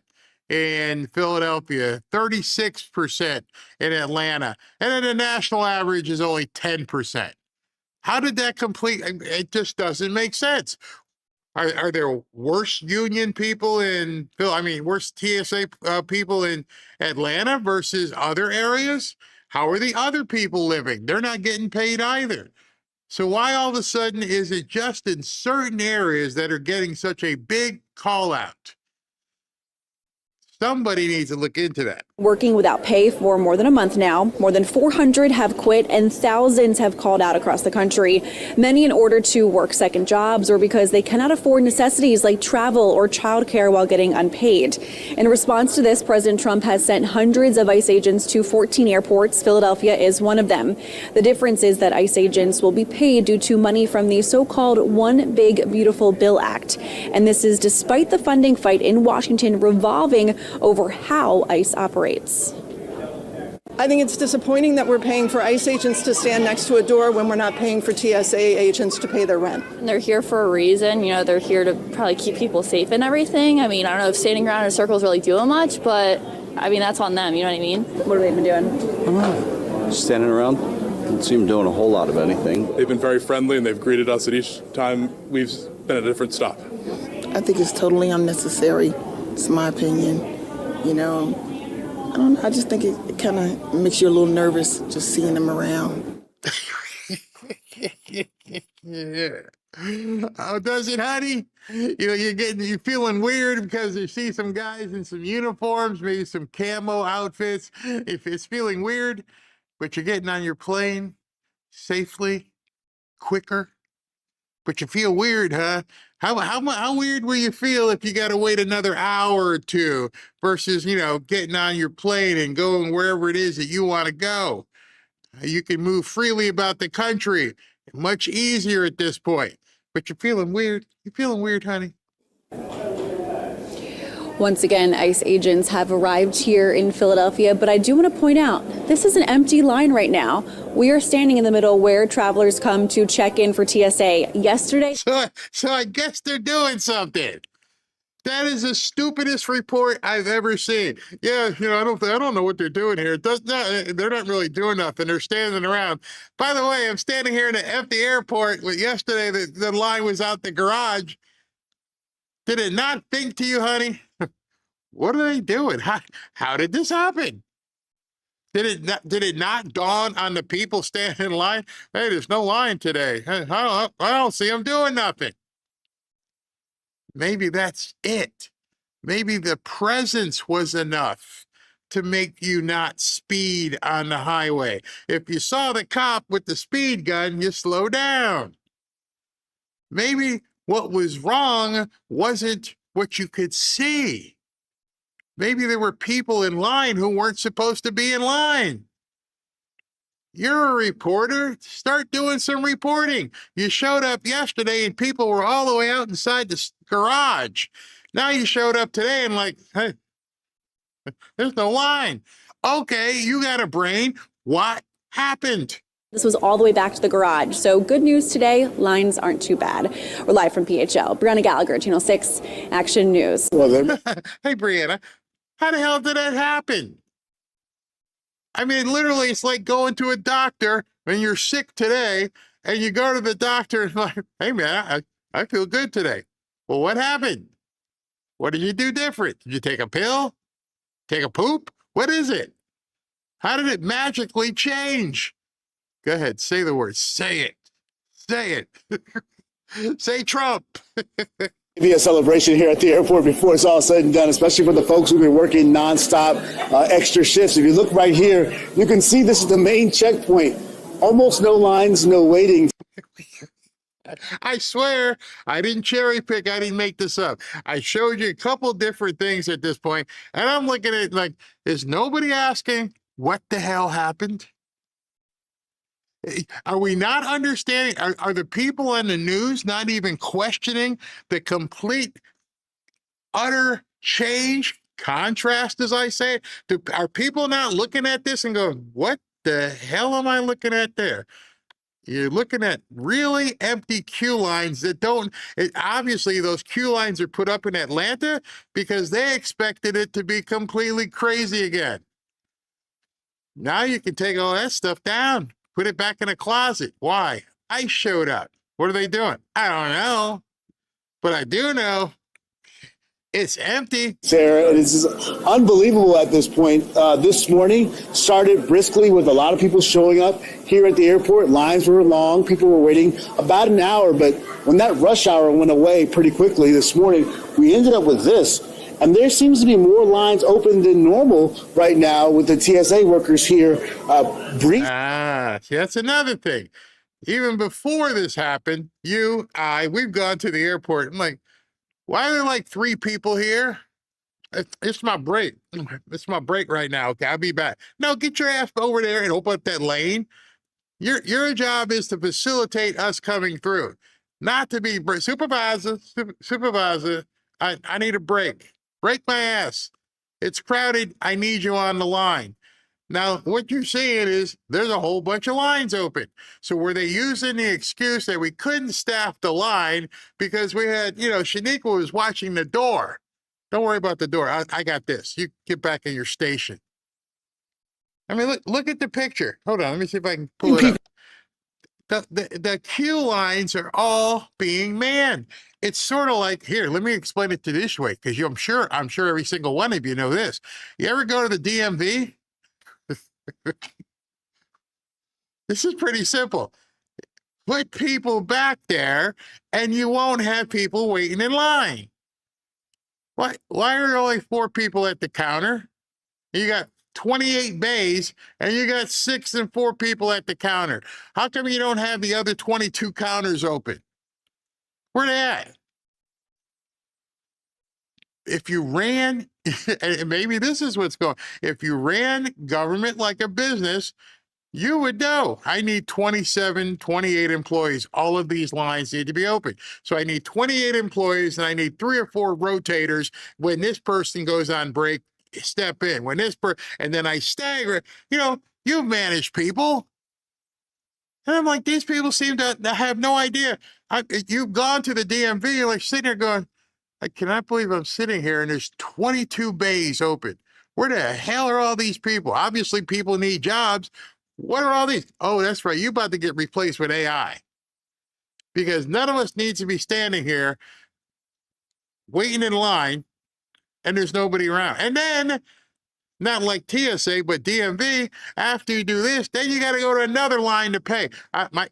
in Philadelphia, 36% in Atlanta, and then the national average is only 10%. How did that complete? It just doesn't make sense. Are there worse union people worse TSA people in Atlanta versus other areas? How are the other people living? They're not getting paid either. So why all of a sudden is it just in certain areas that are getting such a big call out? Somebody needs to look into that. Working without pay for more than a month now. More than 400 have quit and thousands have called out across the country. Many in order to work second jobs or because they cannot afford necessities like travel or childcare while getting unpaid. In response to this, President Trump has sent hundreds of ICE agents to 14 airports. Philadelphia is one of them. The difference is that ICE agents will be paid due to money from the so-called One Big Beautiful Bill Act. And this is despite the funding fight in Washington revolving over how ICE operates. I think it's disappointing that we're paying for ICE agents to stand next to a door when we're not paying for TSA agents to pay their rent. They're here for a reason. You know, they're here to probably keep people safe and everything. I mean, I don't know if standing around in circles really doing much, but I mean, that's on them. You know what I mean? What have they been doing? Standing around. Doesn't seem doing a whole lot of anything. They've been very friendly and they've greeted us at each time we've been at a different stop. I think it's totally unnecessary. It's my opinion. You know, I don't know. I just think it kind of makes you a little nervous just seeing them around. Yeah. Oh, does it, honey? You're feeling weird because you see some guys in some uniforms, maybe some camo outfits. If it's feeling weird, but you're getting on your plane safely, quicker, but you feel weird, huh? How weird will you feel if you got to wait another hour or two versus, getting on your plane and going wherever it is that you want to go? You can move freely about the country. Much easier at this point. But you're feeling weird. You're feeling weird, honey. Once again, ICE agents have arrived here in Philadelphia, but I do want to point out, this is an empty line right now. We are standing in the middle where travelers come to check in for TSA. Yesterday. So I guess they're doing something. That is the stupidest report I've ever seen. Yeah, I don't know what they're doing here. They're not really doing nothing. They're standing around. By the way, I'm standing here in an empty airport. Yesterday, the line was out the garage. Did it not think to you, honey? What are they doing? How did this happen? Did it not dawn on the people standing in line? Hey, there's no line today. I don't see them doing nothing. Maybe that's it. Maybe the presence was enough to make you not speed on the highway. If you saw the cop with the speed gun, you slow down. Maybe what was wrong wasn't what you could see. Maybe there were people in line who weren't supposed to be in line. You're a reporter. Start doing some reporting. You showed up yesterday and people were all the way out inside the garage. Now you showed up today and hey, there's no line. Okay, you got a brain. What happened? This was all the way back to the garage. So good news today, lines aren't too bad. We're live from PHL. Brianna Gallagher, Channel 6 Action News. Hey, Brianna, how the hell did that happen? I mean, literally, it's like going to a doctor when you're sick today, and you go to the doctor and like, hey, man, I feel good today. Well, what happened? What did you do different? Did you take a pill? Take a poop? What is it? How did it magically change? Go ahead, say the word. Say it. Say it. Say Trump. Be a celebration here at the airport before it's all said and done, especially for the folks who've been working nonstop, extra shifts. If you look right here, you can see this is the main checkpoint. Almost no lines, no waiting. I swear, I didn't cherry pick. I didn't make this up. I showed you a couple different things at this point, and I'm looking at it like, is nobody asking what the hell happened? Are we not understanding? Are the people on the news not even questioning the complete, utter change, contrast, as I say? Are people not looking at this and going, what the hell am I looking at there? You're looking at really empty queue lines that obviously those queue lines are put up in Atlanta because they expected it to be completely crazy again. Now you can take all that stuff down. Put it back in a closet. Why? I showed up. What are they doing? I don't know. But I do know it's empty. Sarah, it is unbelievable at this point. This morning started briskly with a lot of people showing up here at the airport. Lines were long. People were waiting about an hour. But when that rush hour went away pretty quickly this morning, we ended up with this. And there seems to be more lines open than normal right now with the TSA workers here. See, that's another thing. Even before this happened, we've gone to the airport. I'm like, why are there like 3 people here? It's my break. It's my break right now. Okay, I'll be back. No, get your ass over there and open up that lane. Your job is to facilitate us coming through, not to be supervisor. I need a break. Break my ass. It's crowded. I need you on the line. Now, what you're seeing is there's a whole bunch of lines open. So were they using the excuse that we couldn't staff the line because we had, Shaniqua was watching the door. Don't worry about the door. I got this. You get back in your station. I mean, look at the picture. Hold on. Let me see if I can pull it up. The queue lines are all being manned. It's sort of like, here, let me explain it to this way, because I'm sure every single one of you know this. You ever go to the DMV? This is pretty simple. Put people back there, and you won't have people waiting in line. Why are there only 4 people at the counter? You got 28 bays, and you got 6 and 4 people at the counter. How come you don't have the other 22 counters open? Where they at? If you ran, and maybe this is what's going, if you ran government like a business, You would know. I need 27, 28 employees. All of these lines need to be open. So I need 28 employees and I need 3 or 4 rotators. When this person goes on break, step in. When this and then I stagger. You know, you've managed people. And I'm like, these people seem to have no idea. You've gone to the DMV, you're like sitting there going, I cannot believe I'm sitting here and there's 22 bays open. Where the hell are all these people? Obviously, people need jobs. What are all these? Oh, that's right. You're about to get replaced with AI. Because none of us needs to be standing here waiting in line and there's nobody around. And then, not like TSA, but DMV, after you do this, then you got to go to another line to pay.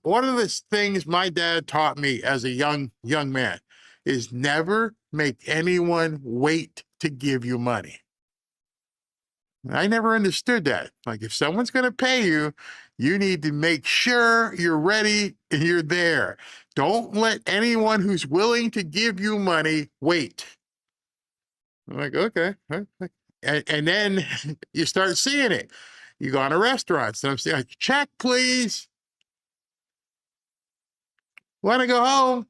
One of the things my dad taught me as a young man is never make anyone wait to give you money. I never understood that. Like, if someone's going to pay you, you need to make sure you're ready and you're there. Don't let anyone who's willing to give you money wait. I'm like, okay. And then you start seeing it. You go to restaurants and I'm saying, check, please. Want to go home?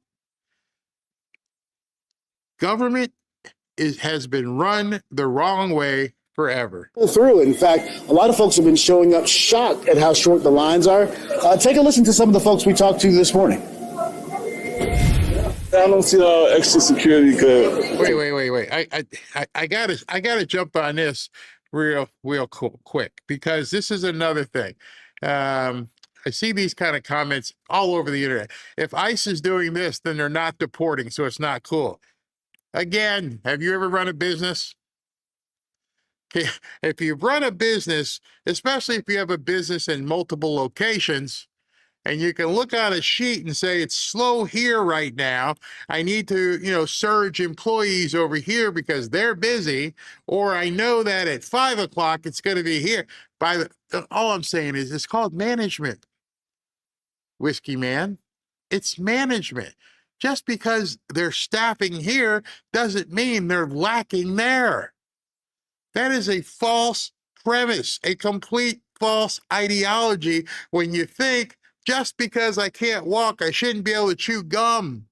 Government has been run the wrong way forever. Through. In fact, a lot of folks have been showing up shocked at how short the lines are. Take a listen to some of the folks we talked to this morning. I don't see how extra security could. Wait. I gotta jump on this real quick because this is another thing. I see these kind of comments all over the internet. If ICE is doing this, then they're not deporting, so it's not cool. Again, have you ever run a business? Okay, if you run a business, especially if you have a business in multiple locations, and you can look on a sheet and say, it's slow here right now. I need to, surge employees over here because they're busy. Or I know that at 5 o'clock, it's going to be here. All I'm saying is it's called management. Whiskey man, it's management. Just because they're staffing here doesn't mean they're lacking there. That is a false premise, a complete false ideology when you think just because I can't walk, I shouldn't be able to chew gum.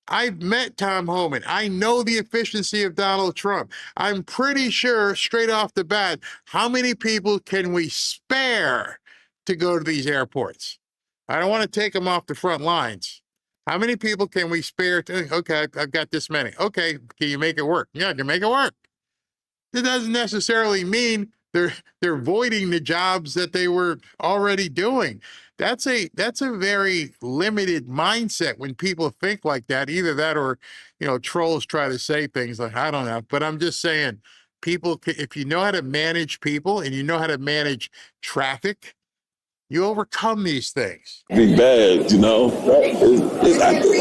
I've met Tom Homan. I know the efficiency of Donald Trump. I'm pretty sure straight off the bat, how many people can we spare to go to these airports? I don't want to take them off the front lines. How many people can we spare? Okay, I've got this many. Okay, can you make it work? Yeah, I can make it work. It doesn't necessarily mean they're voiding the jobs that they were already doing. That's a very limited mindset when people think like that. Either that or, trolls try to say things like, I don't know. But I'm just saying, people, if you know how to manage people and you know how to manage traffic, you overcome these things. Be bad, I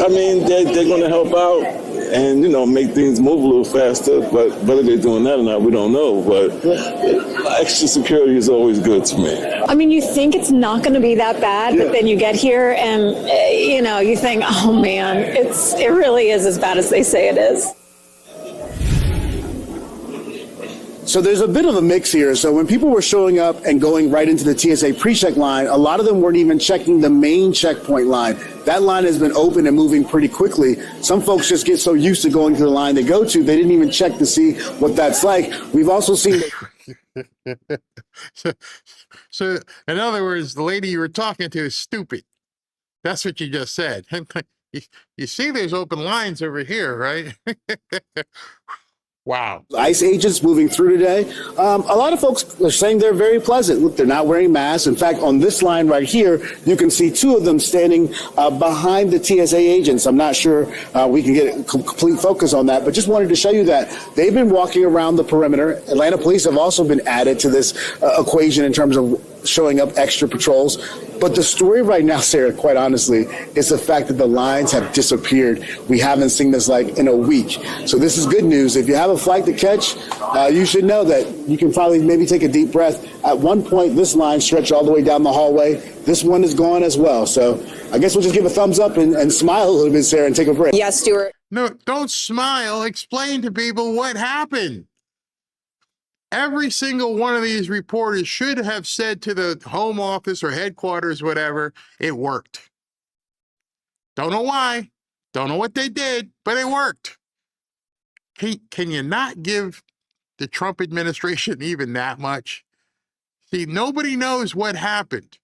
mean, they're going to help out and, make things move a little faster. But whether they're doing that or not, we don't know. But extra security is always good to me. I mean, you think it's not going to be that bad, but then you get here and, you think, oh, man, it really is as bad as they say it is. So there's a bit of a mix here. So when people were showing up and going right into the TSA pre-check line, a lot of them weren't even checking the main checkpoint line. That line has been open and moving pretty quickly. Some folks just get so used to going to the line they go to, they didn't even check to see what that's like. We've also seen... So in other words, the lady you were talking to is stupid. That's what you just said. You see there's open lines over here, right? Wow. ICE agents moving through today. A lot of folks are saying they're very pleasant. Look, they're not wearing masks. In fact, on this line right here, you can see 2 of them standing behind the TSA agents. I'm not sure we can get a complete focus on that, but just wanted to show you that they've been walking around the perimeter. Atlanta police have also been added to this equation in terms of showing up extra patrols. But the story right now, Sarah, quite honestly, is the fact that the lines have disappeared. We haven't seen this like in a week. So this is good news. If you have a flight to catch, you should know that you can finally maybe take a deep breath. At one point, this line stretched all the way down the hallway. This one is gone as well. So I guess we'll just give a thumbs up and smile a little bit, Sarah, and take a break. Yes, Stuart. No, don't smile. Explain to people what happened. Every single one of these reporters should have said to the home office or headquarters, whatever, it worked. Don't know why. Don't know what they did, but it worked. Can you not give the Trump administration even that much? See, nobody knows what happened.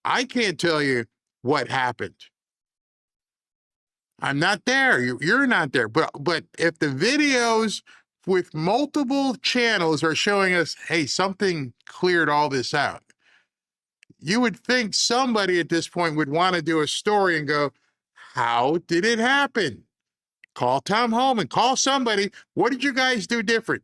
I can't tell you what happened. I'm not there. You're not there. But if the videos with multiple channels are showing us, hey, something cleared all this out, you would think somebody at this point would want to do a story and go, how did it happen? Call Tom Holman, call somebody. What did you guys do different?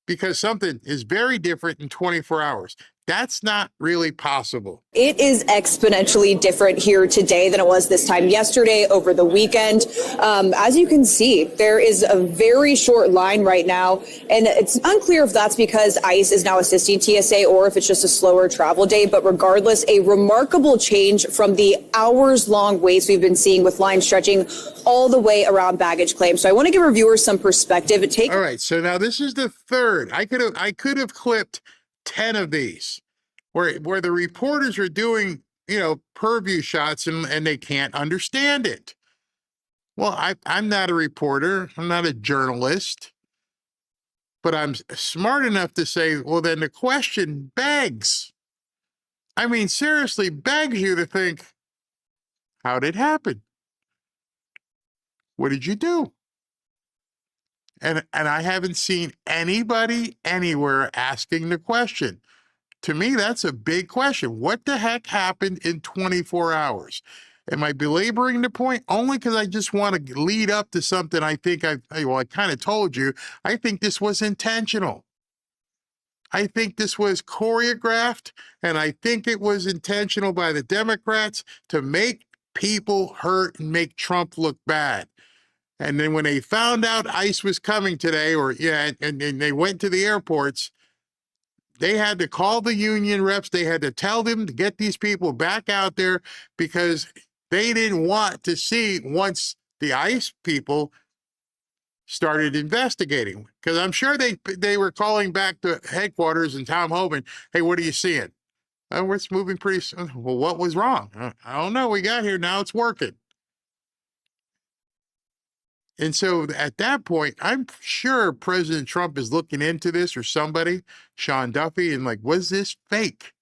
Because something is very different in 24 hours. That's not really possible. It is exponentially different here today than it was this time yesterday, over the weekend. As you can see, there is a very short line right now, and it's unclear if that's because ICE is now assisting TSA or if it's just a slower travel day. But regardless, a remarkable change from the hours-long waits we've been seeing with lines stretching all the way around baggage claims. So I want to give our viewers some perspective. All right, so now this is the third. I could have clipped 10 of these where the reporters are doing, purview shots and they can't understand it. Well, I'm not a reporter. I'm not a journalist. But I'm smart enough to say, well, then the question begs. I mean, seriously, begs you to think, how did it happen? What did you do? And I haven't seen anybody anywhere asking the question. To me, that's a big question. What the heck happened in 24 hours? Am I belaboring the point? Only because I just want to lead up to something I think I kind of told you. I think this was intentional. I think this was choreographed, and I think it was intentional by the Democrats to make people hurt and make Trump look bad. And then when they found out ICE was coming today, and they went to the airports, they had to call the union reps. They had to tell them to get these people back out there because they didn't want to see once the ICE people started investigating. Because I'm sure they were calling back to headquarters and Tom Homan, hey, what are you seeing? Oh, it's moving pretty soon. Well, what was wrong? I don't know. We got here. Now it's working. And so at that point, I'm sure President Trump is looking into this, or somebody, Sean Duffy, and like, was this fake?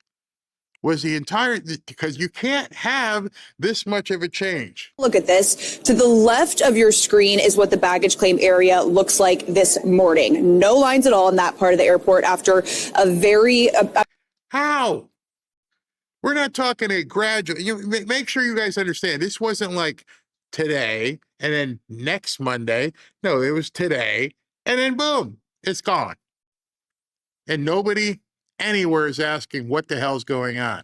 Was the entire, because you can't have this much of a change. Look at this. To the left of your screen is what the baggage claim area looks like this morning. No lines at all in that part of the airport after a very... How? We're not talking a gradual, make sure you guys understand, this wasn't like today and then next Monday. No, it was today and then boom, it's gone. And nobody anywhere is asking what the hell's going on.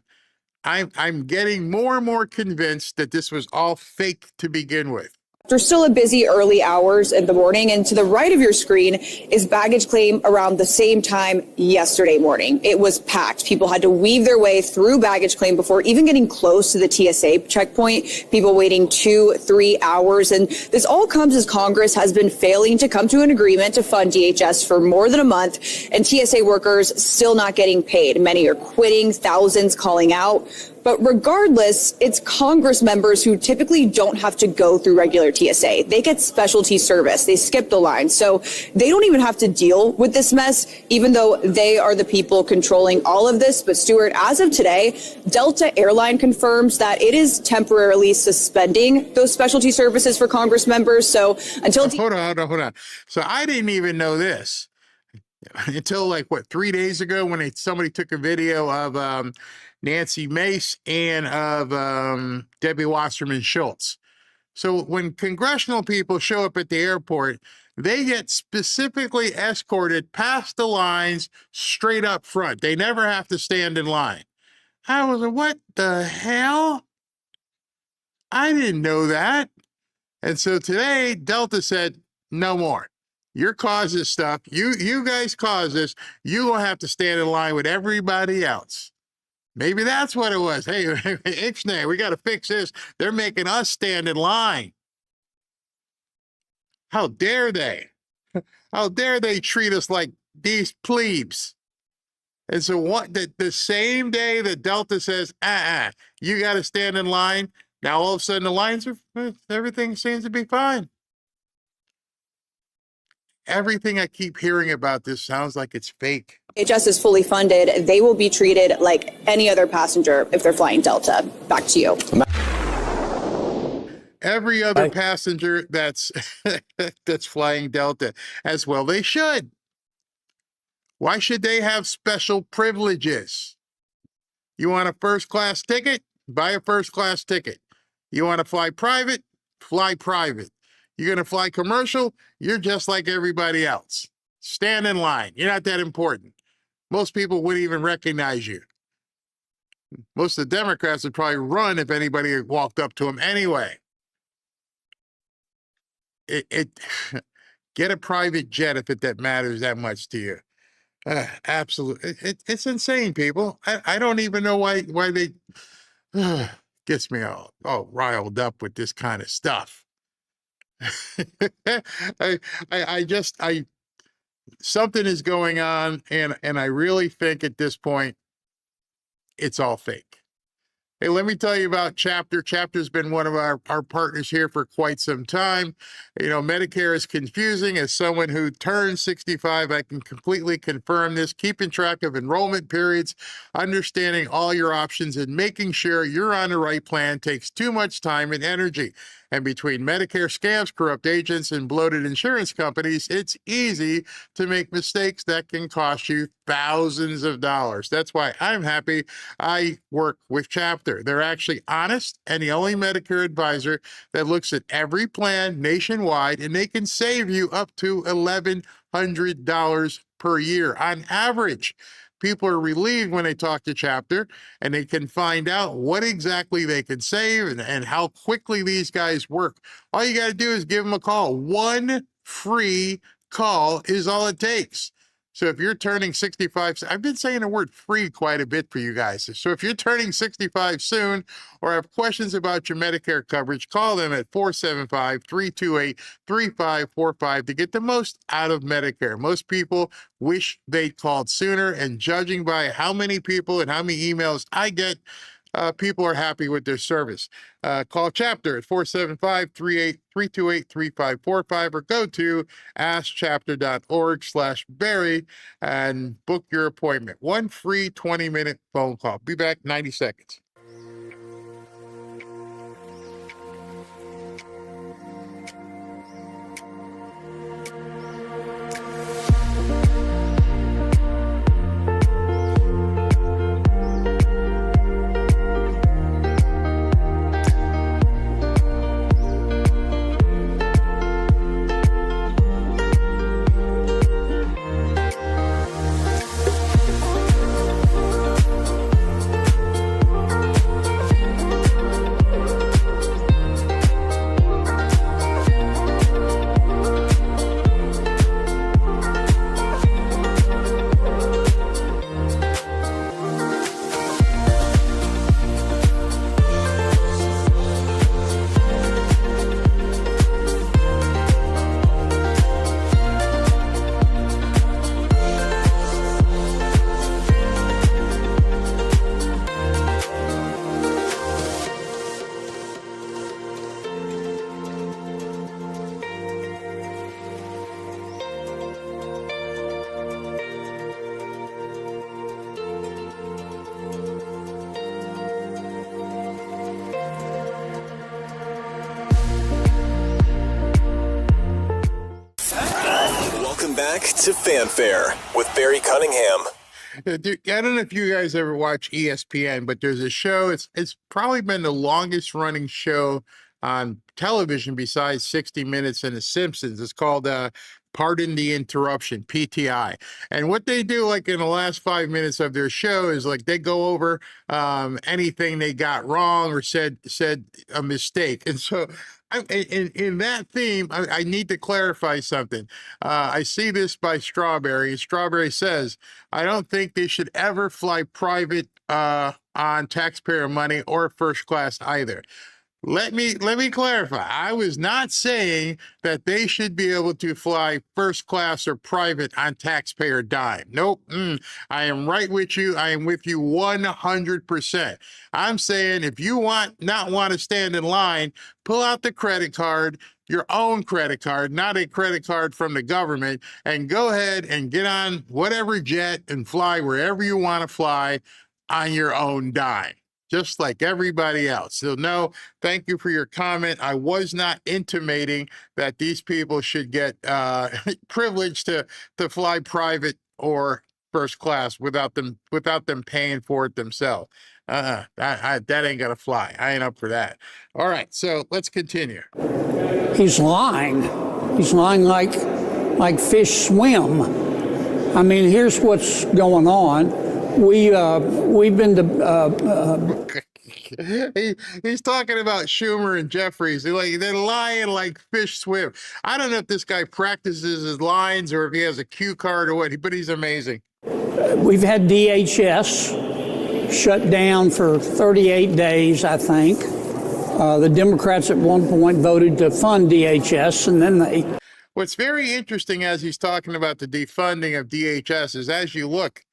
I'm getting more and more convinced that this was all fake to begin with. There's still a busy early hours in the morning, and to the right of your screen is baggage claim around the same time yesterday morning. It was packed. People had to weave their way through baggage claim before even getting close to the TSA checkpoint, people waiting 2-3 hours. And this all comes as Congress has been failing to come to an agreement to fund DHS for more than a month, and TSA workers still not getting paid. Many are quitting, thousands calling out. But regardless, it's Congress members who typically don't have to go through regular TSA. They get specialty service. They skip the line. So they don't even have to deal with this mess, even though they are the people controlling all of this. But Stuart, as of today, Delta Airline confirms that it is temporarily suspending those specialty services for Congress members. So until... Hold on. So I didn't even know this until 3 days ago when somebody took a video of Nancy Mace and of Debbie Wasserman Schultz. So when congressional people show up at the airport, they get specifically escorted past the lines straight up front. They never have to stand in line. I was like, what the hell? I didn't know that. And so today, Delta said, no more. You're causing this stuff. You guys caused this. You will have to stand in line with everybody else. Maybe that's what it was. Hey, Ixnay, we got to fix this. They're making us stand in line. How dare they? How dare they treat us like these plebes. And so what the same day that Delta says, you got to stand in line, now all of a sudden the lines are, everything seems to be fine. Everything I keep hearing about this sounds like it's fake. DHS is fully funded. They will be treated like any other passenger if they're flying Delta. Back to you. Every other passenger that's that's flying Delta, as well they should. Why should they have special privileges? You want a first class ticket? Buy a first class ticket. You want to fly private? Fly private. You're going to fly commercial? You're just like everybody else. Stand in line. You're not that important. Most people wouldn't even recognize you. Most of the Democrats would probably run if anybody had walked up to them anyway. Get a private jet if that matters that much to you. Absolutely. It's insane, people. I don't even know why they gets me all riled up with this kind of stuff. Something is going on, and I really think at this point it's all fake. Hey, let me tell you about Chapter. Chapter's been one of our partners here for quite some time. You know, Medicare is confusing. As someone who turned 65, I can completely confirm this. Keeping track of enrollment periods, understanding all your options, and making sure you're on the right plan takes too much time and energy. And between Medicare scams, corrupt agents, and bloated insurance companies, it's easy to make mistakes that can cost you thousands of dollars. That's why I'm happy I work with Chapter. They're actually honest and the only Medicare advisor that looks at every plan nationwide, and they can save you up to $1,100 per year on average. People are relieved when they talk to Chapter, and they can find out what exactly they can save and how quickly these guys work. All you got to do is give them a call. One free call is all it takes. So if you're turning 65, I've been saying the word free quite a bit for you guys. So if you're turning 65 soon or have questions about your Medicare coverage, call them at 475-328-3545 to get the most out of Medicare. Most people wish they'd called sooner, and judging by how many people and how many emails I get, people are happy with their service. Call Chapter at 475-328-3545 or go to askchapter.org/Barry and book your appointment. One free 20-minute phone call. Be back 90 seconds. Welcome back to Fanfare with Barry Cunningham. Dude, I don't know if you guys ever watch ESPN, but there's a show. It's probably been the longest running show on television besides 60 Minutes and The Simpsons. It's called Pardon the Interruption, PTI. And what they do, like in the last 5 minutes of their show, is like they go over anything they got wrong or said a mistake. And so in that theme, I need to clarify something. I see this by Strawberry. Strawberry says, I don't think they should ever fly private on taxpayer money or first class either. Let me clarify. I was not saying that they should be able to fly first class or private on taxpayer dime. Nope. I am right with you. I am with you 100%. I'm saying if you not want to stand in line, pull out the credit card, your own credit card, not a credit card from the government, and go ahead and get on whatever jet and fly wherever you want to fly on your own dime, just like everybody else. So no, thank you for your comment. I was not intimating that these people should get privilege to fly private or first class without them paying for it themselves. That ain't gonna fly. I ain't up for that. All right, so let's continue. He's lying. He's lying like fish swim. I mean, here's what's going on. We've been to. He's talking about Schumer and Jeffries. They're lying like fish swim. I don't know if this guy practices his lines or if he has a cue card or what, but he's amazing. We've had DHS shut down for 38 days, I think. The Democrats at one point voted to fund DHS, and then they. What's very interesting as he's talking about the defunding of DHS is as you look,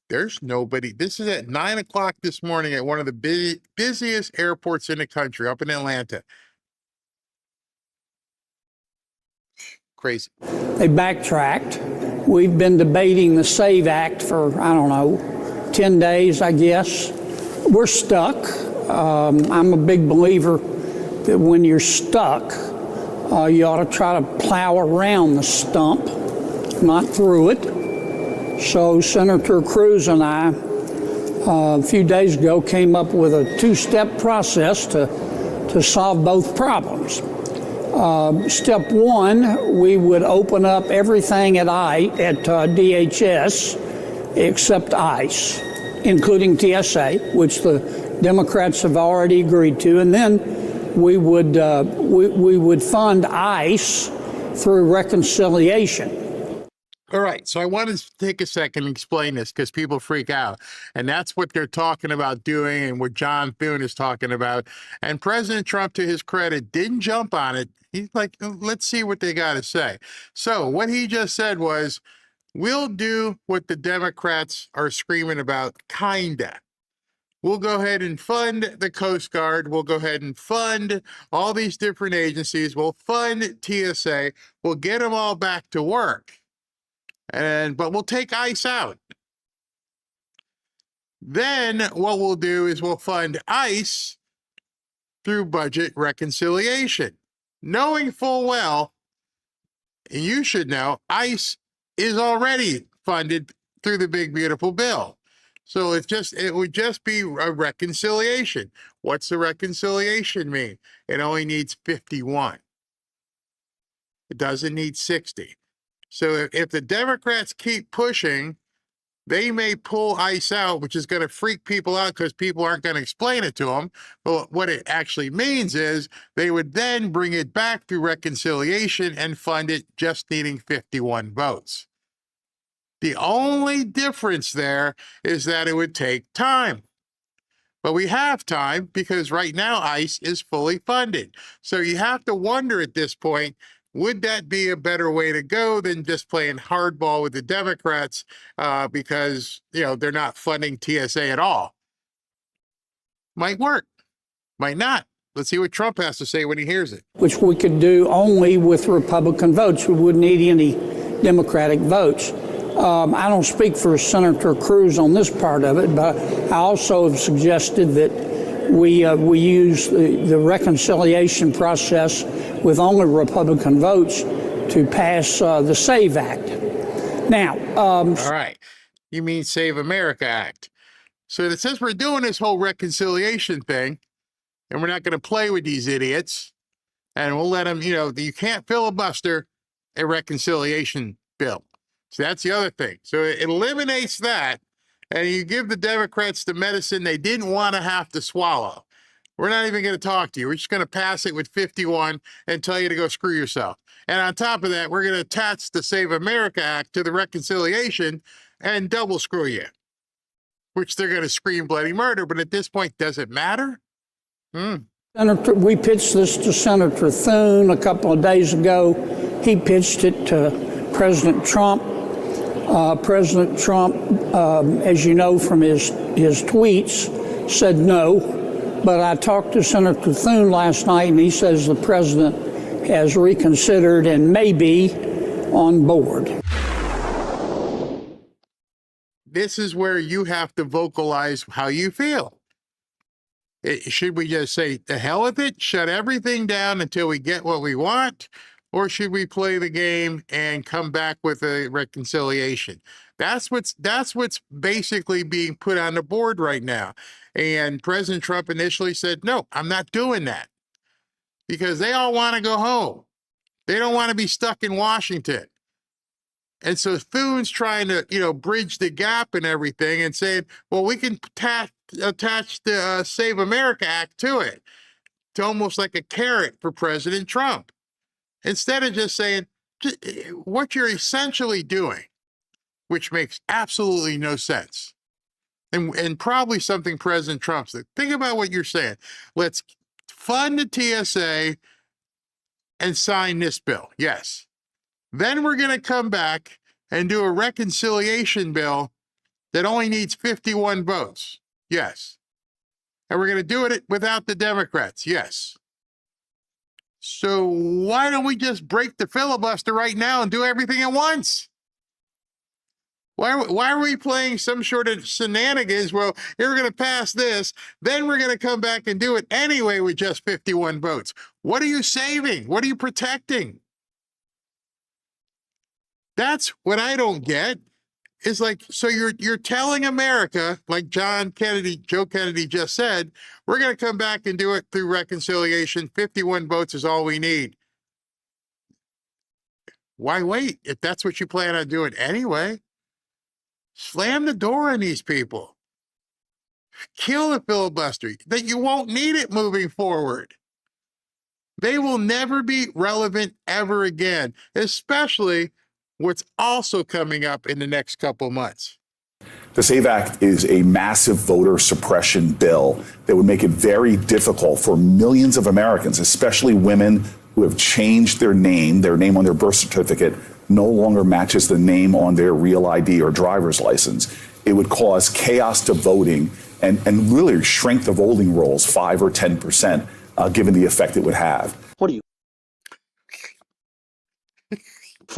there's nobody. This is at 9 o'clock this morning at one of the busiest airports in the country, up in Atlanta. Crazy. They backtracked. We've been debating the SAVE Act for, I don't know, 10 days, I guess. We're stuck. I'm a big believer that when you're stuck, you ought to try to plow around the stump, not through it. So Senator Cruz and I, a few days ago, came up with a two-step process to solve both problems. Step one, we would open up everything at DHS except ICE, including TSA, which the Democrats have already agreed to, and then we would fund ICE through reconciliation. All right, so I wanted to take a second and explain this because people freak out. And that's what they're talking about doing and what John Thune is talking about. And President Trump, to his credit, didn't jump on it. He's like, let's see what they got to say. So what he just said was, we'll do what the Democrats are screaming about, kinda. We'll go ahead and fund the Coast Guard. We'll go ahead and fund all these different agencies. We'll fund TSA. We'll get them all back to work. But we'll take ICE out. Then what we'll do is we'll fund ICE through budget reconciliation, knowing full well, and you should know, ICE is already funded through the big beautiful bill. So it would just be a reconciliation. What's the reconciliation mean? It only needs 51. It doesn't need 60. So if the Democrats keep pushing, they may pull ICE out, which is going to freak people out because people aren't going to explain it to them. But what it actually means is they would then bring it back through reconciliation and fund it just needing 51 votes. The only difference there is that it would take time. But we have time because right now ICE is fully funded. So you have to wonder at this point, would that be a better way to go than just playing hardball with the Democrats because, they're not funding TSA at all? Might work, might not. Let's see what Trump has to say when he hears it. Which we could do only with Republican votes. We wouldn't need any Democratic votes. I don't speak for Senator Cruz on this part of it, but I also have suggested that we use the reconciliation process with only Republican votes to pass the SAVE Act. Now, all right, you mean Save America Act. So it says we're doing this whole reconciliation thing, and we're not going to play with these idiots, and we'll let them, you can't filibuster a reconciliation bill. So that's the other thing. So it eliminates that, and you give the Democrats the medicine they didn't want to have to swallow. We're not even going to talk to you. We're just going to pass it with 51 and tell you to go screw yourself. And on top of that, we're going to attach the Save America Act to the reconciliation and double screw you, which they're going to scream bloody murder. But at this point, does it matter? Senator, we pitched this to Senator Thune a couple of days ago. He pitched it to President Trump. President Trump, as you know from his tweets, said no. But I talked to Senator Thune last night, and he says the president has reconsidered and may be on board. This is where you have to vocalize how you feel. Should we just say, the hell with it, shut everything down until we get what we want? Or should we play the game and come back with a reconciliation? That's what's basically being put on the board right now. And President Trump initially said, no, I'm not doing that. Because they all want to go home. They don't want to be stuck in Washington. And so Thune's trying to, bridge the gap and everything and saying, well, we can attach the Save America Act to it. It's almost like a carrot for President Trump. Instead of just saying what you're essentially doing, which makes absolutely no sense. And probably something President Trump said. Think about what you're saying. Let's fund the TSA and sign this bill. Yes. Then we're going to come back and do a reconciliation bill that only needs 51 votes. Yes. And we're going to do it without the Democrats. Yes. So why don't we just break the filibuster right now and do everything at once? Why are we playing some sort of shenanigans? Well, we're going to pass this, then we're going to come back and do it anyway with just 51 votes. What are you saving? What are you protecting? That's what I don't get. Is like, so you're telling America, like Joe Kennedy just said, we're going to come back and do it through reconciliation. 51 votes is all we need. Why wait? If that's what you plan on doing anyway, slam the door on these people. Kill the filibuster. That you won't need it moving forward. They will never be relevant ever again, especially what's also coming up in the next couple months. The SAVE Act is a massive voter suppression bill that would make it very difficult for millions of Americans, especially women who have changed their name on their birth certificate no longer matches the name on their real ID or driver's license. It would cause chaos to voting and really shrink the voting rolls 5 or 10%, given the effect it would have. What are you?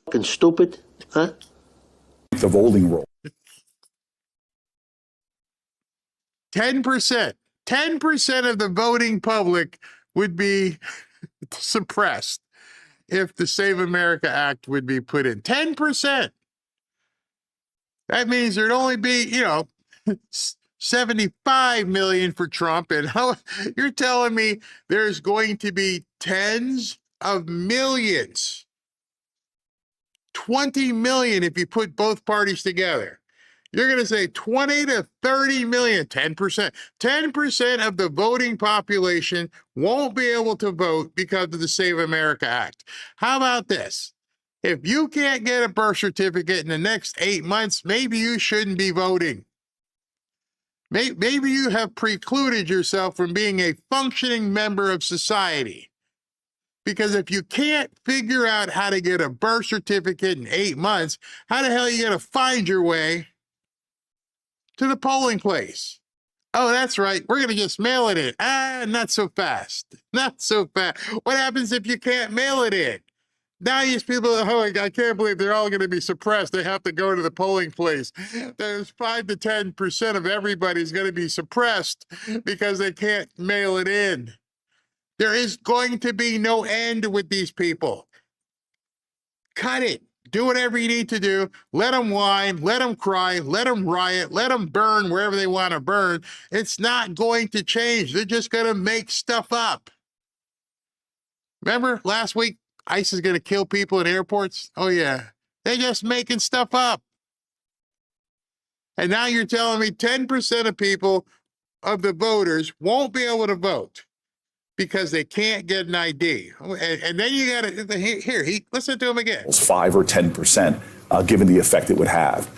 Fucking stupid, huh? The voting roll. 10%. 10% of the voting public would be suppressed if the Save America Act would be put in. 10%. That means there'd only be, 75 million for Trump. And you're telling me there's going to be tens of millions. 20 million if you put both parties together. You're going to say 20 to 30 million, 10%. 10% of the voting population won't be able to vote because of the Save America Act. How about this? If you can't get a birth certificate in the next 8 months, maybe you shouldn't be voting. Maybe you have precluded yourself from being a functioning member of society. Because if you can't figure out how to get a birth certificate in 8 months, how the hell are you going to find your way to the polling place? Oh, that's right. We're going to just mail it in. Not so fast. Not so fast. What happens if you can't mail it in? Now these people, I can't believe they're all going to be suppressed. They have to go to the polling place. There's 5 to 10% of everybody's going to be suppressed because they can't mail it in. There is going to be no end with these people. Cut it. Do whatever you need to do. Let them whine, let them cry, let them riot, let them burn wherever they want to burn. It's not going to change. They're just going to make stuff up. Remember last week, ICE is going to kill people in airports? Oh, yeah. They're just making stuff up. And now you're telling me 10% of people, of the voters, won't be able to vote because they can't get an ID. And then you got to, listen to him again. 5 or 10%, given the effect it would have.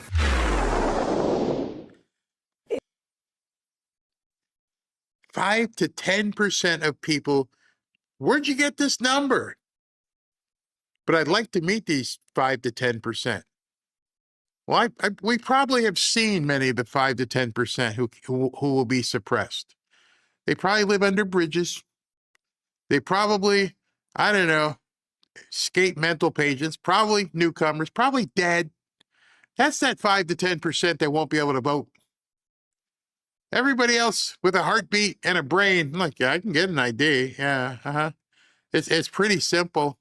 5 to 10% of people, where'd you get this number? But I'd like to meet these 5 to 10%. Well, we probably have seen many of the 5 to 10% who will be suppressed. They probably live under bridges. They probably, I don't know, escape mental patients, probably newcomers, probably dead. That's that 5 to 10% that won't be able to vote. Everybody else with a heartbeat and a brain, I'm like, yeah, I can get an ID. Yeah, It's pretty simple.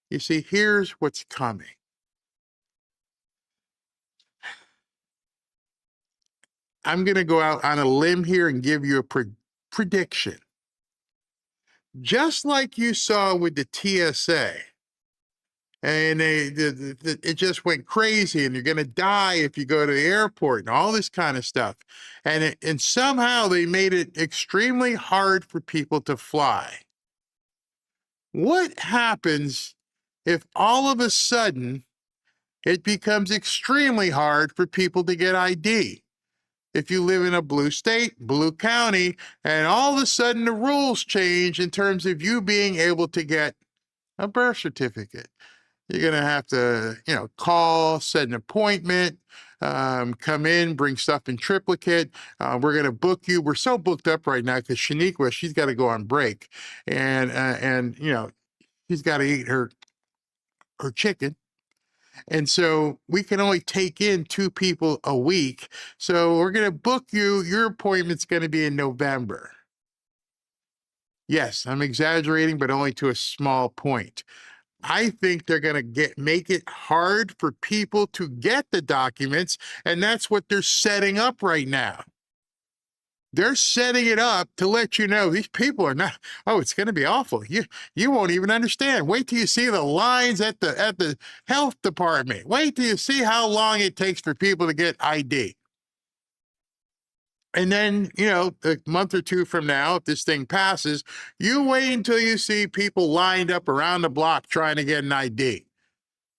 You see, here's what's coming. I'm going to go out on a limb here and give you a prediction. Just like you saw with the TSA, and it just went crazy, and you're going to die if you go to the airport and all this kind of stuff. And somehow they made it extremely hard for people to fly. What happens if all of a sudden it becomes extremely hard for people to get ID? If you live in a blue state, blue county, and all of a sudden the rules change in terms of you being able to get a birth certificate. You're going to have to, call, set an appointment, come in, bring stuff in triplicate. We're going to book you. We're so booked up right now because Shaniqua, she's got to go on break. And she's got to eat her chicken. And so we can only take in 2 people a week. So we're going to book you. Your appointment's going to be in November. Yes, I'm exaggerating, but only to a small point. I think they're going to make it hard for people to get the documents, and that's what they're setting up right now. They're setting it up to let you know these people are not, it's going to be awful. You won't even understand. Wait till you see the lines at the health department. Wait till you see how long it takes for people to get ID. And then, a month or 2 from now, if this thing passes, you wait until you see people lined up around the block trying to get an ID.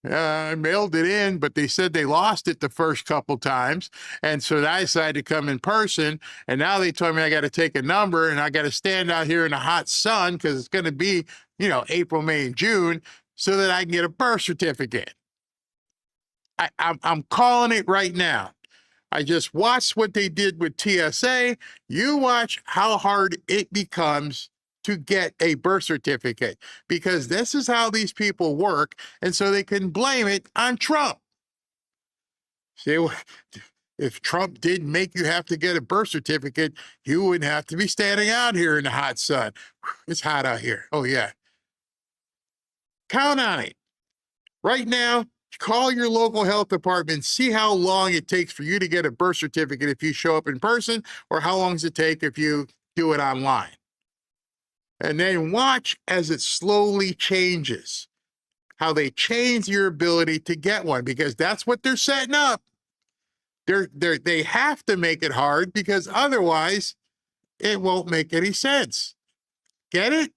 I mailed it in, but they said they lost it the first couple times. And so I decided to come in person. And now they told me I got to take a number and I got to stand out here in the hot sun because it's going to be, April, May, and June so that I can get a birth certificate. I'm calling it right now. I just watched what they did with TSA. You watch how hard it becomes to get a birth certificate, because this is how these people work, and so they can blame it on Trump. See, if Trump didn't make you have to get a birth certificate, you wouldn't have to be standing out here in the hot sun. It's hot out here. Oh, yeah. Count on it. Right now, call your local health department, see how long it takes for you to get a birth certificate if you show up in person, or how long does it take if you do it online. And then watch as it slowly changes, how they change your ability to get one, because that's what they're setting up. They have to make it hard, because otherwise it won't make any sense. Get it?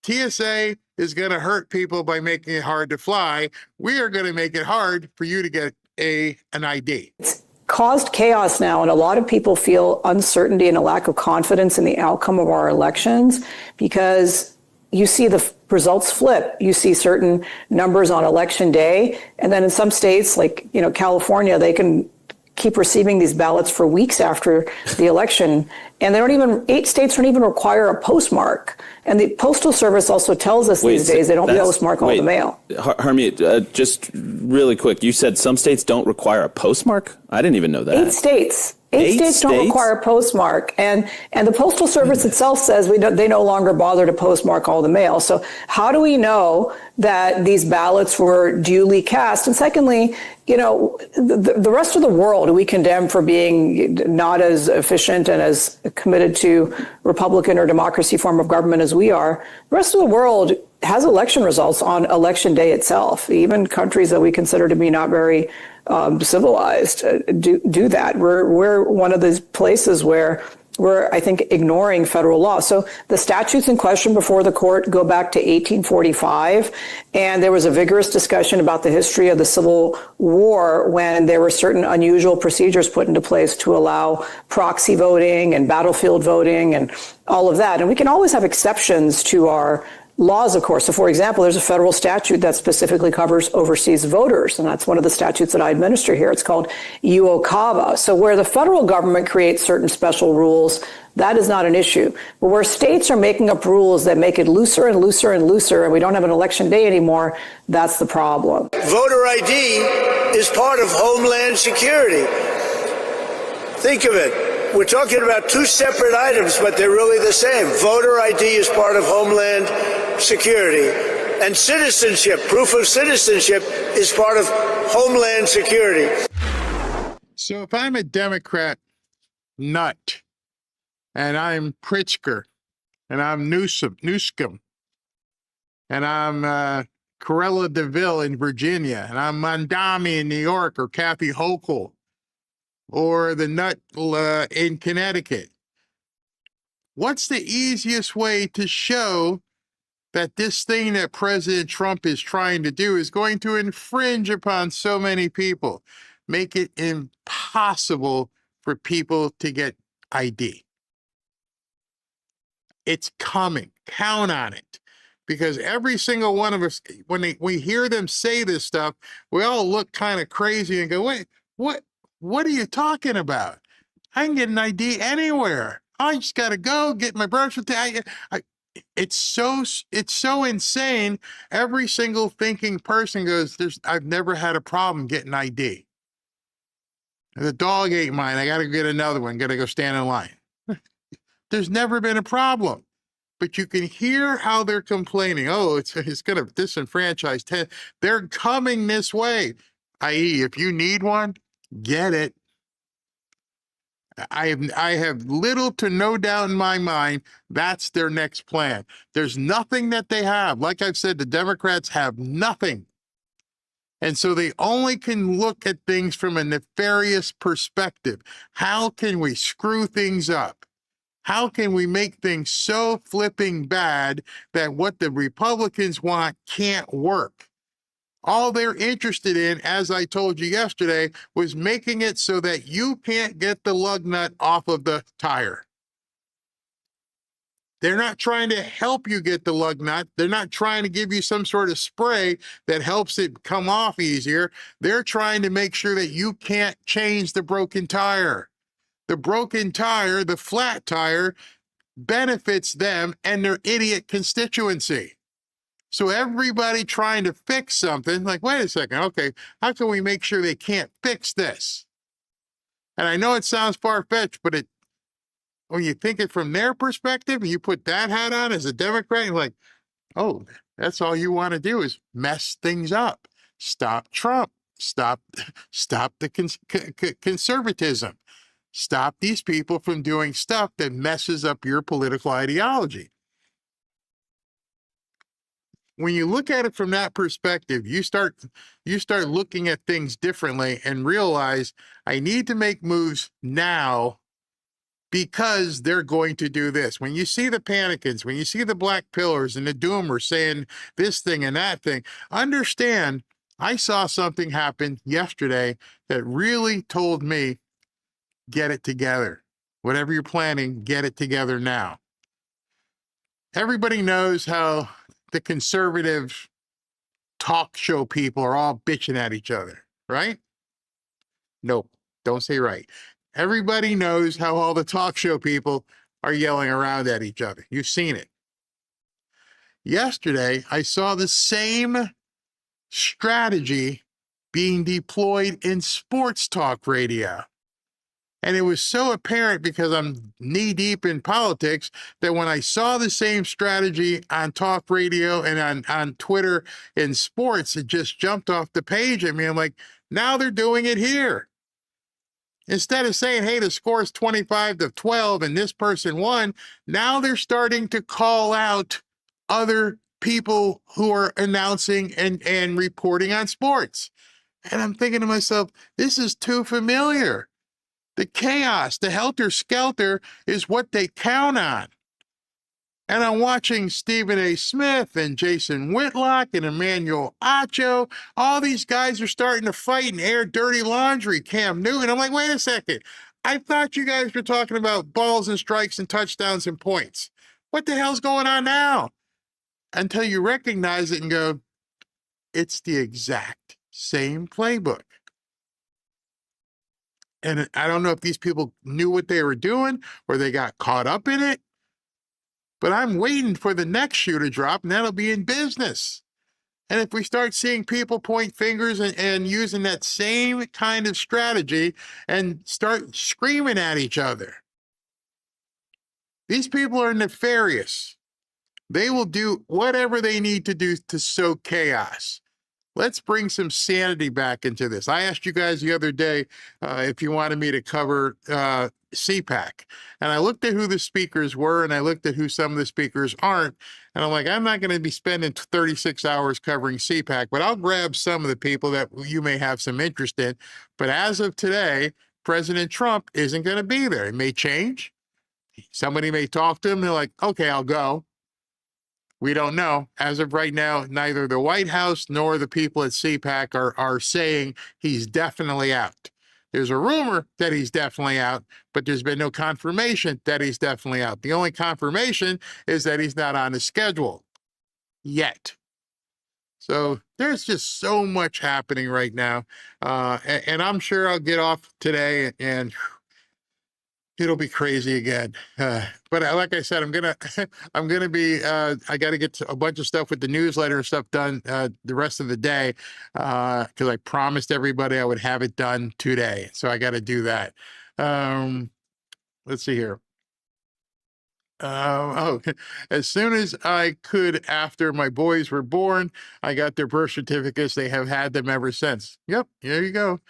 TSA is going to hurt people by making it hard to fly. We are going to make it hard for you to get an ID. It's caused chaos now, and a lot of people feel uncertainty and a lack of confidence in the outcome of our elections, because you see the results flip. You see certain numbers on election day, and then in some states, like California, they can keep receiving these ballots for weeks after the election. And 8 states don't even require a postmark. And the Postal Service also tells us these days they don't postmark all the mail. Harmeet, just really quick, you said some states don't require a postmark? I didn't even know that. 8 states. 8 states don't require a postmark, and the Postal Service itself says they no longer bother to postmark all the mail. So how do we know that these ballots were duly cast? And secondly, the rest of the world we condemn for being not as efficient and as committed to Republican or democracy form of government as we are. The rest of the world has election results on election day itself. Even countries that we consider to be not very civilized do that. We're one of those places where we're, I think, ignoring federal law. So the statutes in question before the court go back to 1845, and there was a vigorous discussion about the history of the Civil War when there were certain unusual procedures put into place to allow proxy voting and battlefield voting and all of that. And we can always have exceptions to our laws, of course. So, for example, there's a federal statute that specifically covers overseas voters, and that's one of the statutes that I administer here. It's called UOCAVA. So where the federal government creates certain special rules, that is not an issue. But where states are making up rules that make it looser and looser and looser, and we don't have an election day anymore, that's the problem. Voter ID is part of Homeland Security. Think of it. We're talking about two separate items, but they're really the same. Voter ID is part of Homeland Security. And citizenship, proof of citizenship, is part of Homeland Security. So if I'm a Democrat nut, and I'm Pritzker, and I'm Newscomb, and I'm Corella DeVille in Virginia, and I'm Mondami in New York, or Kathy Hochul, or the nut in Connecticut. What's the easiest way to show that this thing that President Trump is trying to do is going to infringe upon so many people, make it impossible for people to get ID? It's coming. Count on it. Because every single one of us, when we hear them say this stuff, we all look kind of crazy and go, wait, what are you talking about? I can get an ID anywhere. I just got to go get my birth certificate. It's so insane. Every single thinking person goes, I've never had a problem getting ID. The dog ate mine. I got to get another one. Got to go stand in line. There's never been a problem. But you can hear how they're complaining. Oh, it's going to disenfranchise. They're coming this way. I.e., if you need one, get it. I have little to no doubt in my mind that's their next plan. There's nothing that they have. Like I've said, the Democrats have nothing. And so they only can look at things from a nefarious perspective. How can we screw things up? How can we make things so flipping bad that what the Republicans want can't work? All they're interested in, as I told you yesterday, was making it so that you can't get the lug nut off of the tire. They're not trying to help you get the lug nut. They're not trying to give you some sort of spray that helps it come off easier. They're trying to make sure that you can't change the broken tire. The broken tire, the flat tire, benefits them and their idiot constituency. So everybody trying to fix something, like, wait a second, okay, how can we make sure they can't fix this? And I know it sounds far-fetched, but when you think it from their perspective, you put that hat on as a Democrat, you're like, oh, that's all you want to do is mess things up. Stop Trump. Stop the conservatism. Stop these people from doing stuff that messes up your political ideology. When you look at it from that perspective, you start looking at things differently and realize I need to make moves now because they're going to do this. When you see the panicans, when you see the black pillars and the doomers saying this thing and that thing, understand I saw something happen yesterday that really told me, get it together. Whatever you're planning, get it together now. Everybody knows how the conservative talk show people are all bitching at each other, right? Nope, don't say right. Everybody knows how all the talk show people are yelling around at each other. You've seen it. Yesterday, I saw the same strategy being deployed in sports talk radio. And it was so apparent because I'm knee deep in politics that when I saw the same strategy on talk radio and on Twitter in sports, it just jumped off the page at me. I'm like, now they're doing it here. Instead of saying, hey, the score is 25-12 and this person won, now they're starting to call out other people who are announcing and reporting on sports. And I'm thinking to myself, this is too familiar. The chaos, the helter-skelter is what they count on. And I'm watching Stephen A. Smith and Jason Whitlock and Emmanuel Acho. All these guys are starting to fight and air dirty laundry. Cam Newton. I'm like, wait a second. I thought you guys were talking about balls and strikes and touchdowns and points. What the hell's going on now? Until you recognize it and go, it's the exact same playbook. And I don't know if these people knew what they were doing or they got caught up in it. But I'm waiting for the next shoe to drop, and that'll be in business. And if we start seeing people point fingers and using that same kind of strategy and start screaming at each other, these people are nefarious. They will do whatever they need to do to sow chaos. Let's bring some sanity back into this. I asked you guys the other day if you wanted me to cover CPAC. And I looked at who the speakers were, and I looked at who some of the speakers aren't. And I'm like, I'm not going to be spending 36 hours covering CPAC, but I'll grab some of the people that you may have some interest in. But as of today, President Trump isn't going to be there. It may change. Somebody may talk to him. They're like, okay, I'll go. We don't know. As of right now, neither the White House nor the people at CPAC are saying he's definitely out. There's a rumor that he's definitely out, but there's been no confirmation that he's definitely out. The only confirmation is that he's not on the schedule yet. So there's just so much happening right now. And I'm sure I'll get off today and it'll be crazy again. But like I said, I'm gonna be. I got to get a bunch of stuff with the newsletter and stuff done the rest of the day because I promised everybody I would have it done today. So I got to do that. Let's see here. As soon as I could after my boys were born, I got their birth certificates. They have had them ever since. Yep, there you go.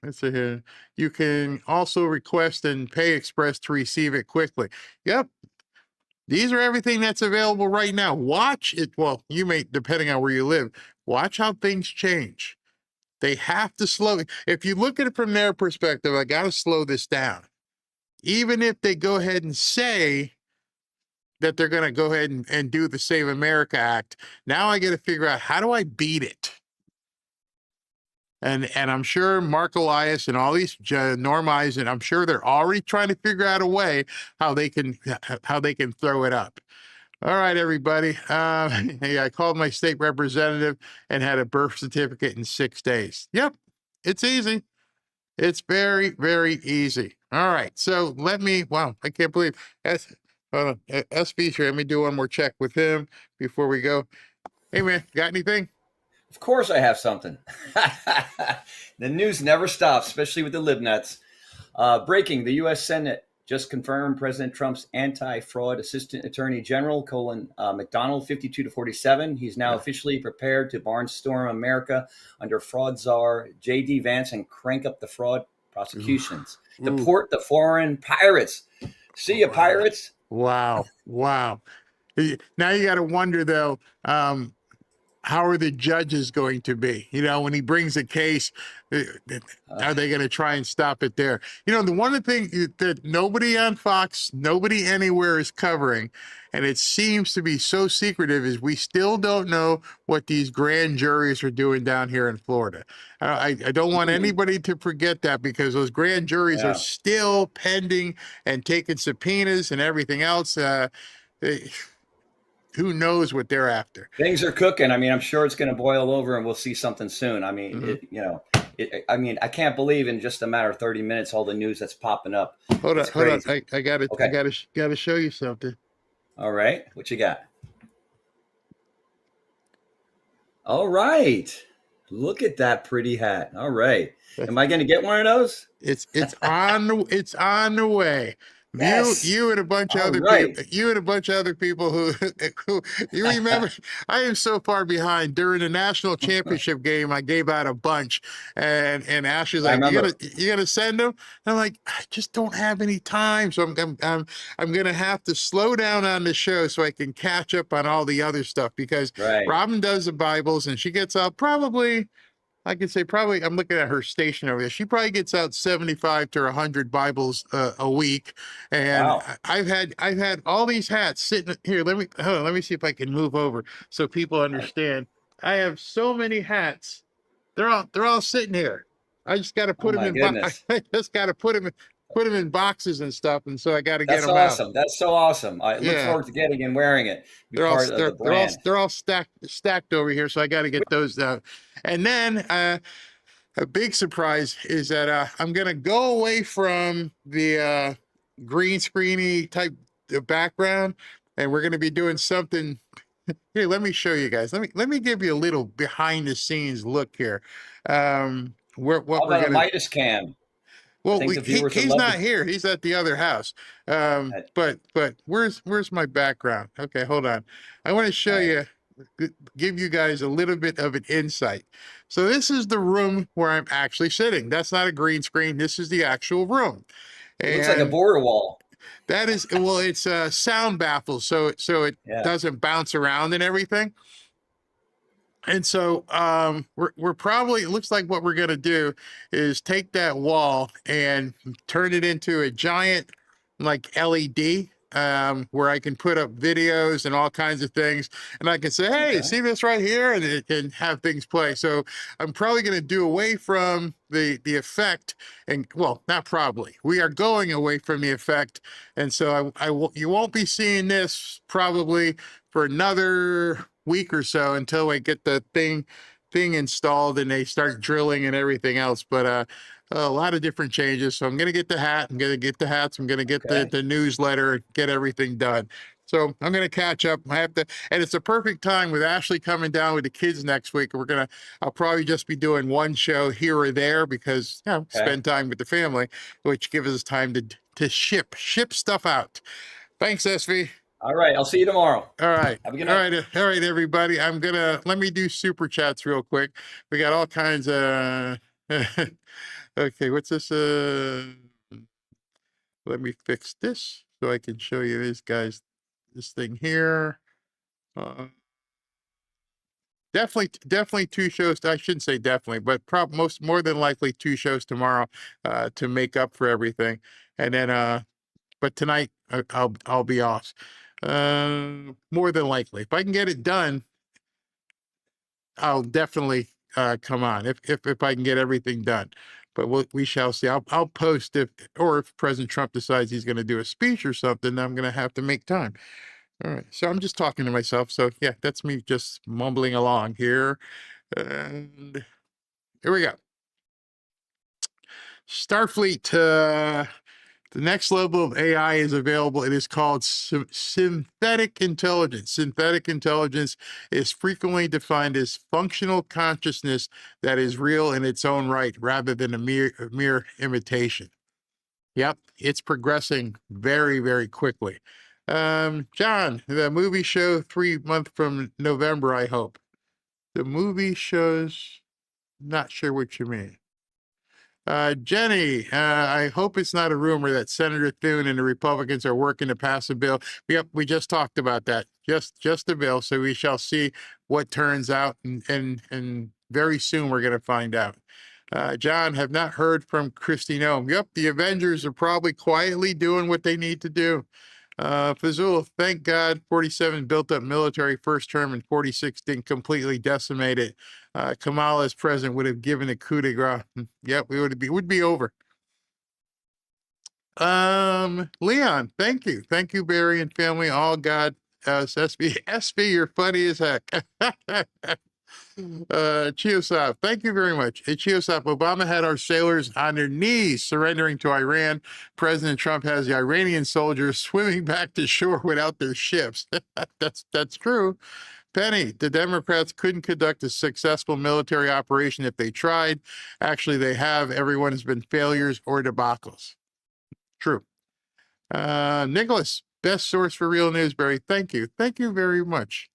Let's see here. You can also request and pay express to receive it quickly. Yep. These are everything that's available right now. Watch it. Well, you may, depending on where you live, watch how things change. They have to slow. If you look at it from their perspective, I got to slow this down. Even if they go ahead and say that they're going to go ahead and do the Save America Act, now I got to figure out how do I beat it? And I'm sure Mark Elias and all these Norm Eisen, I'm sure they're already trying to figure out a way how they can throw it up. All right, everybody. Hey, I called my state representative and had a birth certificate in 6 days. Yep, it's easy. It's very, very easy. All right, so wow, I can't believe S feature. Let me do one more check with him before we go. Hey, man, got anything? Of course I have something. The news never stops, especially with the libnuts. Breaking, the U.S. Senate just confirmed President Trump's anti-fraud Assistant Attorney General, McDonald, 52-47. He's now officially prepared to barnstorm America under fraud czar J.D. Vance and crank up the fraud prosecutions. Deport the foreign pirates. See ya, pirates. Wow. Now you got to wonder, though, how are the judges going to be? You know, when he brings a case, are they going to try and stop it there? You know, the one thing that nobody on Fox, nobody anywhere is covering, and it seems to be so secretive, is we still don't know what these grand juries are doing down here in Florida. I don't want anybody to forget that, because those grand juries are still pending and taking subpoenas and everything else. Who knows what they're after? Things are cooking. I mean, I'm sure it's going to boil over and we'll see something soon. I mean, I can't believe in just a matter of 30 minutes, all the news that's popping up. Hold on. I got to show you something. All right. What you got? All right. Look at that pretty hat. All right. Am I going to get one of those? It's on the way. Yes. You and a bunch of other people. You and a bunch of other people who you remember. I am so far behind. During the national championship game, I gave out a bunch, and Ashley's like, "You gonna send them?" And I'm like, "I just don't have any time, so I'm gonna have to slow down on the show so I can catch up on all the other stuff, because Robin does the Bibles and she gets out probably I could say probably, I'm looking at her station over there. She probably gets out 75 to 100 Bibles a week. And Wow. I've had all these hats sitting here. Hold on, let me see if I can move over so people understand. I have so many hats. They're all sitting here. I just got to Oh put them my in, goodness. I just got to put them in boxes and stuff. And so I got to get That's them out. awesome. That's so awesome. I look Yeah. forward to getting and wearing it. Be part of the brand. They're all stacked over here. So I got to get those out. And then, a big surprise is that I'm going to go away from the green screeny type background, and we're going to be doing something. Here, let me show you guys. Let me give you a little behind the scenes look here. What How we're about a going to. Midas cam? I Well, think the viewers would he's love not to. here. He's at the other house. But where's my background? Okay, hold on. I want to show you, give you guys a little bit of an insight. So this is the room where I'm actually sitting. That's not a green screen. This is the actual room. It looks like a border wall. That is, well, it's sound baffled, so it doesn't bounce around and everything. And so we're probably, it looks like what we're going to do is take that wall and turn it into a giant like LED where I can put up videos and all kinds of things. And I can say, hey, see this right here? And it can have things play. So I'm probably going to do away from the effect. And well, not probably. We are going away from the effect. And so you won't be seeing this probably for another week or so until we get the thing installed and they start drilling and everything else. But a lot of different changes. So I'm going to get the hat. I'm going to get the hats. I'm going to get the newsletter, get everything done. So I'm going to catch up. I have to, and it's a perfect time with Ashley coming down with the kids next week. I'll probably just be doing one show here or there because, spend time with the family, which gives us time to ship stuff out. Thanks, SV. All right. I'll see you tomorrow. All right. Have a good night. All right, everybody. Let me do super chats real quick. We got all kinds of, okay, what's this? Let me fix this so I can show you this thing here. Definitely 2 shows. I shouldn't say definitely, but more than likely 2 shows tomorrow to make up for everything. And then, but tonight I'll be off. More than likely, if I can get it done, I'll definitely come on if I can get everything done. But we shall see. I'll post if President Trump decides he's going to do a speech or something, I'm going to have to make time. All right. So I'm just talking to myself. So yeah, that's me just mumbling along here. And here we go. Starfleet. The next level of AI is available. It is called synthetic intelligence. Synthetic intelligence is frequently defined as functional consciousness that is real in its own right, rather than a mere imitation. Yep, it's progressing very, very quickly. John, the movie show 3 months from November, I hope. The movie shows, not sure what you mean. Jenny, I hope it's not a rumor that Senator Thune and the Republicans are working to pass a bill. Yep, we just talked about that. Just a bill. So we shall see what turns out, and very soon we're going to find out. John, have not heard from Kristi Noem. Yep, the Avengers are probably quietly doing what they need to do. Fazul, thank God 47 built up military first term and 46 didn't completely decimate it. Kamala as president would have given a coup de grace. Yep, would be over. Leon, thank you. Thank you, Barry and family. All God, SB, you're funny as heck. Chiosop, thank you very much. Hey, Chiosop, Obama had our sailors on their knees surrendering to Iran. President Trump has the Iranian soldiers swimming back to shore without their ships. That's true. Penny, the Democrats couldn't conduct a successful military operation if they tried. Actually, they have. Everyone has been failures or debacles. True. Nicholas, best source for real news, Barry. Thank you. Thank you very much.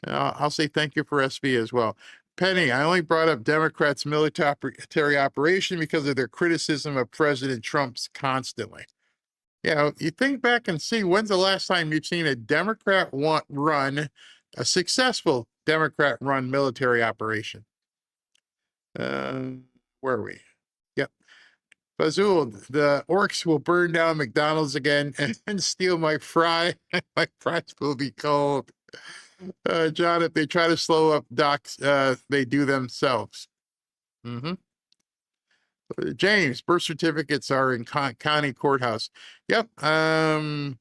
I'll say thank you for SV as well. Penny, I only brought up Democrats' military operation because of their criticism of President Trump's constantly. You think back and see when's the last time you've seen a a successful Democrat-run military operation? Where are we? Yep. Fazul, the orcs will burn down McDonald's again and steal my fry. My fries will be cold. John, if they try to slow up docs, they do themselves. Mm-hmm. James, birth certificates are in county courthouse. Yep.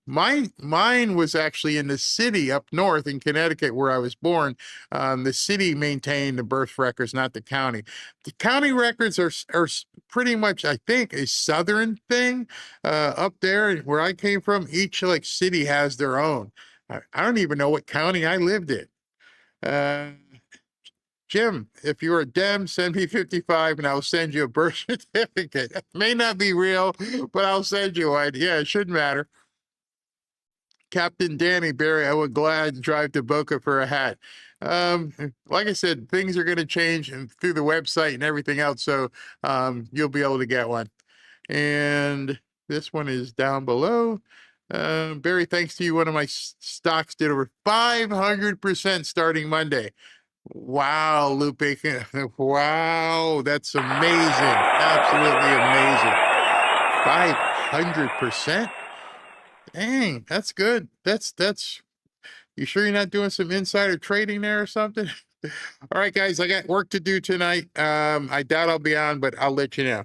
Mine was actually in the city up north in Connecticut where I was born. The city maintained the birth records, not the county. The county records are pretty much, I think, a southern thing. Up there where I came from, each like city has their own. I don't even know what county I lived in. Jim, if you're a Dem, send me 55 and I'll send you a birth certificate. It may not be real, but I'll send you one. Yeah, it shouldn't matter. Captain Danny Barry, I would glad drive to Boca for a hat. Like I said, things are going to change through the website and everything else, so you'll be able to get one. And this one is down below. Barry, thanks to you, one of my stocks did over 500% starting Monday. Wow, Lupe. Wow, that's amazing. Absolutely amazing. 500%? Dang, that's good. That's you sure you're not doing some insider trading there or something? All right, guys, I got work to do tonight. I doubt I'll be on, but I'll let you know.